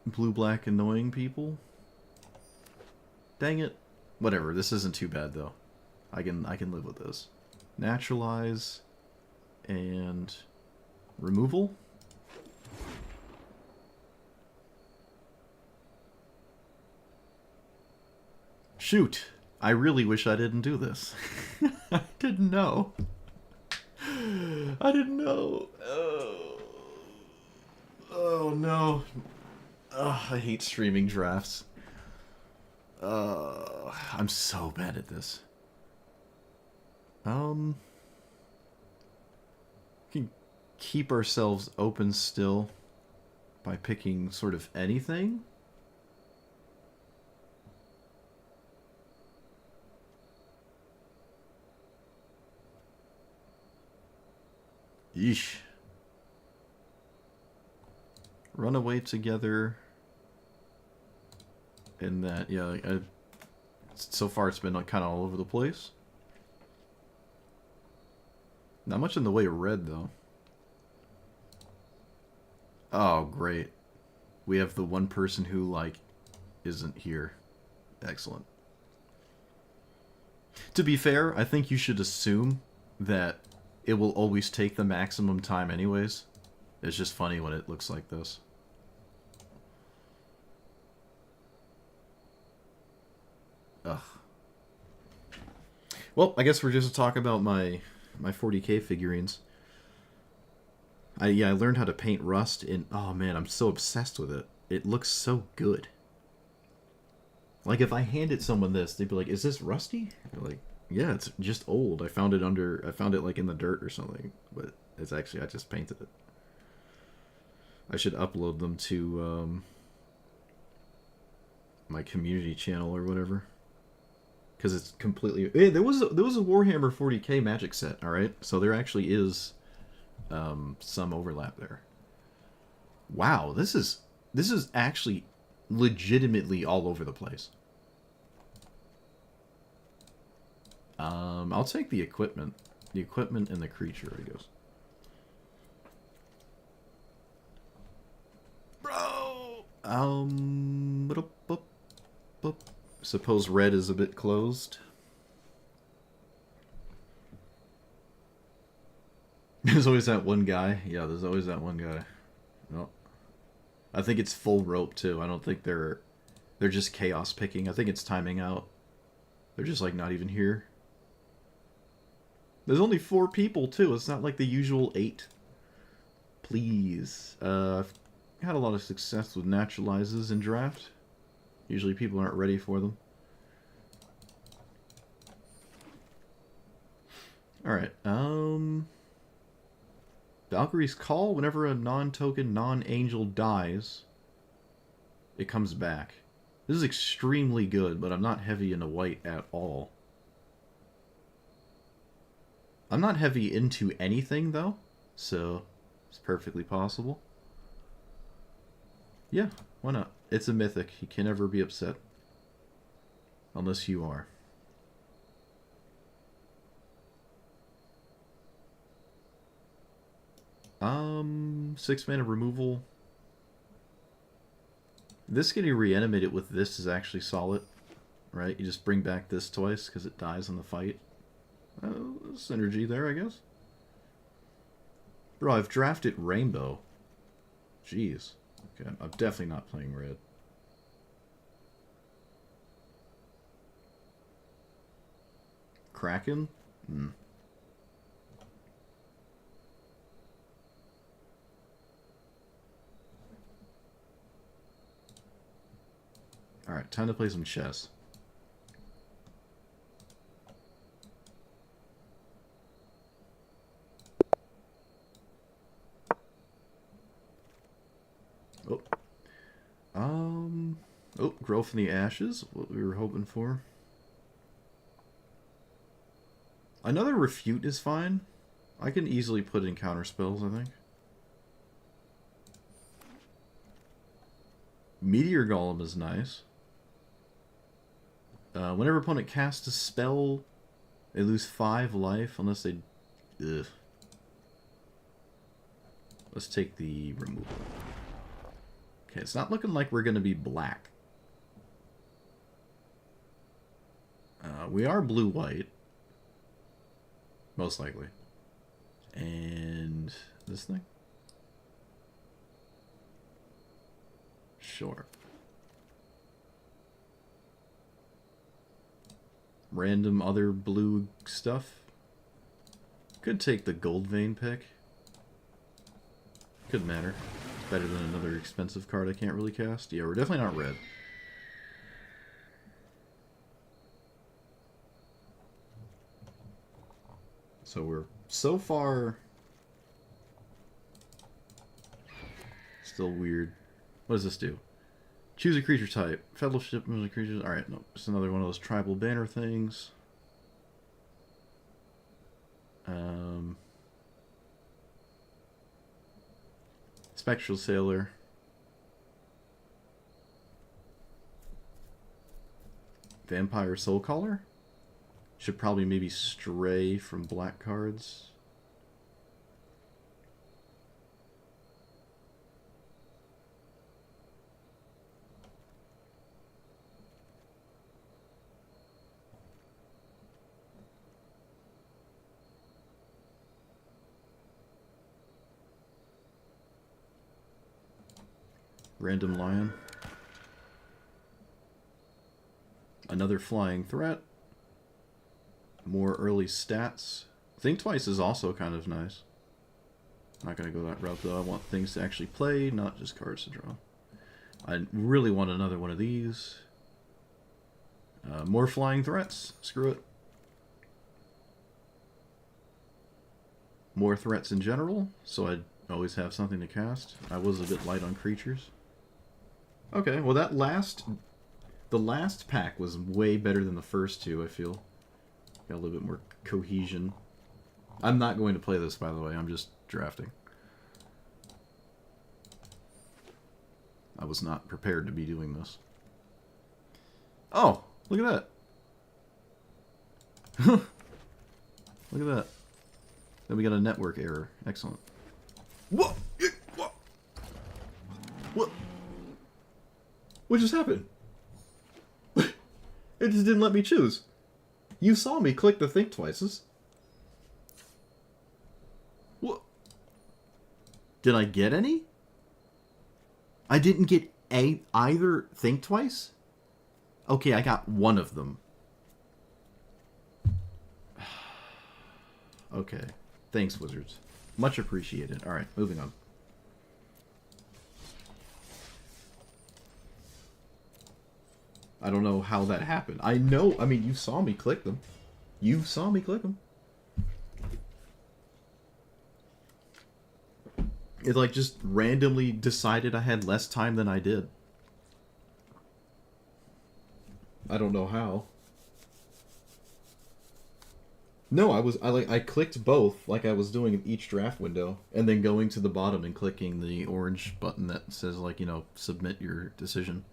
blue-black annoying people? Dang it. Whatever, this isn't too bad, though. I can live with this. Naturalize, and removal. Shoot! I really wish I didn't do this. I didn't know. I didn't know. Oh no. I hate streaming drafts. I'm so bad at this. We can keep ourselves open still by picking sort of anything. Yeesh. Run away together. And that, yeah, so far it's been kind of all over the place. Not much in the way of red, though. Oh, great. We have the one person who, like, isn't here. Excellent. To be fair, I think you should assume that it will always take the maximum time anyways. It's just funny when it looks like this. Ugh. Well, I guess we're just to talk about my 40K figurines. I learned how to paint rust, and oh man, I'm so obsessed with it. It looks so good. Like if I handed someone this, they'd be like, "Is this rusty?" I'm like, yeah, it's just old. I found it like in the dirt or something, but it's actually I just painted it. I should upload them to my community channel or whatever. Because it's completely... Hey, there was a Warhammer 40K Magic set, alright? So there actually is some overlap there. Wow, this is actually legitimately all over the place. I'll take the equipment. The equipment and the creature, I guess. Bro! Suppose red is a bit closed. There's always that one guy. Yeah, there's always that one guy. No. I think it's full rope too. I don't think they're just chaos picking. I think it's timing out. They're just like not even here. There's only 4 people too. It's not like the usual 8. Please. I've had a lot of success with naturalizes in draft. Usually people aren't ready for them. Alright, Valkyrie's Call, whenever a non-token, non-angel dies, it comes back. This is extremely good, but I'm not heavy into white at all. I'm not heavy into anything, though, so it's perfectly possible. Yeah, why not? It's a mythic. He can never be upset. Unless you are. Six mana removal. This getting reanimated with this is actually solid, right? You just bring back this twice because it dies in the fight. Synergy there, I guess. Bro, I've drafted Rainbow. Jeez. Okay, I'm definitely not playing red. Kraken? Hmm. Alright, time to play some chess. Oh. Oh, Growth in the Ashes, what we were hoping for. Another Refute is fine. I can easily put in counter spells, I think. Meteor Golem is nice. Whenever opponent casts a spell, they lose 5 life unless they... Ugh. Let's take the removal. Okay, it's not looking like we're going to be black. We are blue-white. Most likely. And this thing? Sure. Random other blue stuff. Could take the gold vein pick. Could matter. Better than another expensive card I can't really cast. Yeah, we're definitely not red. So we're so far still weird. What does this do? Choose a creature type. Fellowship of creatures. Alright, no. It's another one of those tribal banner things. Spectral Sailor. Vampire Soulcaller? Should probably maybe stray from black cards. Random Lion. Another flying threat. More early stats. Think Twice is also kind of nice. Not going to go that route though. I want things to actually play, not just cards to draw. I really want another one of these. More flying threats. Screw it. More threats in general, so I'd always have something to cast. I was a bit light on creatures. Okay, well the last pack was way better than the first two, I feel. Got a little bit more cohesion. I'm not going to play this, by the way. I'm just drafting. I was not prepared to be doing this. Oh, look at that. Look at that. Then we got a network error. Excellent. Whoa! What? What? What just happened? It just didn't let me choose. You saw me click the Think Twices. What? Did I get any? I didn't get either Think Twice? Okay, I got one of them. Okay. Thanks, Wizards. Much appreciated. Alright, moving on. I don't know how that happened. I mean, you saw me click them. You saw me click them. It, like, just randomly decided I had less time than I did. I don't know how. No, I clicked both, like I was doing in each draft window, and then going to the bottom and clicking the orange button that says, like, you know, submit your decision.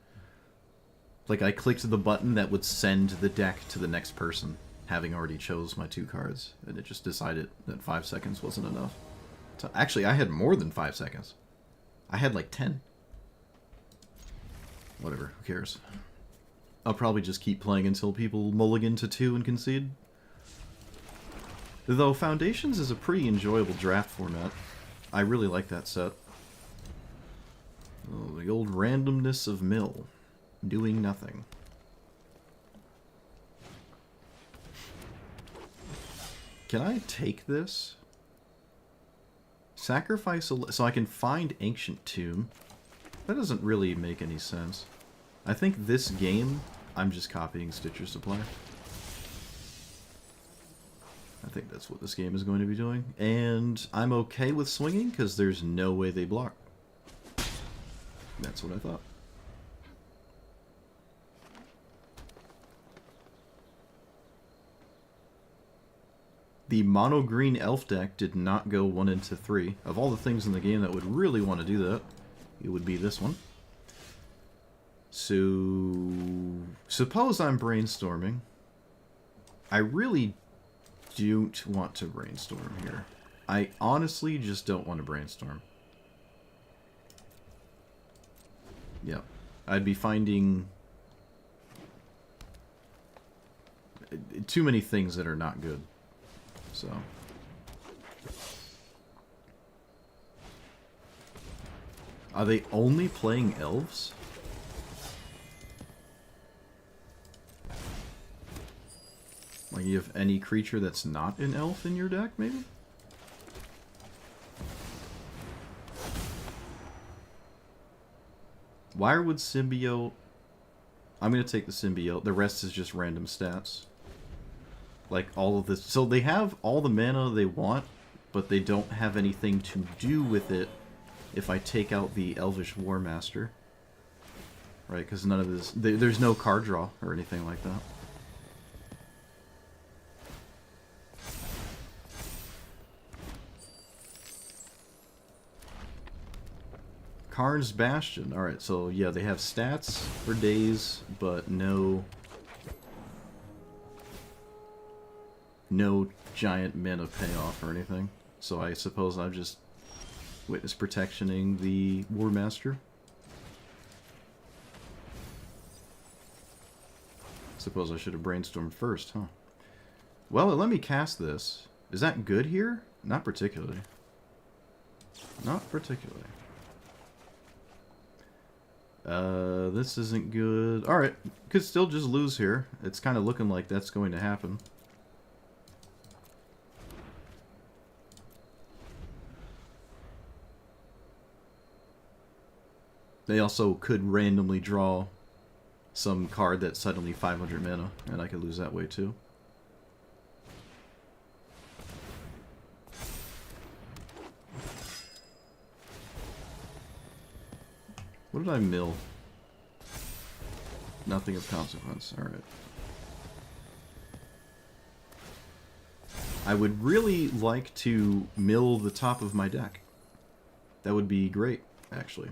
Like, I clicked the button that would send the deck to the next person, having already chose my 2 cards, and it just decided that 5 seconds wasn't enough. So, actually, I had more than 5 seconds. I had, like, 10. Whatever, who cares? I'll probably just keep playing until people mulligan to 2 and concede. Though Foundations is a pretty enjoyable draft format. I really like that set. Oh, the old randomness of Mill. Doing nothing. Can I take this? Sacrifice a... So I can find Ancient Tomb. That doesn't really make any sense. I think this game, I'm just copying Stitcher's Supply. I think that's what this game is going to be doing. And I'm okay with swinging, because there's no way they block. That's what I thought. The mono green elf deck did not go 1 into 3. Of all the things in the game that would really want to do that, it would be this one. So, suppose I'm brainstorming. I really don't want to brainstorm here. I honestly just don't want to brainstorm. Yeah, I'd be finding too many things that are not good. So, are they only playing elves? You have any creature that's not an elf in your deck, maybe? Why would symbiote... I'm going to take the symbiote. The rest is just random stats. Like, all of this... So they have all the mana they want, but they don't have anything to do with it if I take out the Elvish War Master. Right, because none of this... There's no card draw or anything like that. Karn's Bastion. Alright, so yeah, they have stats for days, but no giant mana payoff or anything. So I suppose I'm just witness protectioning the War Master. Suppose I should have brainstormed first, huh? Well, let me cast this. Is that good here? Not particularly. Not particularly. This isn't good. Alright, could still just lose here. It's kind of looking like that's going to happen. They also could randomly draw some card that's suddenly 500 mana, and I could lose that way too. What did I mill? Nothing of consequence. Alright. I would really like to mill the top of my deck. That would be great, actually.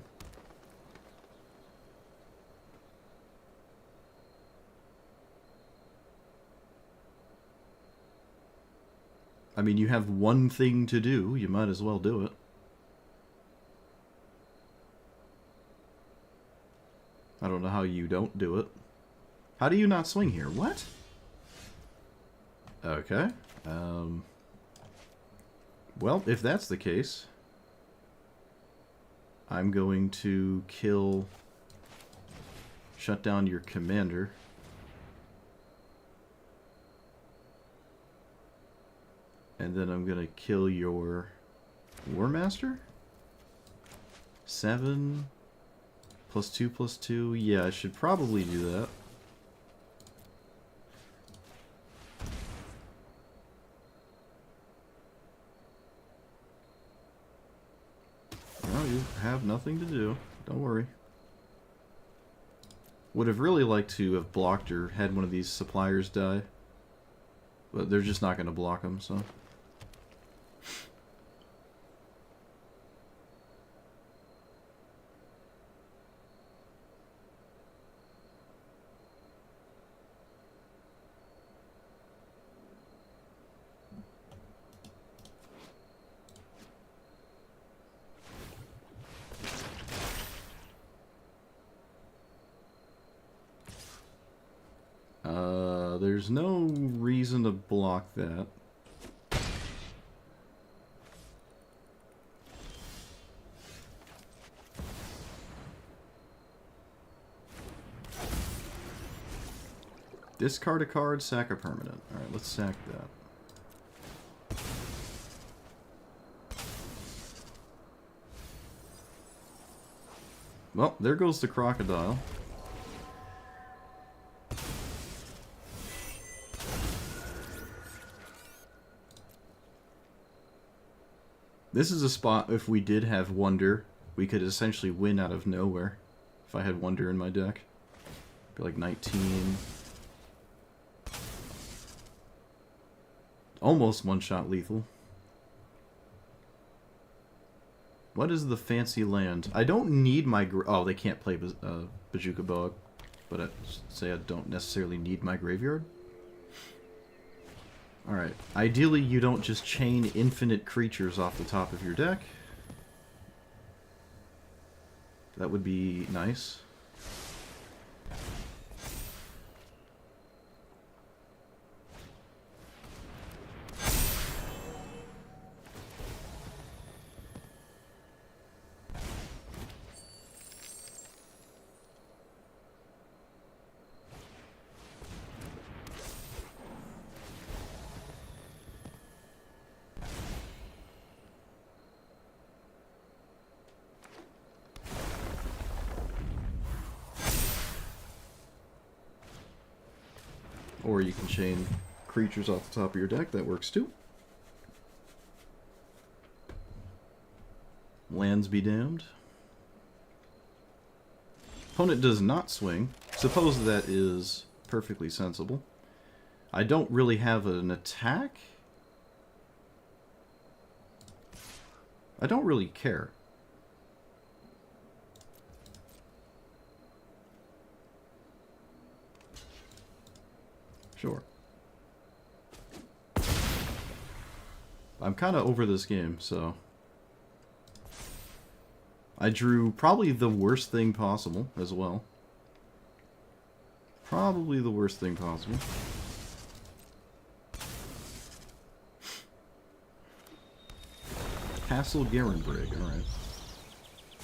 I mean, you have one thing to do. You might as well do it. I don't know how you don't do it. How do you not swing here? What? Okay. Well, if that's the case, I'm going to shut down your commander. And then I'm going to kill your War Master? 7... +2/+2. Yeah, I should probably do that. Well, you have nothing to do. Don't worry. Would have really liked to have blocked or had one of these suppliers die. But they're just not going to block them, so... There's no reason to block that. Discard a card, sack a permanent. Alright, let's sack that. Well, there goes the crocodile. This is a spot, if we did have Wonder, we could essentially win out of nowhere. If I had Wonder in my deck. Be like 19. Almost one-shot lethal. What is the fancy land? I don't need my... Oh, they can't play Bajuka Boa. But I'd say I don't necessarily need my graveyard. Alright, ideally you don't just chain infinite creatures off the top of your deck. That would be nice. Or you can chain creatures off the top of your deck. That works too. Lands be damned. Opponent does not swing. Suppose that is perfectly sensible. I don't really have an attack. I don't really care. Sure. I'm kind of over this game, so... I drew probably the worst thing possible as well. Probably the worst thing possible. Castle Garenbrig, alright.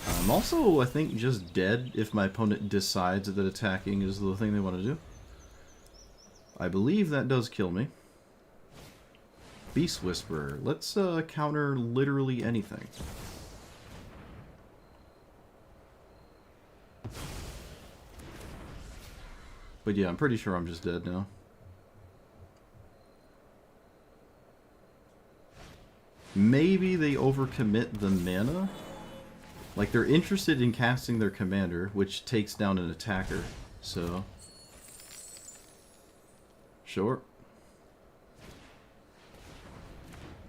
I'm also, I think, just dead if my opponent decides that attacking is the thing they want to do. I believe that does kill me. Beast Whisperer. Let's counter literally anything. But yeah, I'm pretty sure I'm just dead now. Maybe they overcommit the mana. Like, they're interested in casting their commander, which takes down an attacker. So... Sure.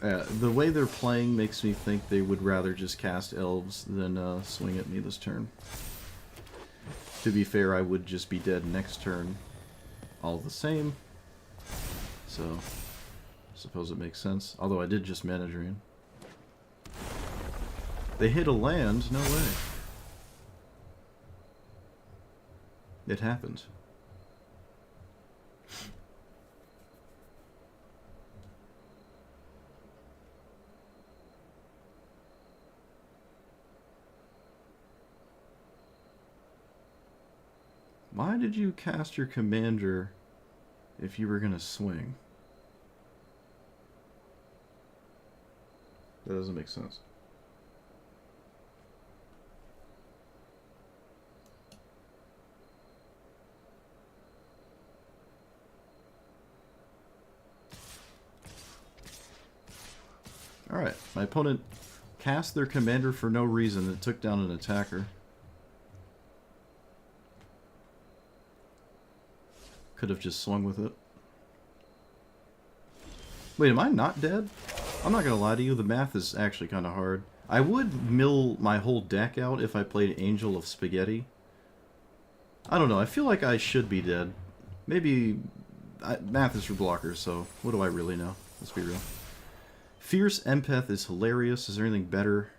The way they're playing makes me think they would rather just cast elves than swing at me this turn. To be fair, I would just be dead next turn all the same. So, I suppose it makes sense. Although I did just mana drain. They hit a land? No way. It happened. Why did you cast your commander if you were going to swing? That doesn't make sense. Alright, my opponent cast their commander for no reason and took down an attacker. Could have just swung with it. Wait, am I not dead? I'm not gonna lie to you, the math is actually kind of hard. I would mill my whole deck out if I played Angel of Spaghetti. I don't know, I feel like I should be dead. Maybe... math is for blockers, so what do I really know? Let's be real. Fierce Empath is hilarious. Is there anything better?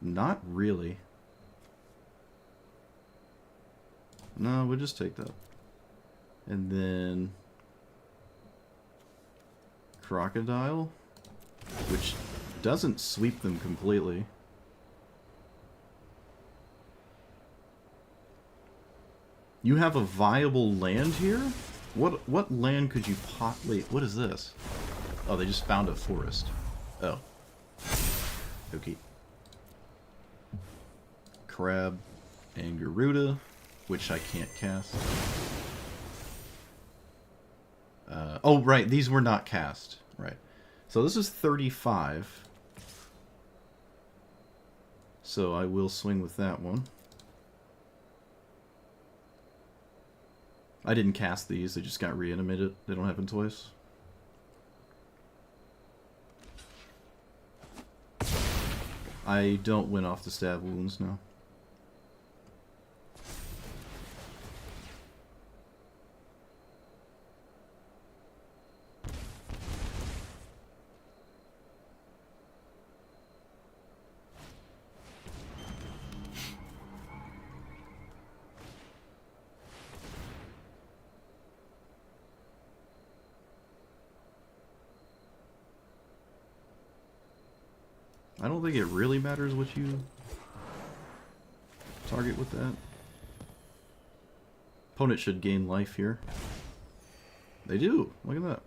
Not really. No, we'll just take that. And then... Crocodile, which doesn't sweep them completely. You have a viable land here? What land could you wait, what is this? Oh, they just found a forest. Oh. Okay. Crab and Garuda, which I can't cast. Oh, right, these were not cast. Right. So this is 35. So I will swing with that one. I didn't cast these, they just got reanimated. They don't happen twice. I don't win off the stab wounds now. I don't think it really matters what you target with that. Opponent should gain life here. They do. Look at that.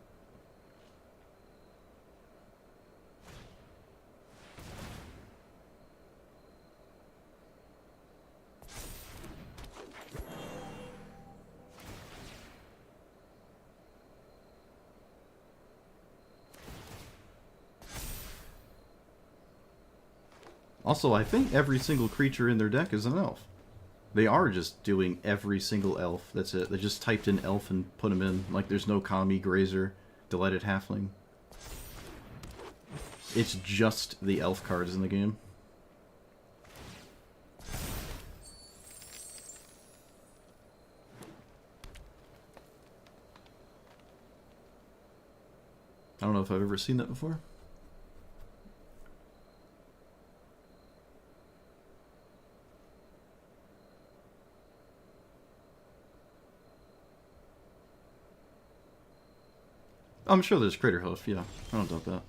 Also, I think every single creature in their deck is an elf. They are just doing every single elf. That's it. They just typed in elf and put them in. Like, there's no Kami, Grazer, Delighted Halfling. It's just the elf cards in the game. I don't know if I've ever seen that before. I'm sure there's Craterhoof, yeah. I don't doubt that.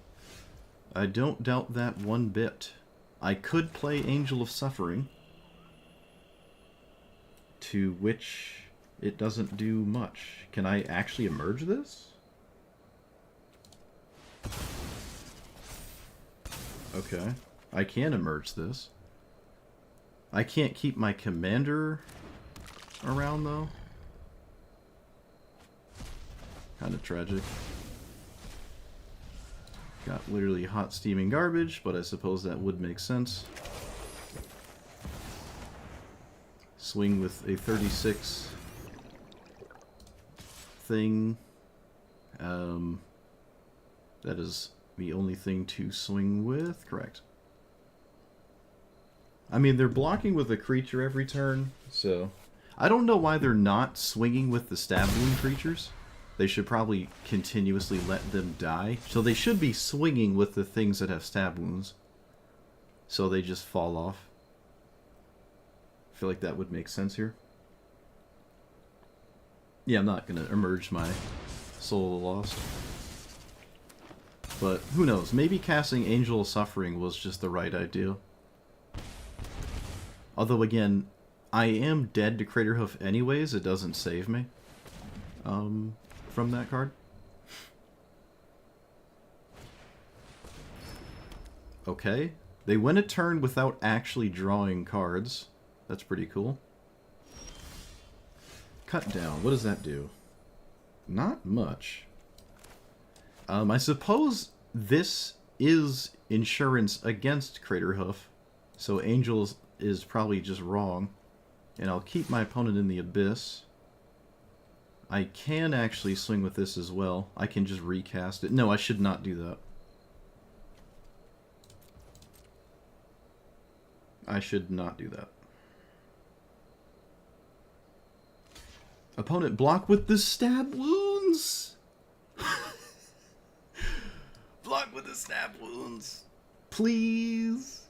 I don't doubt that one bit. I could play Angel of Suffering, to which it doesn't do much. Can I actually emerge this? Okay. I can emerge this. I can't keep my commander around, though. Kind of tragic. Got literally hot steaming garbage, but I suppose that would make sense. Swing with a 36 thing. That is the only thing to swing with. Correct. I mean, they're blocking with a creature every turn, so... I don't know why they're not swinging with the stab wound creatures. They should probably continuously let them die. So they should be swinging with the things that have stab wounds. So they just fall off. I feel like that would make sense here. Yeah, I'm not going to emerge my Soul of the Lost. But who knows? Maybe casting Angel of Suffering was just the right idea. Although, again, I am dead to Craterhoof anyways. It doesn't save me from that card. Okay. They went a turn without actually drawing cards. That's pretty cool. Cut down. What does that do? Not much. I suppose this is insurance against Craterhoof, so Angels is probably just wrong. And I'll keep my opponent in the Abyss. I can actually swing with this as well. I can just recast it. No, I should not do that. I should not do that. Opponent block with the stab wounds! Block with the stab wounds! Please!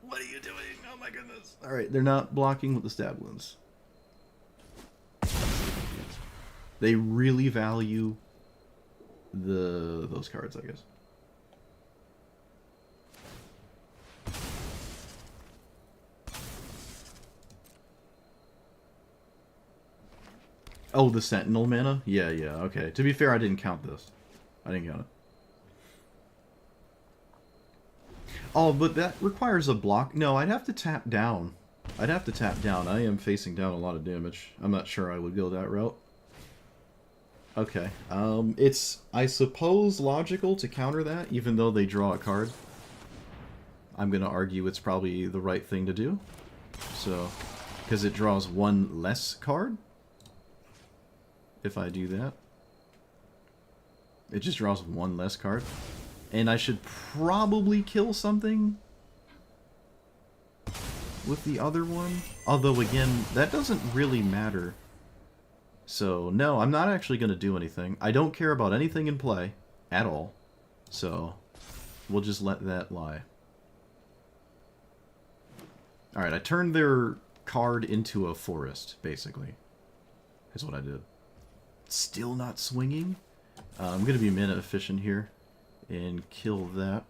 What are you doing? Oh my goodness. Alright, they're not blocking with the stab wounds. They really value those cards, I guess. Oh, the Sentinel mana? Yeah, okay. To be fair, I didn't count this. I didn't count it. Oh, but that requires a block. No, I'd have to tap down. I'd have to tap down. I am facing down a lot of damage. I'm not sure I would go that route. Okay. It's, I suppose, logical to counter that, even though they draw a card. I'm going to argue it's probably the right thing to do. So, because it draws one less card. If I do that. It just draws one less card. And I should probably kill something with the other one. Although, again, that doesn't really matter. So, no, I'm not actually going to do anything. I don't care about anything in play at all. So, we'll just let that lie. Alright, I turned their card into a forest, basically. That's what I did. Still not swinging? I'm going to be mana efficient here and kill that.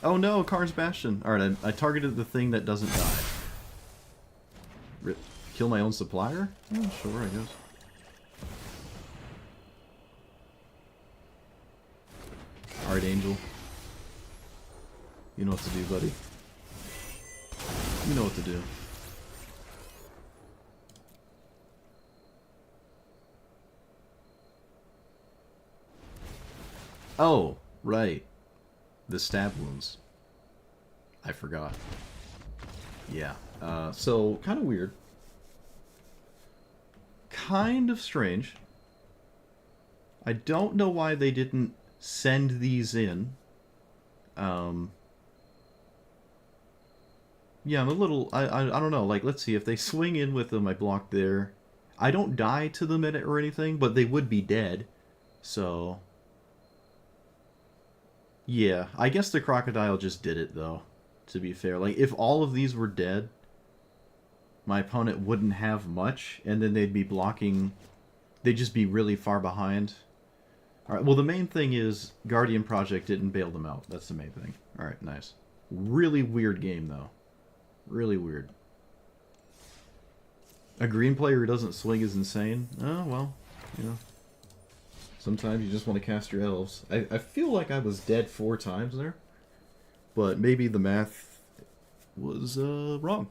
Oh no, Karn's Bastion. Alright, I targeted the thing that doesn't die. Rip. Kill my own supplier? Oh, sure, I guess. Alright, Angel. You know what to do, buddy. You know what to do. Oh, right. The stab wounds. I forgot. Yeah. So, kind of weird. Kind of strange. I don't know why they didn't send these in. Yeah, I'm a little... I don't know. Like, let's see. If they swing in with them, I block there. I don't die to them or anything, but they would be dead. So... Yeah, I guess the crocodile just did it, though, to be fair. Like, if all of these were dead, my opponent wouldn't have much, and then they'd be blocking... They'd just be really far behind. Alright, well, the main thing is Guardian Project didn't bail them out. That's the main thing. Alright, nice. Really weird game, though. Really weird. A green player who doesn't swing is insane? Oh, well, you know. Sometimes you just want to cast your elves. I feel like I was dead 4 times there. But maybe the math was wrong.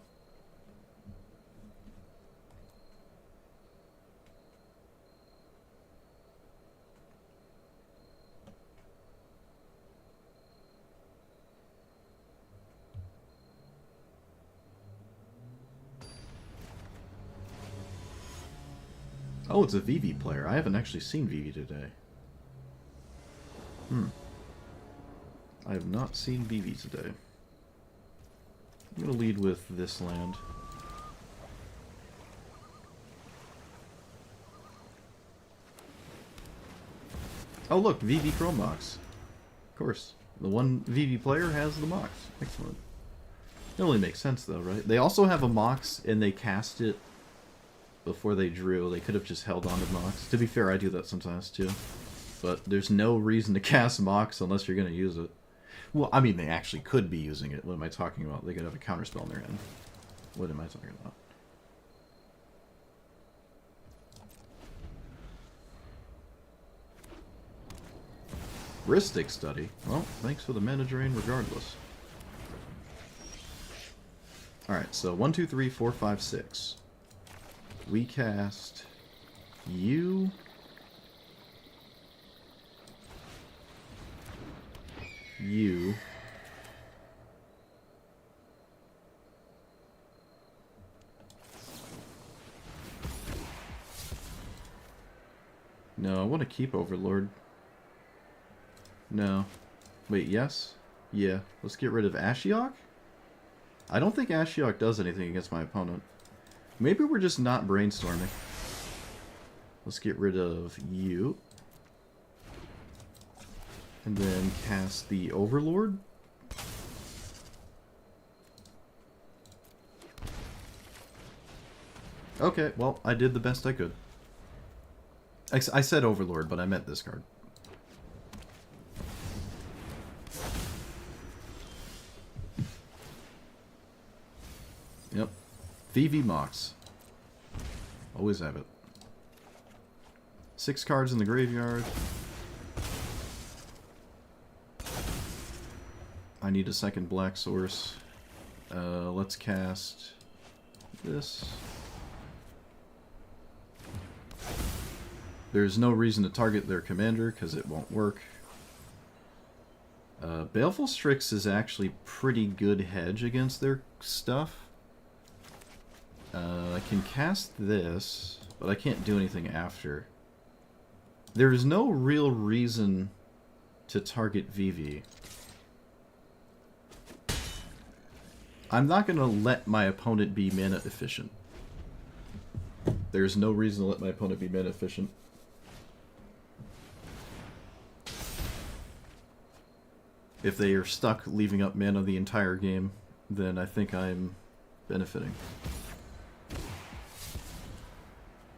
Oh, it's a Vivi player. I haven't actually seen Vivi today. I have not seen Vivi today. I'm going to lead with this land. Oh look, Vivi Chrome Mox. Of course. The one Vivi player has the Mox. Excellent. It only makes sense though, right? They also have a Mox and they cast it before they drew. They could have just held on to Mox. To be fair, I do that sometimes too. But there's no reason to cast Mox unless you're going to use it. Well, I mean, they actually could be using it. What am I talking about? They could have a counterspell in their hand. What am I talking about? Ristic Study. Well, thanks for the mana drain regardless. Alright, so 1, 2, 3, 4, 5, 6. We cast you. You. No, I want to keep Overlord. No. Wait, yes? Yeah. Let's get rid of Ashiok? I don't think Ashiok does anything against my opponent. Maybe we're just not brainstorming. Let's get rid of you. And then cast the Overlord. Okay, well, I did the best I could. I said Overlord, but I meant this card. Yep. Vivi Mox. Always have it. 6 cards in the graveyard. I need a second black source. Let's cast this. There's no reason to target their commander because it won't work. Baleful Strix is actually pretty good hedge against their stuff. I can cast this, but I can't do anything after. There's no real reason to target Vivi. I'm not going to let my opponent be mana efficient. There's no reason to let my opponent be mana efficient. If they are stuck leaving up mana the entire game, then I think I'm benefiting.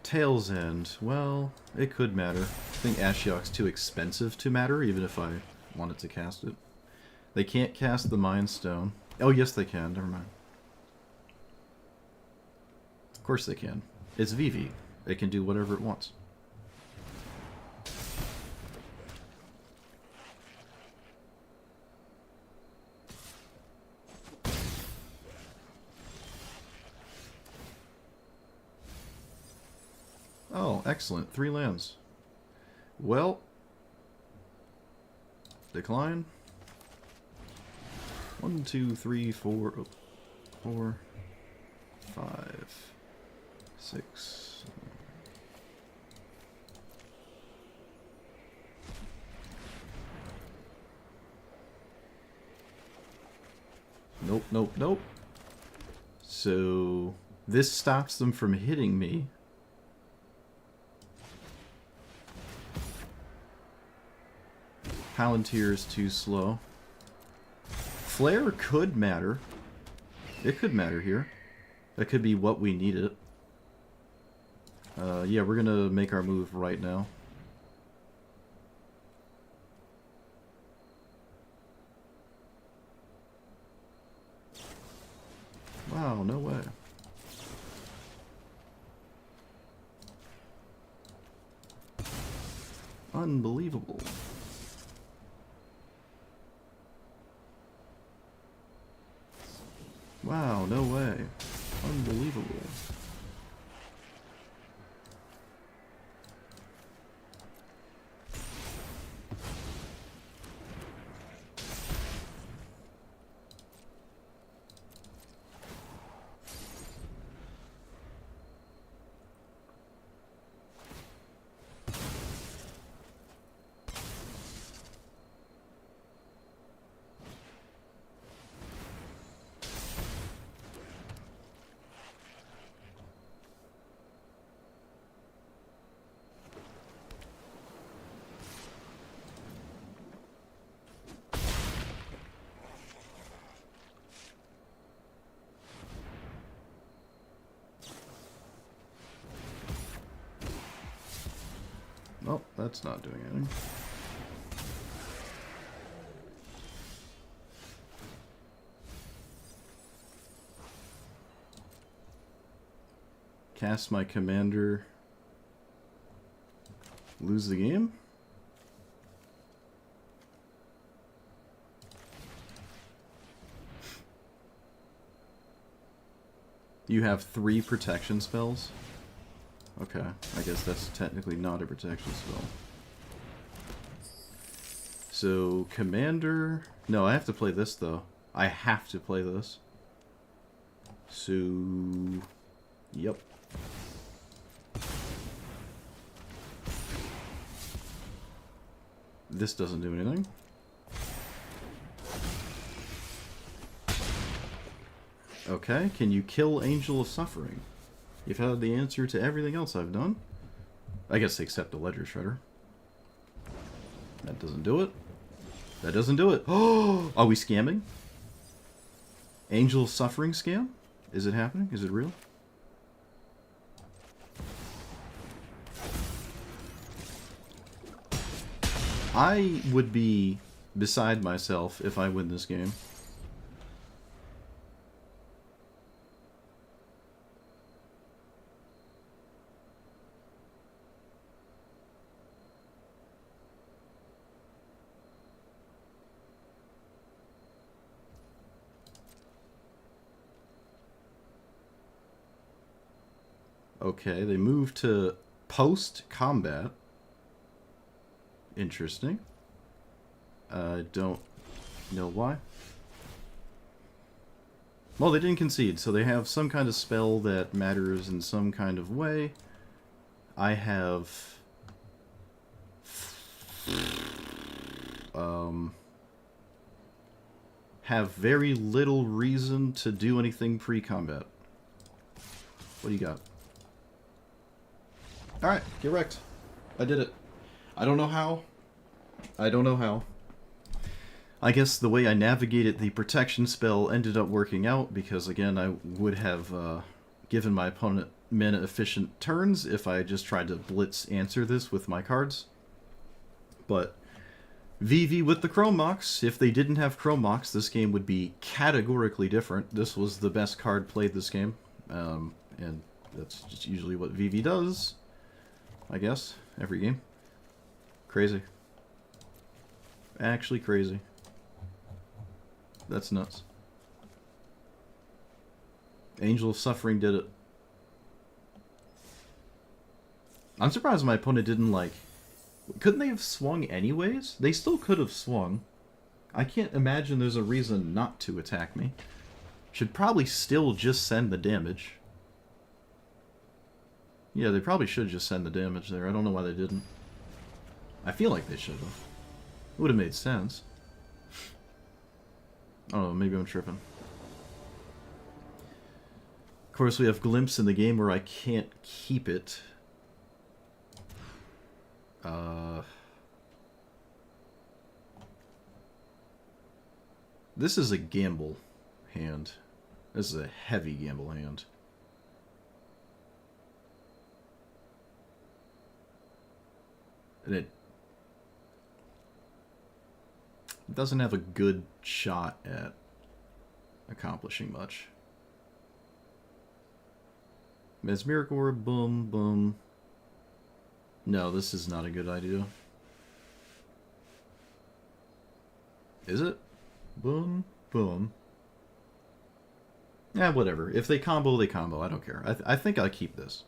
Tail's End. Well, it could matter. I think Ashiok's too expensive to matter, even if I wanted to cast it. They can't cast the Mind Stone. Oh, yes they can. Never mind. Of course they can. It's Vivi. It can do whatever it wants. Oh, excellent. 3 lands. Well, Decline. 1, 2, 3, 4, 4, 5, 6. Nope, nope, nope. So this stops them from hitting me. Palantir is too slow. Flare could matter. It could matter here. That could be what we needed. Yeah, we're gonna make our move right now. Wow, no way. Unbelievable. Wow, no way. Unbelievable. Oh, that's not doing anything. Cast my commander. Lose the game? You have 3 protection spells? Okay, I guess that's technically not a protection spell. So, commander... No, I have to play this, though. I have to play this. So... Yep. This doesn't do anything. Okay, can you kill Angel of Suffering? You've had the answer to everything else I've done. I guess except the Ledger Shredder. That doesn't do it. That doesn't do it. Oh, are we scamming? Angel of Suffering scam? Is it happening? Is it real? I would be beside myself if I win this game. Okay, they move to post-combat. Interesting. I don't know why. Well, they didn't concede, so they have some kind of spell that matters in some kind of way. I have... have very little reason to do anything pre-combat. What do you got? Alright, get wrecked. I did it. I don't know how. I don't know how. I guess the way I navigated the protection spell ended up working out, because again, I would have given my opponent mana-efficient turns if I just tried to blitz answer this with my cards. But VV with the Chrome Mox, if they didn't have Chrome Mox, this game would be categorically different. This was the best card played this game, and that's just usually what VV does. I guess, every game. Crazy. Actually crazy. That's nuts. Angel of Suffering did it. I'm surprised my opponent didn't, like, Couldn't they have swung anyways? They still could have swung. I can't imagine there's a reason not to attack me. Should probably still just send the damage. Yeah, they probably should just send the damage there. I don't know why they didn't. I feel like they should have. It would have made sense. I don't know, maybe I'm tripping. Of course, we have glimpse in the game where I can't keep it. This is a gamble hand. This is a heavy gamble hand. And it doesn't have a good shot at accomplishing much. Mesmeric Orb, boom, boom. No, this is not a good idea. Is it? Boom, boom. Yeah, whatever. If they combo, they combo. I don't care. I think I'll keep this.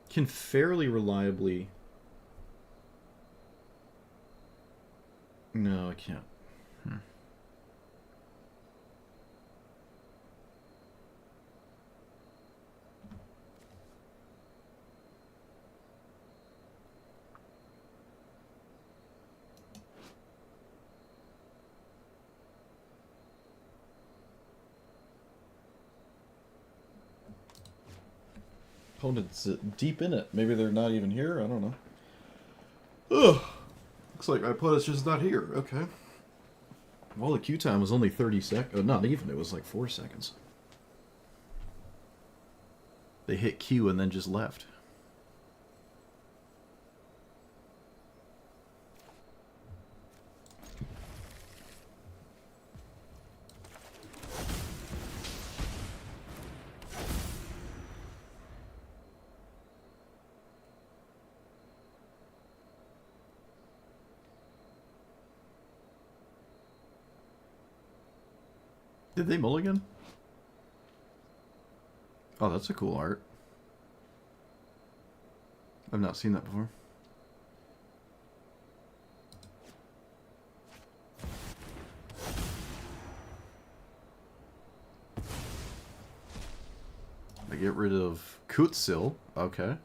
Can fairly reliably... No, I can't. Opponent's deep in it. Maybe they're not even here. I don't know. Ugh. Looks like my opponent's just not here. Okay. Well, the queue time was only 30 seconds. Oh, not even. It was like 4 seconds. They hit Q and then just left. Did they mulligan? Oh, that's a cool art. I've not seen that before. I get rid of Kutsil. Okay.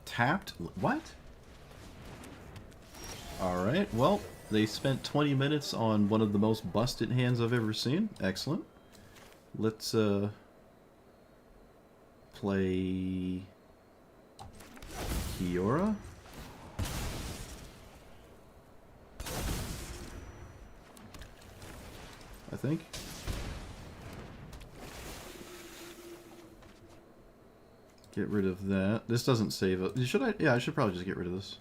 Tapped? What? Alright, well, they spent 20 minutes on one of the most busted hands I've ever seen. Excellent. Let's, play... Kiora? I think. Get rid of that. This doesn't save it. Should I? Yeah, I should probably just get rid of this.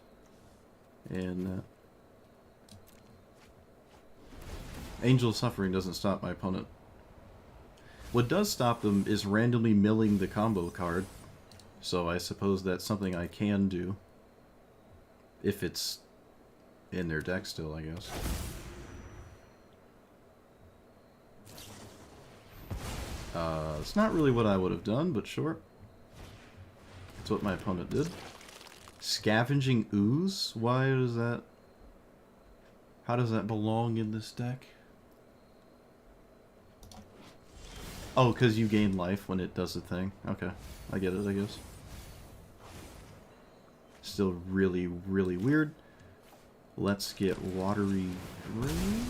And Angel of Suffering doesn't stop my opponent. What does stop them is randomly milling the combo card. So I suppose that's something I can do. If it's in their deck still, I guess. It's not really what I would have done, but sure. That's what my opponent did. Scavenging Ooze? Why does that... How does that belong in this deck? Oh, because you gain life when it does the thing. Okay, I get it, I guess. Still really, really weird. Let's get Watery Drain.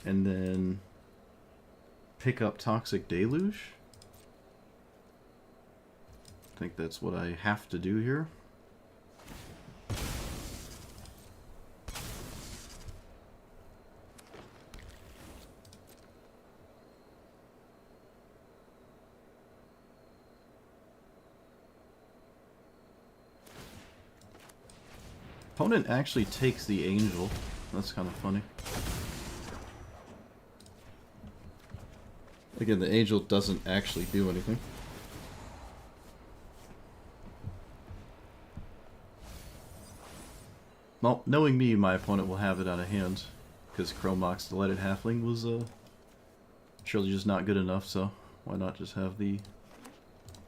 And then pick up Toxic Deluge. I think that's what I have to do here. Opponent actually takes the Angel. That's kind of funny. Again, the angel doesn't actually do anything. Well, knowing me, my opponent will have it out of hand, because Chromox Delighted Halfling was surely just not good enough, so why not just have the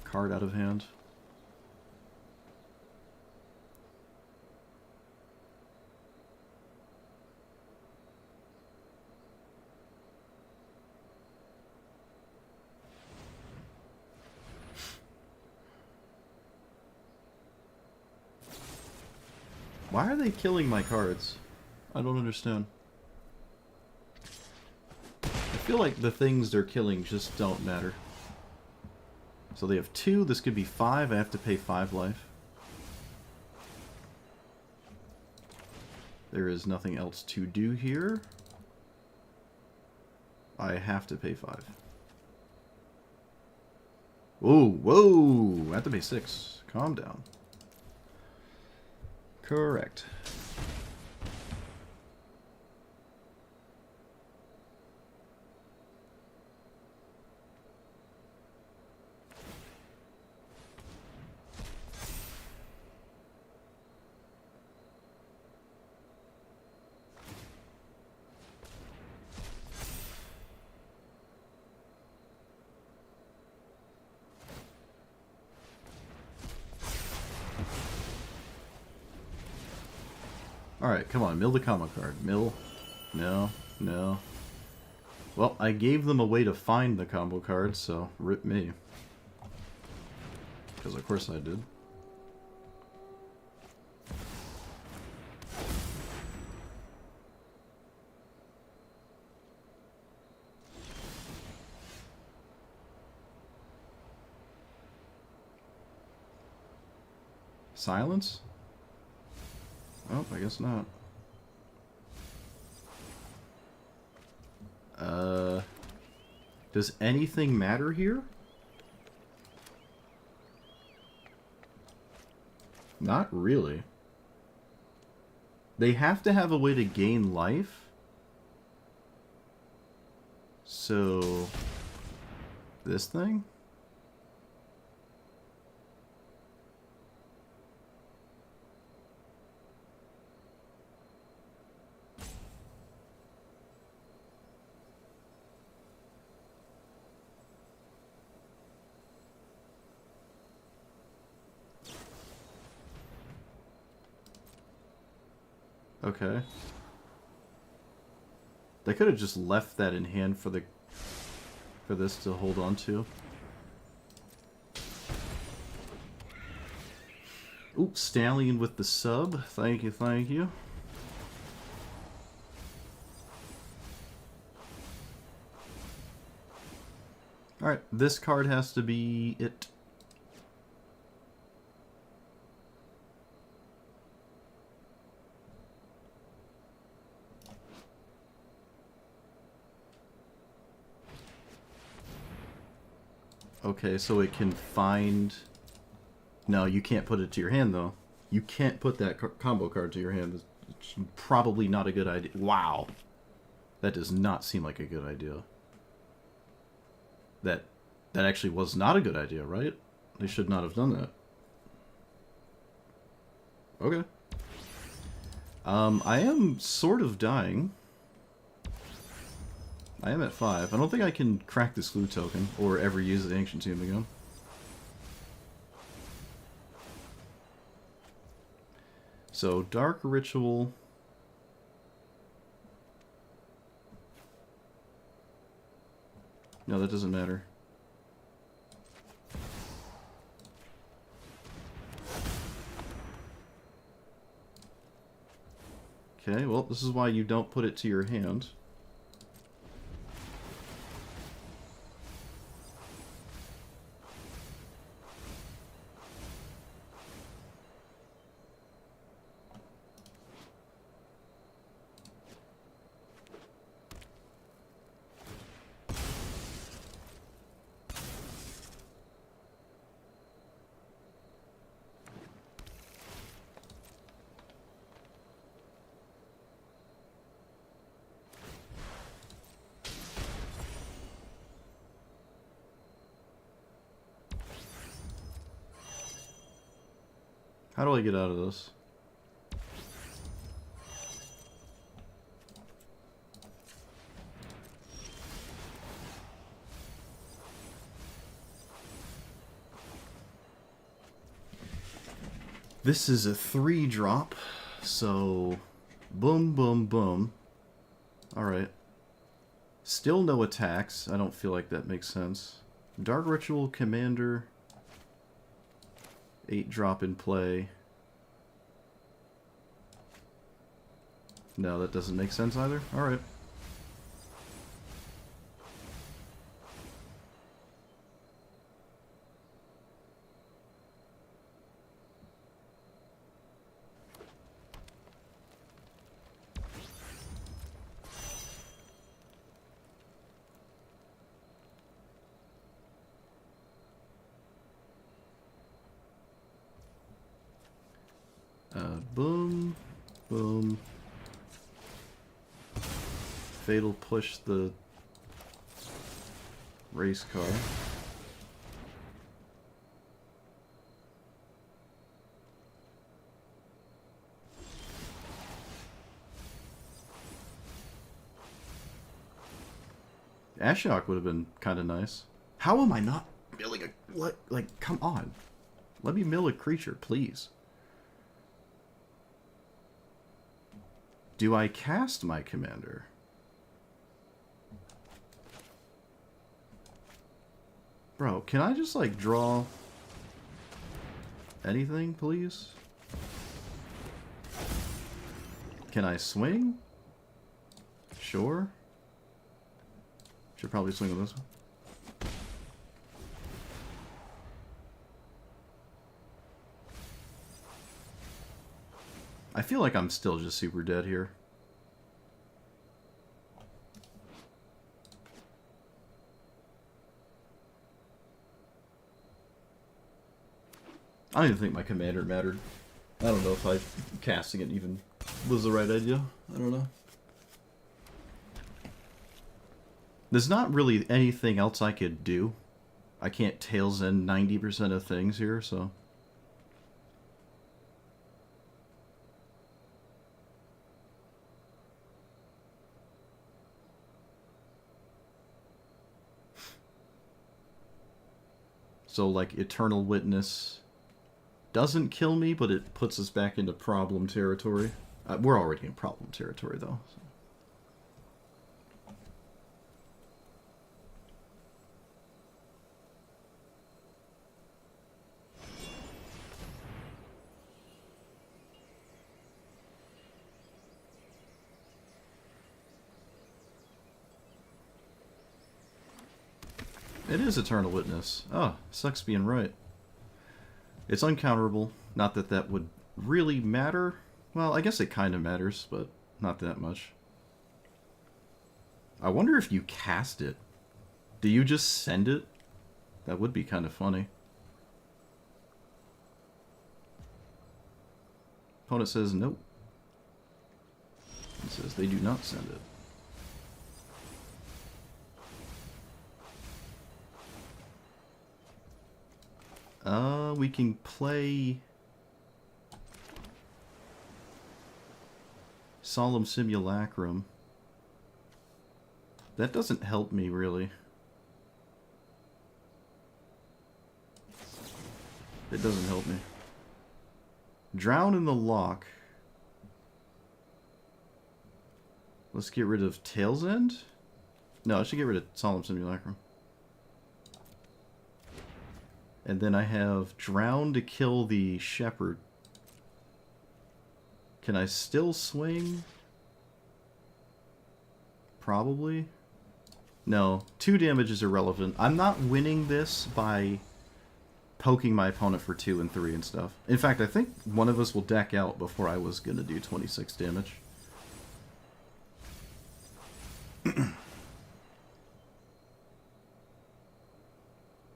card out of hand? Why are they killing my cards? I don't understand. I feel like the things they're killing just don't matter. So they have 2, this could be 5, I have to pay 5 life. There is nothing else to do here. I have to pay 5. Whoa, whoa! I have to pay 6. Calm down. Correct. Alright, come on, mill the combo card. Mill. No, no. Well, I gave them a way to find the combo card, so rip me. Because of course I did. Silence? Oh, I guess not. Does anything matter here? Not really. They have to have a way to gain life. So... this thing? Okay. They could have just left that in hand for this to hold on to. Oops, Stallion with the sub. Thank you, thank you. Alright, this card has to be it. Okay, so it can find... No, you can't put it to your hand, though. You can't put that combo card to your hand. It's probably not a good idea. Wow. That does not seem like a good idea. That actually was not a good idea, right? They should not have done that. Okay. I am sort of dying. I am at 5. I don't think I can crack this glue token or ever use the Ancient Tomb again. So, Dark Ritual. No, that doesn't matter. Okay, well, this is why you don't put it to your hand. How do I get out of this? This is a 3-drop, so boom, boom, boom. Alright. Still no attacks. I don't feel like that makes sense. Dark Ritual, Commander. 8-drop in play. No, that doesn't make sense either. Alright. Boom, boom. Fatal push the race car. Ashiok would have been kind of nice. How am I not milling a... Like, come on. Let me mill a creature, please. Do I cast my commander? Bro, can I just, like, draw anything, please? Can I swing? Sure. Should probably swing with this one. I feel like I'm still just super dead here. I don't even think my commander mattered. I don't know if casting it even was the right idea. I don't know. There's not really anything else I could do. I can't Tails End 90% of things here, so... So, like, Eternal Witness doesn't kill me, but it puts us back into problem territory. We're already in problem territory, though. So. It is Eternal Witness. Oh, sucks being right. It's uncounterable. Not that that would really matter. Well, I guess it kind of matters, but not that much. I wonder if you cast it. Do you just send it? That would be kind of funny. Opponent says nope. It says they do not send it. We can play Solemn Simulacrum. That doesn't help me, really. It doesn't help me. Drown in the Lock. Let's get rid of Tails End? No, I should get rid of Solemn Simulacrum. And then I have Drown to kill the Shepherd. Can I still swing? Probably. No, 2 damage is irrelevant. I'm not winning this by poking my opponent for 2 and 3 and stuff. In fact, I think one of us will deck out before I was going to do 26 damage.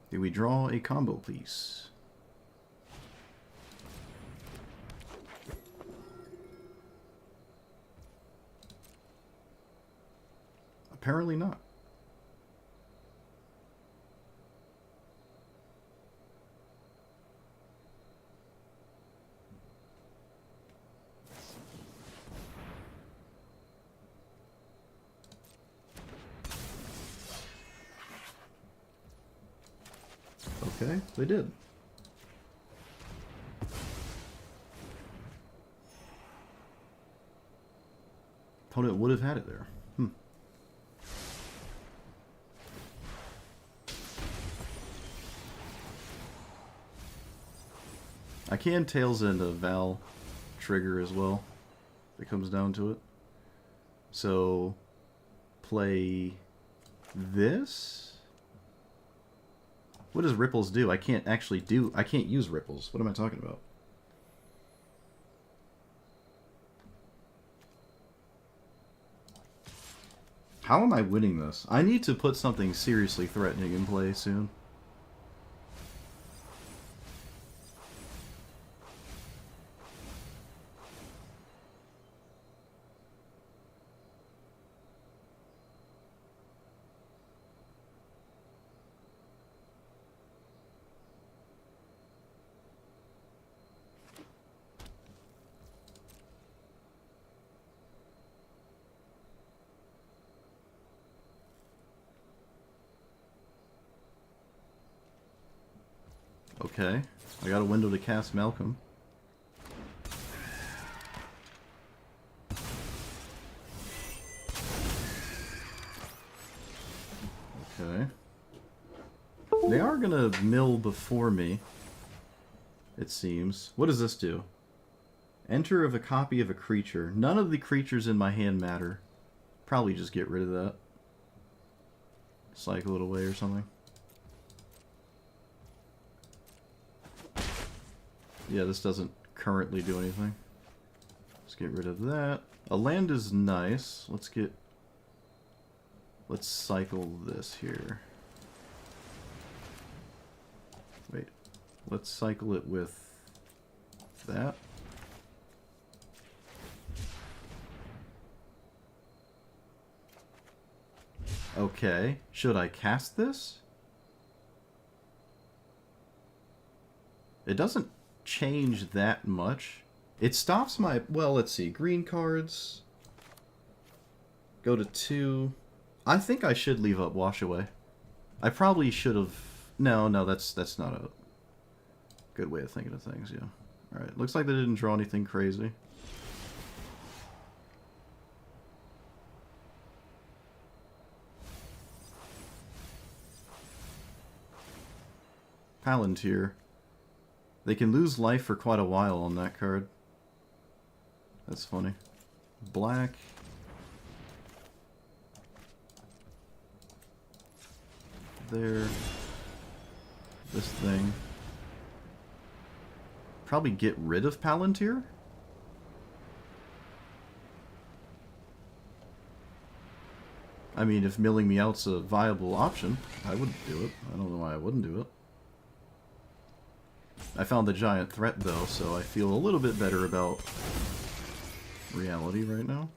Do we draw a combo, please? Apparently not. Okay, they did. Opponent would have had it there. I can Tails and a Val trigger as well, if it comes down to it. So, play this? What does Ripples do? I can't actually do... I can't use Ripples. What am I talking about? How am I winning this? I need to put something seriously threatening in play soon. Okay, I got a window to cast Malcolm. Okay. They are gonna mill before me, it seems. What does this do? Enter of a copy of a creature. None of the creatures in my hand matter. Probably just get rid of that. Cycle it away or something. Yeah, this doesn't currently do anything. Let's get rid of that. A land is nice. Let's cycle this here. Wait. Let's cycle it with that. Okay. Should I cast this? It doesn't change that much. It stops my... Well, let's see. Green cards. Go to 2. I think I should leave up Wash Away. I probably should have... No, that's not a good way of thinking of things, yeah. Alright, looks like they didn't draw anything crazy. Palantir. They can lose life for quite a while on that card. That's funny. Black. There. This thing. Probably get rid of Palantir? I mean, if milling me out's a viable option, I would do it. I don't know why I wouldn't do it. I found the giant threat, though, so I feel a little bit better about reality right now.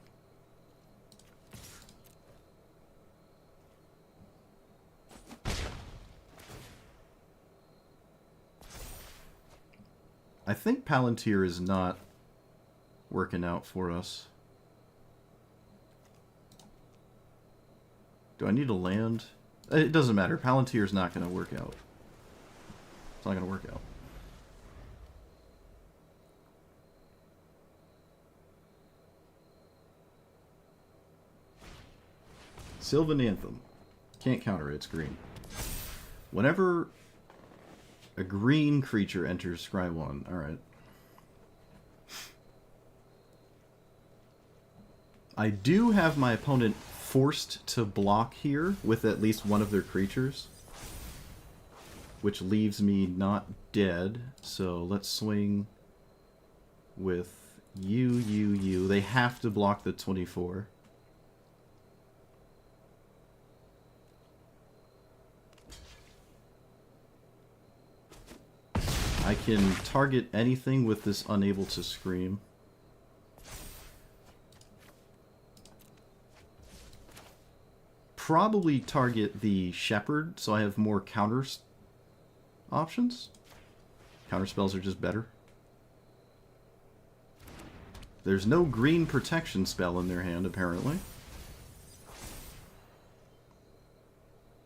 I think Palantir is not working out for us. Do I need to land? It doesn't matter. Palantir is not going to work out. It's not going to work out. Sylvan Anthem. Can't counter it, it's green. Whenever a green creature enters scry 1, alright. I do have my opponent forced to block here with at least one of their creatures, which leaves me not dead. So let's swing with you. They have to block the 24. I can target anything with this unable to scream. Probably target the shepherd, so I have more counter options. Counter spells are just better. There's no green protection spell in their hand, apparently.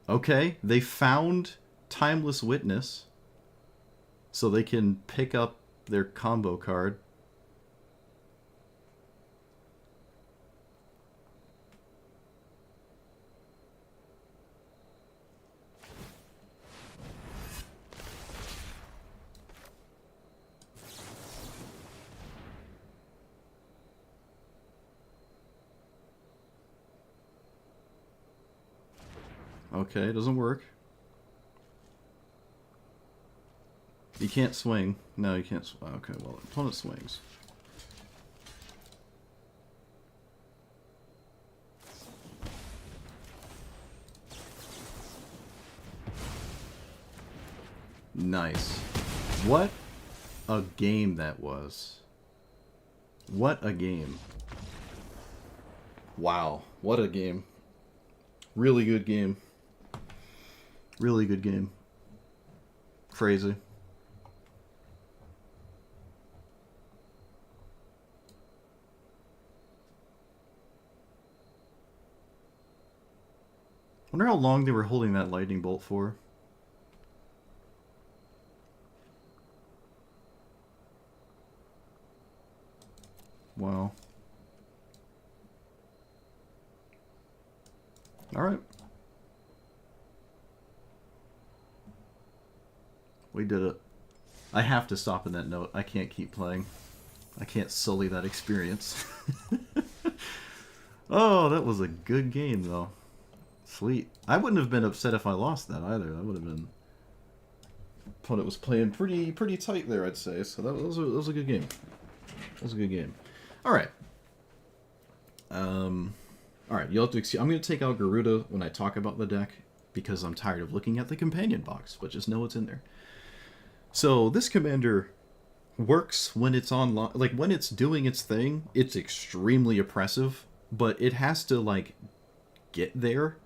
Okay, they found Timeless Witness, so they can pick up their combo card. Okay, it doesn't work. You can't swing. No, you can't. Okay, well, opponent swings. Nice. What a game that was. What a game. Wow, what a game. Really good game. Really good game. Crazy. Wonder how long they were holding that lightning bolt for. Wow. Alright. We did it. I have to stop in that note. I can't keep playing. I can't sully that experience. Oh, that was a good game, though. Sweet. I wouldn't have been upset if I lost that either. That would have been... Opponent was playing pretty tight there, I'd say. So that was a good game. That was a good game. Alright. Alright, you'll have to excuse... I'm going to take out Garuda when I talk about the deck, because I'm tired of looking at the companion box, but just know what's in there. So, this commander works when it's online. Like, when it's doing its thing, it's extremely oppressive, but it has to, like, get there,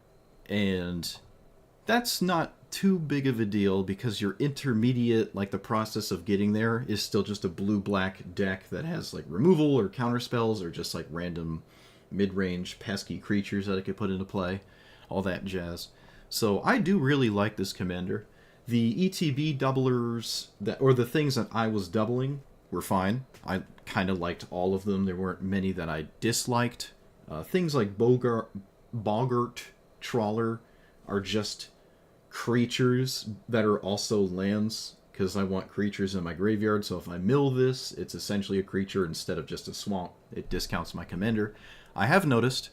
and that's not too big of a deal, because your intermediate, like, the process of getting there is still just a blue-black deck that has, like, removal or counter spells or just, like, random mid-range pesky creatures that it could put into play. All that jazz. So, I do really like this commander. The ETB doublers, or the things that I was doubling, were fine. I kind of liked all of them. There weren't many that I disliked. Things like Boggart, Trawler are just creatures that are also lands, because I want creatures in my graveyard, so if I mill this, it's essentially a creature instead of just a swamp. It discounts my commander. I have noticed,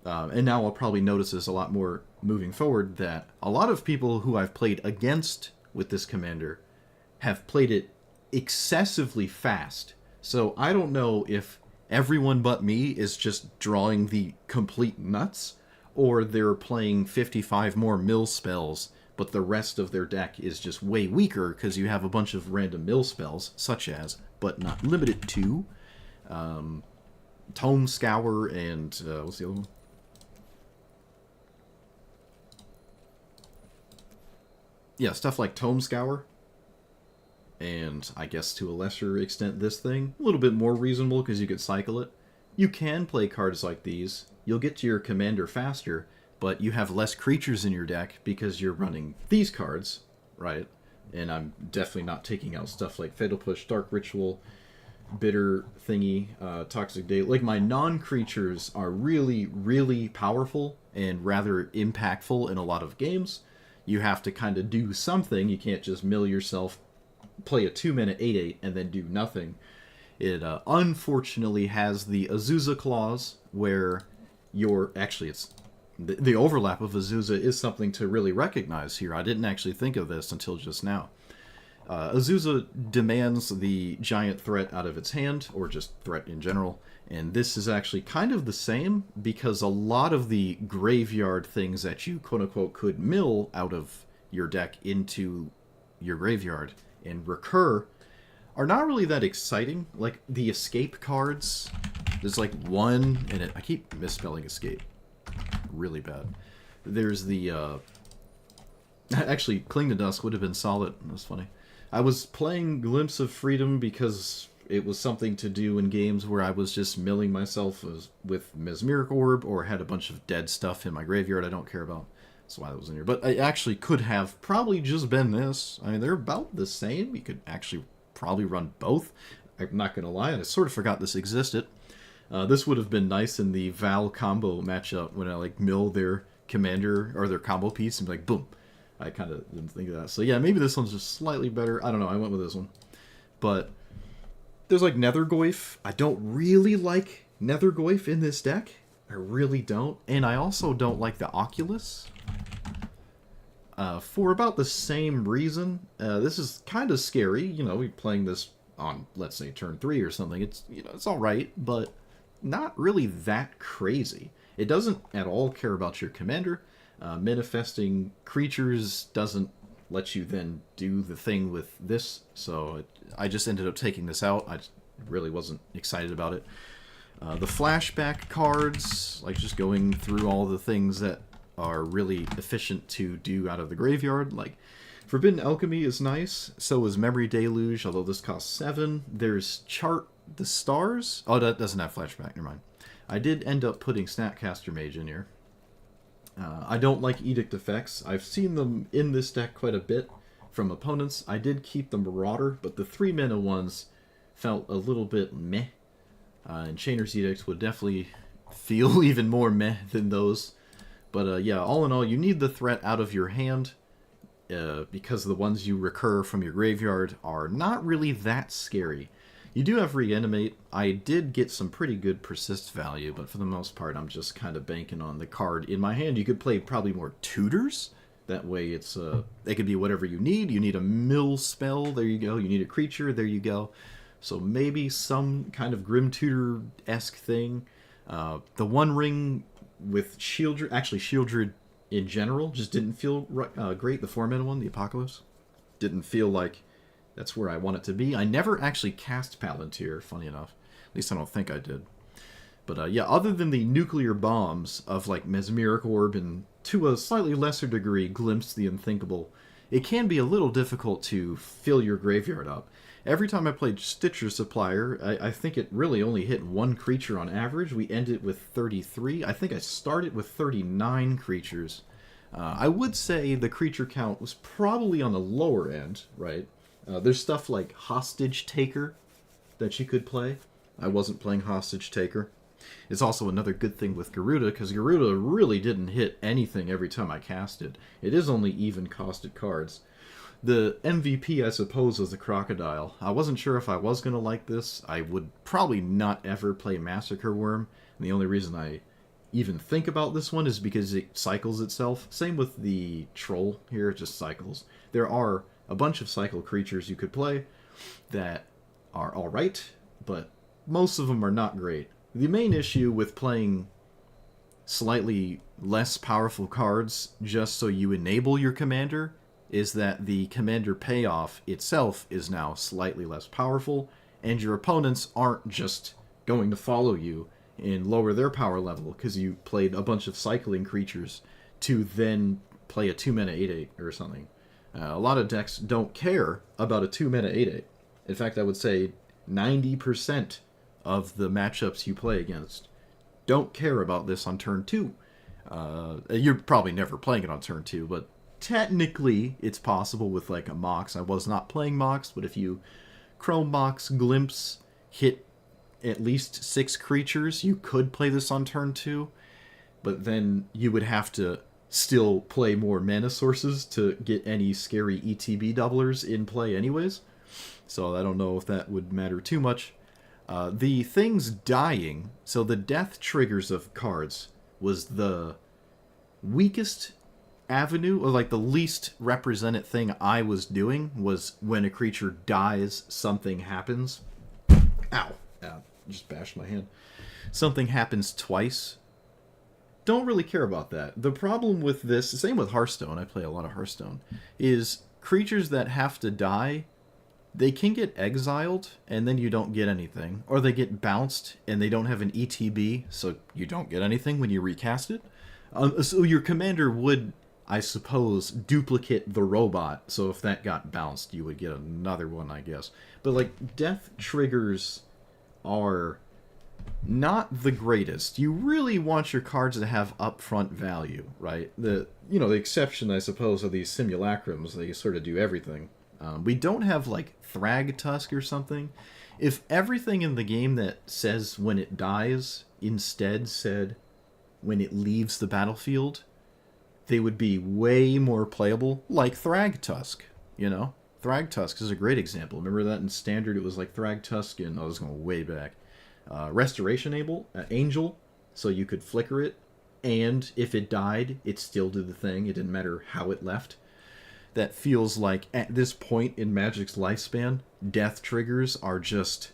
and now I'll probably notice this a lot more moving forward, that a lot of people who I've played against with this commander have played it excessively fast. So I don't know if everyone but me is just drawing the complete nuts, or they're playing 55 more mill spells, but the rest of their deck is just way weaker because you have a bunch of random mill spells, such as, but not limited to, Tome Scour and, what's the other one? Yeah, stuff like Tome Scour, and I guess to a lesser extent this thing. A little bit more reasonable because you could cycle it. You can play cards like these. You'll get to your commander faster, but you have less creatures in your deck because you're running these cards, right? And I'm definitely not taking out stuff like Fatal Push, Dark Ritual, Bitter Thingy, Toxic Day. Like, my non-creatures are really, really powerful and rather impactful in a lot of games. You have to kind of do something. You can't just mill yourself, play a 2-minute 8/8, and then do nothing. It unfortunately has the Azusa clause, where you're... Actually, it's... The overlap of Azusa is something to really recognize here. I didn't actually think of this until just now. Azusa demands the giant threat out of its hand, or just threat in general, and this is actually kind of the same, because a lot of the graveyard things that you quote-unquote could mill out of your deck into your graveyard and recur are not really that exciting. Like, the escape cards, there's like one, and I keep misspelling escape. Really bad. There's the, actually, Cling to Dusk would have been solid. That's funny. I was playing Glimpse of Freedom because it was something to do in games where I was just milling myself with Mesmeric Orb, or had a bunch of dead stuff in my graveyard I don't care about. That's why that was in here. But it actually could have probably just been this. I mean, they're about the same. You could actually probably run both. I'm not going to lie, I sort of forgot this existed. This would have been nice in the Val combo matchup when I like mill their commander or their combo piece and be like, boom. I kind of didn't think of that. So yeah, maybe this one's just slightly better. I don't know. I went with this one. But there's like Nethergoyf. I don't really like Nethergoyf in this deck. I really don't. And I also don't like the Oculus. For about the same reason. This is kind of scary. You know, we're playing this on, let's say, turn 3 or something. It's, you know, it's all right, but not really that crazy. It doesn't at all care about your commander. Manifesting creatures doesn't let you then do the thing with this, so I just ended up taking this out. I really wasn't excited about it. The flashback cards, like just going through all the things that are really efficient to do out of the graveyard, like Forbidden Alchemy is nice, so is Memory Deluge, although this costs 7. There's Chart the Stars. Oh, that doesn't have flashback, never mind. I did end up putting Snapcaster Mage in here. I don't like Edict effects. I've seen them in this deck quite a bit from opponents. I did keep the Marauder, but the 3 mana ones felt a little bit meh. And Chainer's Edict would definitely feel even more meh than those. But yeah, all in all, you need the threat out of your hand because the ones you recur from your graveyard are not really that scary. You do have Reanimate. I did get some pretty good persist value, but for the most part, I'm just kind of banking on the card in my hand. You could play probably more tutors. That way, it's they could be whatever you need. You need a mill spell. There you go. You need a creature. There you go. So maybe some kind of Grim Tutor-esque thing. The One Ring with Shieldred, actually Shieldred in general, just didn't feel great. The 4-mana one, the Apocalypse, didn't feel like that's where I want it to be. I never actually cast Palantir, funny enough. At least I don't think I did. But yeah, other than the nuclear bombs of like Mesmeric Orb and to a slightly lesser degree Glimpse the Unthinkable, it can be a little difficult to fill your graveyard up. Every time I played Stitcher Supplier, I think it really only hit 1 creature on average. We ended with 33. I think I started with 39 creatures. I would say the creature count was probably on the lower end, right? There's stuff like Hostage Taker that you could play. I wasn't playing Hostage Taker. It's also another good thing with Garuda, because Garuda really didn't hit anything every time I cast it. It is only even costed cards. The MVP, I suppose, was the Crocodile. I wasn't sure if I was going to like this. I would probably not ever play Massacre Worm. And the only reason I even think about this one is because it cycles itself. Same with the Troll here, it just cycles. There are a bunch of cycle creatures you could play that are alright, but most of them are not great. The main issue with playing slightly less powerful cards just so you enable your commander is that the commander payoff itself is now slightly less powerful, and your opponents aren't just going to follow you and lower their power level because you played a bunch of cycling creatures to then play a 2-mana 8/8 or something. A lot of decks don't care about a 2-mana 8/8. In fact, I would say 90% of the matchups you play against don't care about this on turn 2. You're probably never playing it on turn 2, but technically it's possible with like a Mox. I was not playing Mox, but if you Chrome Mox, Glimpse, hit at least 6 creatures, you could play this on turn 2, but then you would have to still play more mana sources to get any scary ETB doublers in play anyways. So I don't know if that would matter too much. The things dying, so the death triggers of cards was the weakest avenue, or like the least represented thing I was doing was when a creature dies, something happens. Ow. Just bashed my hand. Something happens twice. Don't really care about that. The problem with this, same with Hearthstone, I play a lot of Hearthstone, is creatures that have to die, they can get exiled and then you don't get anything. Or they get bounced and they don't have an ETB, so you don't get anything when you recast it. So your commander would, I suppose, duplicate the robot, so if that got bounced, you would get another one, I guess. But like, death triggers are not the greatest. You really want your cards to have upfront value, right? The exception, I suppose, are these simulacrums. They sort of do everything. We don't have like Thrag Tusk or something. If everything in the game that says when it dies instead said when it leaves the battlefield, they would be way more playable, like Thrag Tusk, you know? Thrag Tusk is a great example. Remember that in Standard it was like Thrag Tusk, and I was going way back. Restoration Angel, so you could flicker it, and if it died, it still did the thing. It didn't matter how it left. That feels like, at this point in Magic's lifespan, death triggers are just...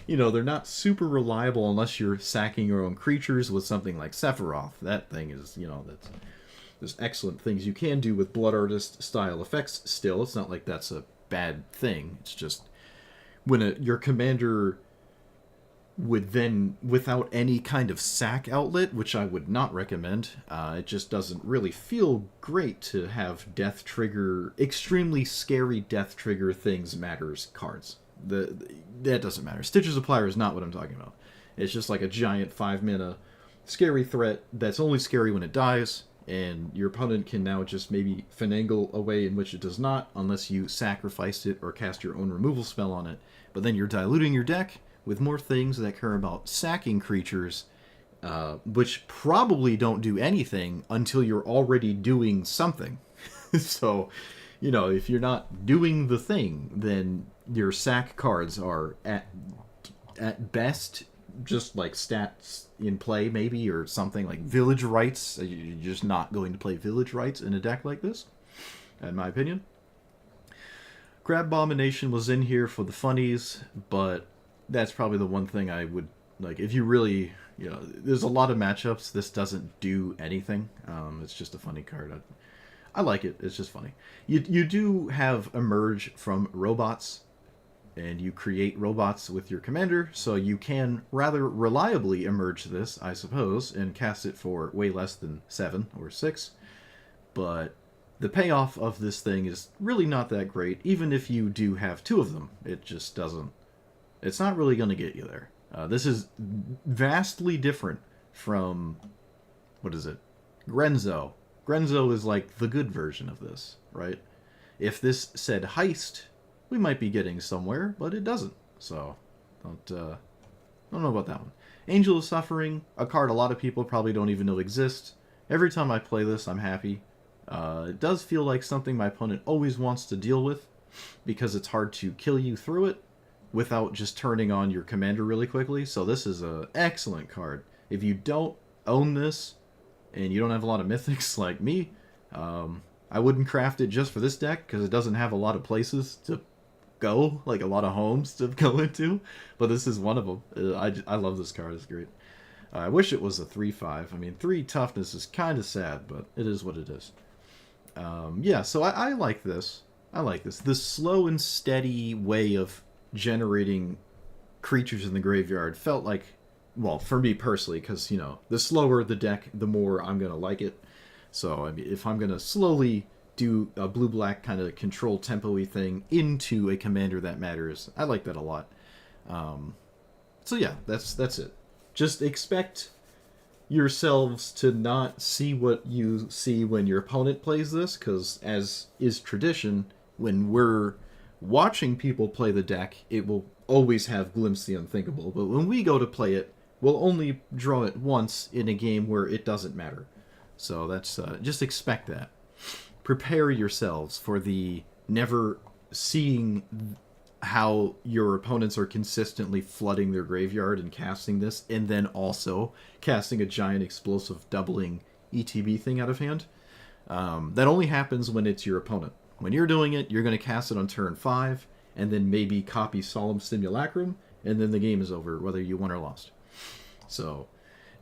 they're not super reliable unless you're sacking your own creatures with something like Sephiroth. That thing is, there's excellent things you can do with Blood Artist style effects still. It's not like that's a bad thing. It's just when your commander would then, without any kind of sack outlet, which I would not recommend, it just doesn't really feel great to have death trigger, extremely scary death trigger things matters cards. That doesn't matter. Stitcher's Supplier is not what I'm talking about. It's just like a giant 5-mana scary threat that's only scary when it dies, and your opponent can now just maybe finagle a way in which it does not, unless you sacrifice it or cast your own removal spell on it. But then you're diluting your deck with more things that care about sacking creatures, which probably don't do anything until you're already doing something. So, if you're not doing the thing, then your sack cards are at best just like stats in play, maybe, or something like Village Rites. You're just not going to play Village Rites in a deck like this, in my opinion. Crab Abomination was in here for the funnies, but that's probably the one thing I would like. If you really, there's a lot of matchups. This doesn't do anything. It's just a funny card. I like it. It's just funny. You do have emerge from robots, and you create robots with your commander, so you can rather reliably emerge this, I suppose, and cast it for way less than 7 or 6. But the payoff of this thing is really not that great, even if you do have 2 of them. It just doesn't... It's not really going to get you there. This is vastly different from... What is it? Grenzo. Grenzo is like the good version of this, right? If this said Heist, we might be getting somewhere, but it doesn't. So, don't know about that one. Angel of Suffering, a card a lot of people probably don't even know exists. Every time I play this, I'm happy. It does feel like something my opponent always wants to deal with, because it's hard to kill you through it without just turning on your commander really quickly. So this is an excellent card. If you don't own this, and you don't have a lot of mythics like me, I wouldn't craft it just for this deck, because it doesn't have a lot of places to go, like a lot of homes to go into, but this is one of them. I love this card. It's great. I wish it was a 3/5. I mean, 3 toughness is kind of sad, but it is what it is. Yeah, so I like this. I like this. This slow and steady way of generating creatures in the graveyard felt like, well, for me personally, because, the slower the deck, the more I'm going to like it. So, I mean, if I'm going to slowly do a blue-black kind of control tempo-y thing into a commander that matters, I like that a lot. So yeah, that's it. Just expect yourselves to not see what you see when your opponent plays this, because as is tradition, when we're watching people play the deck, it will always have Glimpse the Unthinkable, but when we go to play it, we'll only draw it once in a game where it doesn't matter. So that's just expect that. Prepare yourselves for the never seeing how your opponents are consistently flooding their graveyard and casting this, and then also casting a giant explosive doubling ETB thing out of hand. That only happens when it's your opponent. When you're doing it, you're going to cast it on turn 5, and then maybe copy Solemn Simulacrum, and then the game is over, whether you won or lost. So,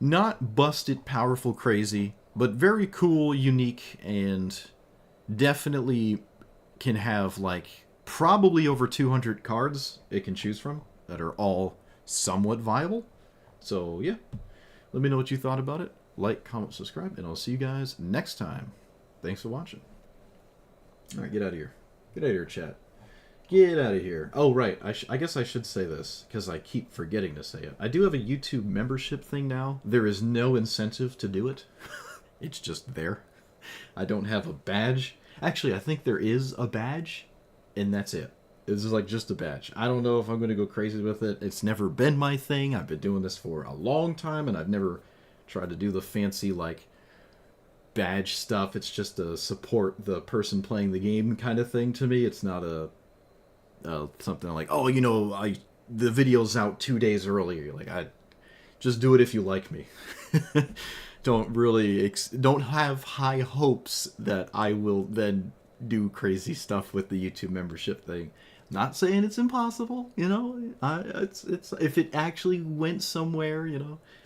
not busted, powerful, crazy, but very cool, unique, and definitely can have, like, probably over 200 cards it can choose from that are all somewhat viable. So, yeah. Let me know what you thought about it. Like, comment, subscribe, and I'll see you guys next time. Thanks for watching. Alright, get out of here. Get out of here, chat. Get out of here. Oh, right. I guess I should say this because I keep forgetting to say it. I do have a YouTube membership thing now. There is no incentive to do it. It's just there. I don't have a badge. Actually, I think there is a badge, and that's it. This is like just a badge. I don't know if I'm going to go crazy with it. It's never been my thing. I've been doing this for a long time, and I've never tried to do the fancy, like, badge stuff. It's just to support the person playing the game kind of thing to me. It's not a something like, oh, the video's out 2 days earlier. Like, I just do it if you like me. Don't have high hopes that I will then do crazy stuff with the YouTube membership thing. Not saying it's impossible, it's if it actually went somewhere,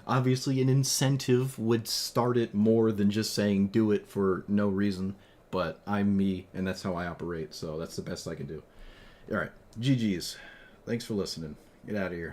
obviously an incentive would start it more than just saying do it for no reason. But I'm me, and that's how I operate, so that's the best I can do. All right, GG's. Thanks for listening. Get out of here.